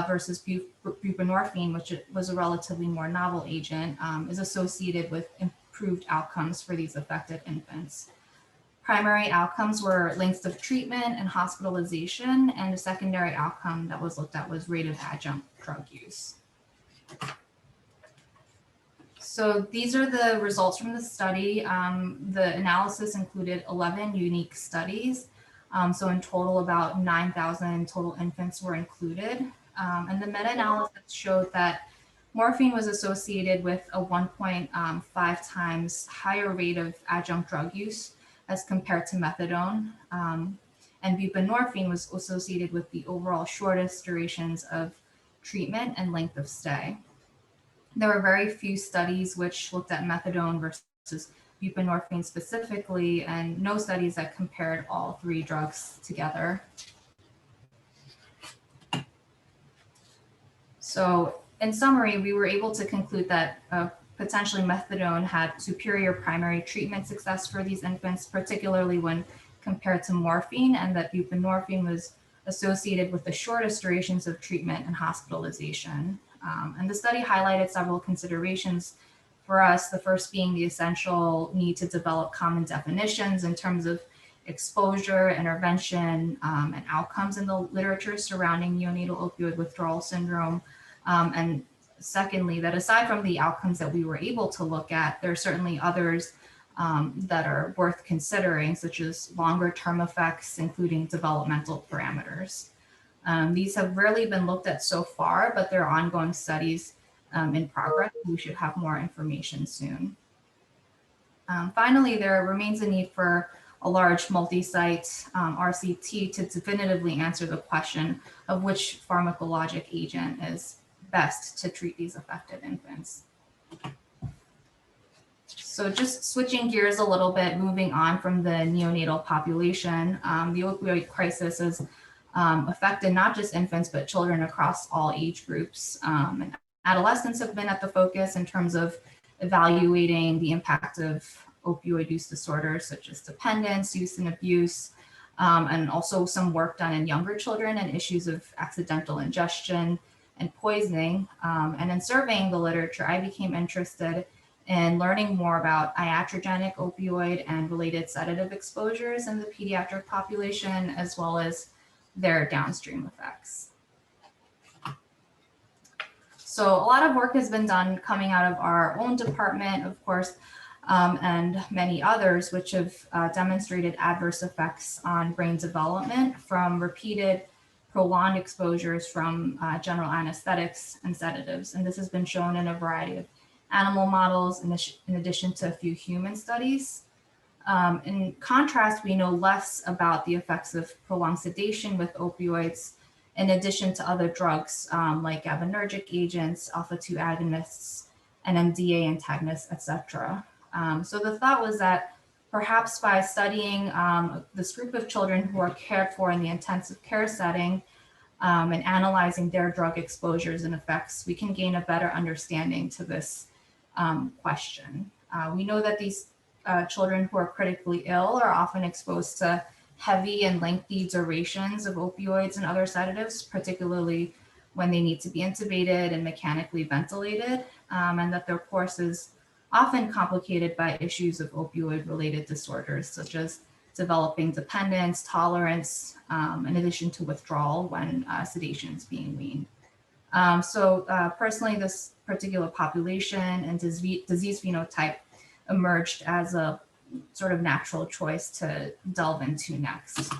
versus buprenorphine, which was a relatively more novel agent, is associated with improved outcomes for these affected infants. Primary outcomes were lengths of treatment and hospitalization, and a secondary outcome that was looked at was rate of adjunct drug use. So these are the results from the study. The analysis included 11 unique studies. So in total, about 9,000 total infants were included. And the meta-analysis showed that morphine was associated with a 1.5 times higher rate of adjunct drug use as compared to methadone. And buprenorphine was associated with the overall shortest durations of treatment and length of stay. There were very few studies which looked at methadone versus buprenorphine specifically, and no studies that compared all three drugs together. So in summary, we were able to conclude that potentially methadone had superior primary treatment success for these infants, particularly when compared to morphine, and that buprenorphine was associated with the shortest durations of treatment and hospitalization. And the study highlighted several considerations for us, the first being the essential need to develop common definitions in terms of exposure, intervention, and outcomes in the literature surrounding neonatal opioid withdrawal syndrome. And secondly, that aside from the outcomes that we were able to look at, there are certainly others that are worth considering, such as longer term effects, including developmental parameters. These have rarely been looked at so far, but there are ongoing studies in progress. We should have more information soon. Finally, there remains a need for a large multi-site RCT to definitively answer the question of which pharmacologic agent is best to treat these affected infants. So just switching gears a little bit, moving on from the neonatal population, the opioid crisis is affected not just infants, but children across all age groups. And adolescents have been at the focus in terms of evaluating the impact of opioid use disorders, such as dependence, use and abuse, and also some work done in younger children and issues of accidental ingestion and poisoning. And in surveying the literature, I became interested in learning more about iatrogenic opioid and related sedative exposures in the pediatric population, as well as their downstream effects. So a lot of work has been done coming out of our own department, of course, and many others, which have demonstrated adverse effects on brain development from repeated prolonged exposures from general anesthetics and sedatives. And this has been shown in a variety of animal models in addition to a few human studies. In contrast, we know less about the effects of prolonged sedation with opioids, in addition to other drugs like GABAergic agents, alpha-2 agonists, NMDA antagonists, etc. So the thought was that perhaps by studying this group of children who are cared for in the intensive care setting and analyzing their drug exposures and effects, we can gain a better understanding to this question. We know that these children who are critically ill are often exposed to heavy and lengthy durations of opioids and other sedatives, particularly when they need to be intubated and mechanically ventilated, and that their course is often complicated by issues of opioid-related disorders, such as developing dependence, tolerance, in addition to withdrawal when sedation is being weaned. So personally, this particular population and disease phenotype emerged as a sort of natural choice to delve into next.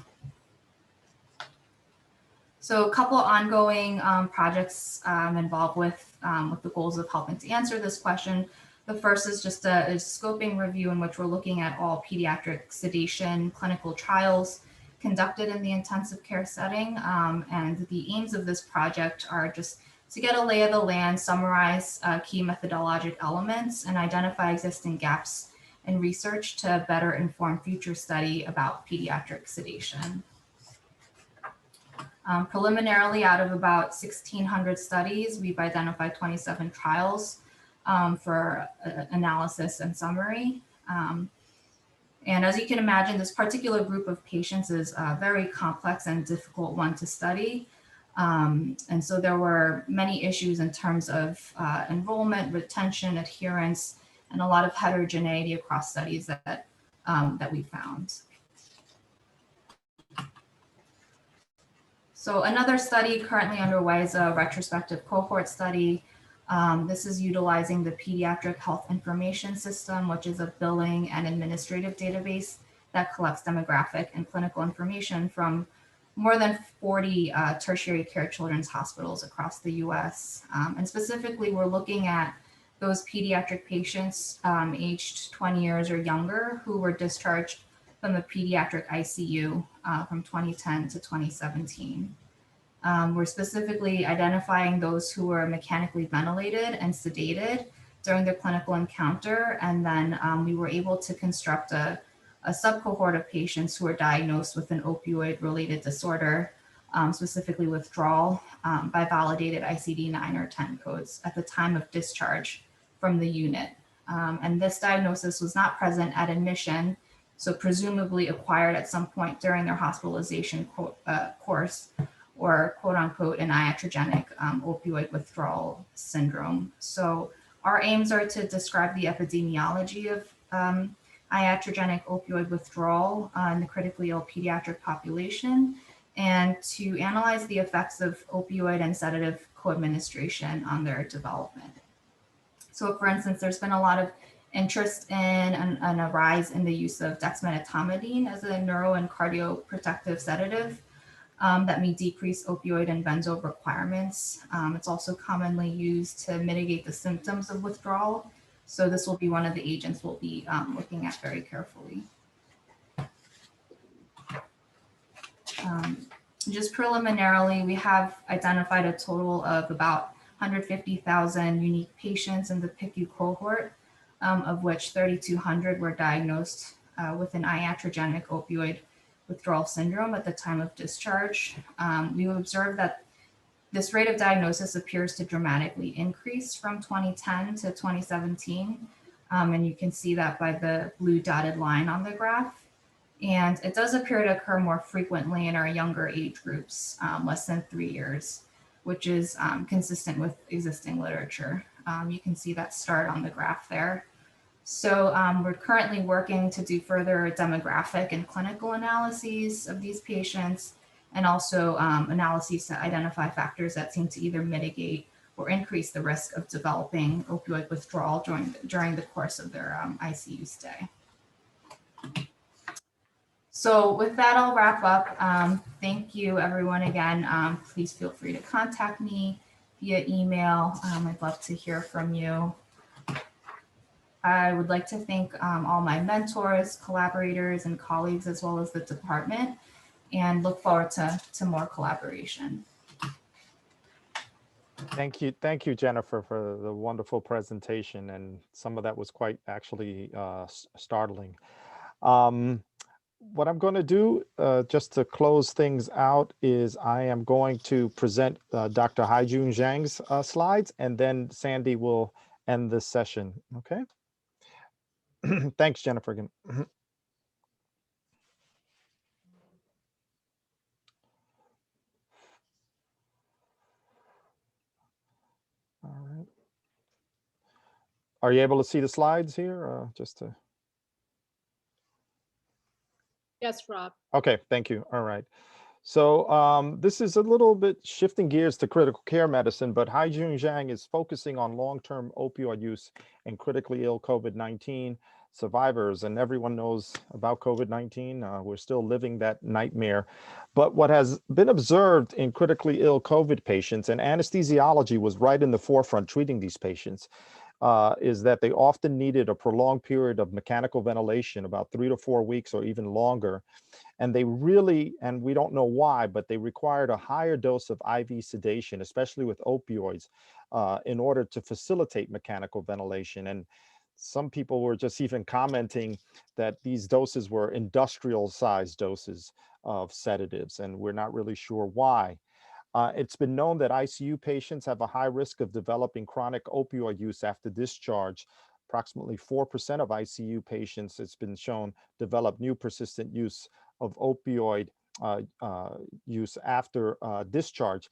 So a couple ongoing projects involved with the goals of helping to answer this question. The first is just a scoping review in which we're looking at all pediatric sedation clinical trials conducted in the intensive care setting. And the aims of this project are just to get a lay of the land, summarize key methodologic elements, and identify existing gaps and research to better inform future study about pediatric sedation. Preliminarily, out of about 1,600 studies, we've identified 27 trials for analysis and summary. And as you can imagine, this particular group of patients is a very complex and difficult one to study. And so there were many issues in terms of enrollment, retention, adherence, and a lot of heterogeneity across studies that we found. So another study currently underway is a retrospective cohort study. This is utilizing the Pediatric Health Information System, which is a billing and administrative database that collects demographic and clinical information from more than 40 tertiary care children's hospitals across the US. And specifically, we're looking at those pediatric patients aged 20 years or younger who were discharged from the pediatric ICU from 2010 to 2017. We're specifically identifying those who were mechanically ventilated and sedated during their clinical encounter. And then we were able to construct a subcohort of patients who were diagnosed with an opioid-related disorder, specifically withdrawal, by validated ICD-9 or 10 codes at the time of discharge from the unit. And this diagnosis was not present at admission, so presumably acquired at some point during their hospitalization course, or quote unquote an iatrogenic opioid withdrawal syndrome. So our aims are to describe the epidemiology of iatrogenic opioid withdrawal in the critically ill pediatric population, and to analyze the effects of opioid and sedative co-administration on their development. So for instance, there's been a lot of interest in and a rise in the use of dexmedetomidine as a neuro and cardioprotective sedative that may decrease opioid and benzo requirements. It's also commonly used to mitigate the symptoms of withdrawal. So this will be one of the agents we'll be looking at very carefully. Just preliminarily, we have identified a total of about 150,000 unique patients in the PICU cohort, of which 3,200 were diagnosed with an iatrogenic opioid withdrawal syndrome at the time of discharge. We've observed that this rate of diagnosis appears to dramatically increase from 2010 to 2017. And you can see that by the blue dotted line on the graph. And it does appear to occur more frequently in our younger age groups, less than 3 years, which is consistent with existing literature. You can see that start on the graph there. So we're currently working to do further demographic and clinical analyses of these patients, and also analyses to identify factors that seem to either mitigate or increase the risk of developing opioid withdrawal during the course of their ICU stay. So with that, I'll wrap up. Thank you, everyone, again. Please feel free to contact me via email. I'd love to hear from you. I would like to thank all my mentors, collaborators, and colleagues, as well as the department, and look forward to more collaboration. Thank you, Jennifer, for the wonderful presentation, and some of that was quite actually startling. What I'm going to do, just to close things out, is I am going to present Dr. Haijun Zhang's slides, and then Sandy will end this session. Okay. Thanks, Jennifer. Again. All right. Are you able to see the slides here? Just to. Yes, Rob. Okay, thank you. All right. So this is a little bit shifting gears to critical care medicine, but Haijun Zhang is focusing on long-term opioid use in critically ill COVID-19 survivors, and everyone knows about COVID-19. We're still living that nightmare. But what has been observed in critically ill COVID patients, and anesthesiology was right in the forefront treating these patients, is that they often needed a prolonged period of mechanical ventilation, about 3 to 4 weeks or even longer. And they really, and we don't know why, but they required a higher dose of IV sedation, especially with opioids, in order to facilitate mechanical ventilation. And some people were just even commenting that these doses were industrial sized doses of sedatives, and we're not really sure why. It's been known that ICU patients have a high risk of developing chronic opioid use after discharge. Approximately 4% of ICU patients, it's been shown, develop new persistent use of opioid use after discharge.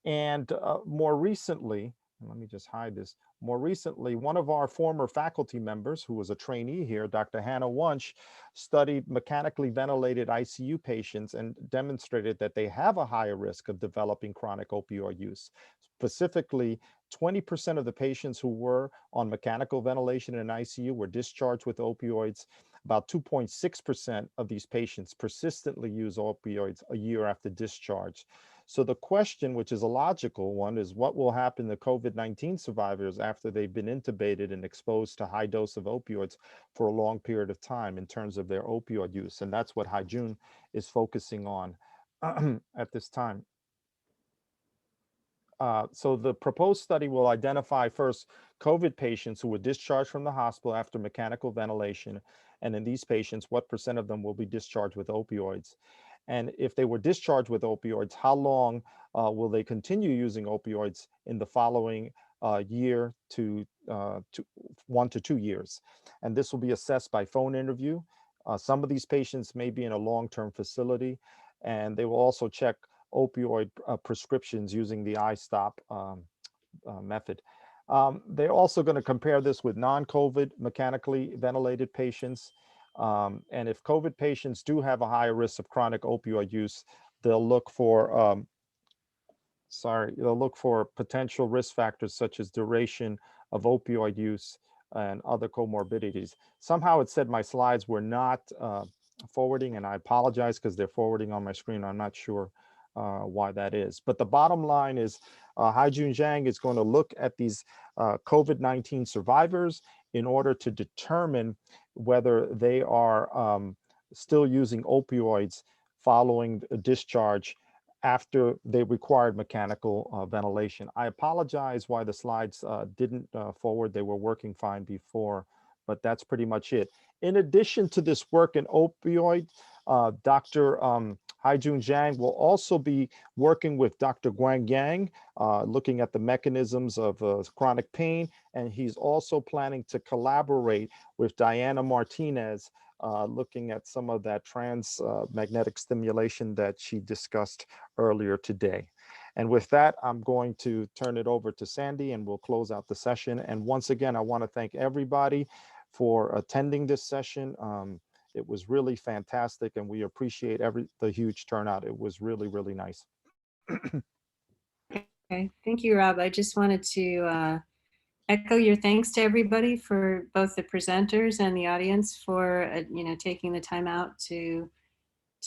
And more recently, let me just hide this. More recently, one of our former faculty members, who was a trainee here, Dr. Hannah Wunsch, studied mechanically ventilated ICU patients and demonstrated that they have a higher risk of developing chronic opioid use. Specifically, 20% of the patients who were on mechanical ventilation in ICU were discharged with opioids. About 2.6% of these patients persistently use opioids a year after discharge. So the question, which is a logical one, is what will happen to COVID-19 survivors after they've been intubated and exposed to high dose of opioids for a long period of time in terms of their opioid use? And that's what Haijun is focusing on at this time. So the proposed study will identify first COVID patients who were discharged from the hospital after mechanical ventilation. And in these patients, what % of them will be discharged with opioids? And if they were discharged with opioids, how long will they continue using opioids in the following year to 1 to 2 years? And this will be assessed by phone interview. Some of these patients may be in a long-term facility, and they will also check opioid prescriptions using the iStop method. They're also going to compare this with non-COVID mechanically ventilated patients. And if COVID patients do have a higher risk of chronic opioid use, they'll look for they'll look for potential risk factors such as duration of opioid use and other comorbidities. Somehow it said my slides were not forwarding, and I apologize because they're forwarding on my screen. I'm not sure why that is. But the bottom line is Haijun Zhang is going to look at these COVID-19 survivors in order to determine whether they are still using opioids following a discharge after they required mechanical ventilation. I apologize why the slides didn't forward. They were working fine before, but that's pretty much it. In addition to this work in opioid, Dr. Haijun Zhang will also be working with Dr. Guang Yang, looking at the mechanisms of chronic pain, and he's also planning to collaborate with Diana Martinez, looking at some of that magnetic stimulation that she discussed earlier today. And with that, I'm going to turn it over to Sandy, and we'll close out the session. And once again, I want to thank everybody for attending this session. It was really fantastic, and we appreciate the huge turnout. It was really, really nice. Okay, thank you, Rob. I just wanted to echo your thanks to everybody, for both the presenters and the audience for taking the time out to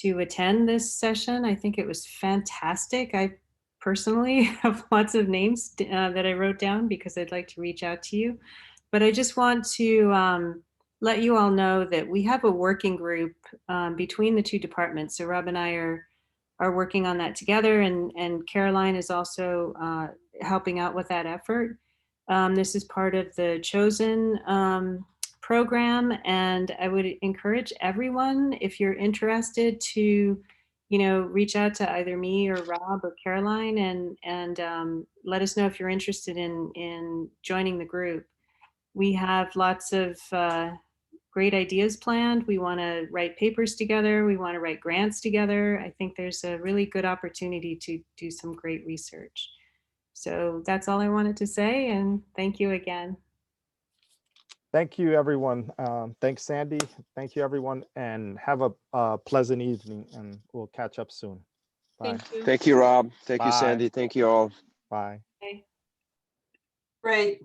attend this session. I think it was fantastic. I personally have lots of names that I wrote down because I'd like to reach out to you, but I just want to let you all know that we have a working group between the two departments. So Rob and I are working on that together, and Caroline is also helping out with that effort. This is part of the Chosen program, and I would encourage everyone, if you're interested, to reach out to either me or Rob or Caroline, and let us know if you're interested in joining the group. We have lots of great ideas planned. We want to write papers together. We want to write grants together. I think there's a really good opportunity to do some great research. So that's all I wanted to say, and thank you again. Thank you, everyone. Thanks, Sandy. Thank you, everyone, and have a pleasant evening, and we'll catch up soon. Bye. Thank you. Thank you, Rob. Thank you, Bye. Sandy. Thank you all. Bye. Bye. Great.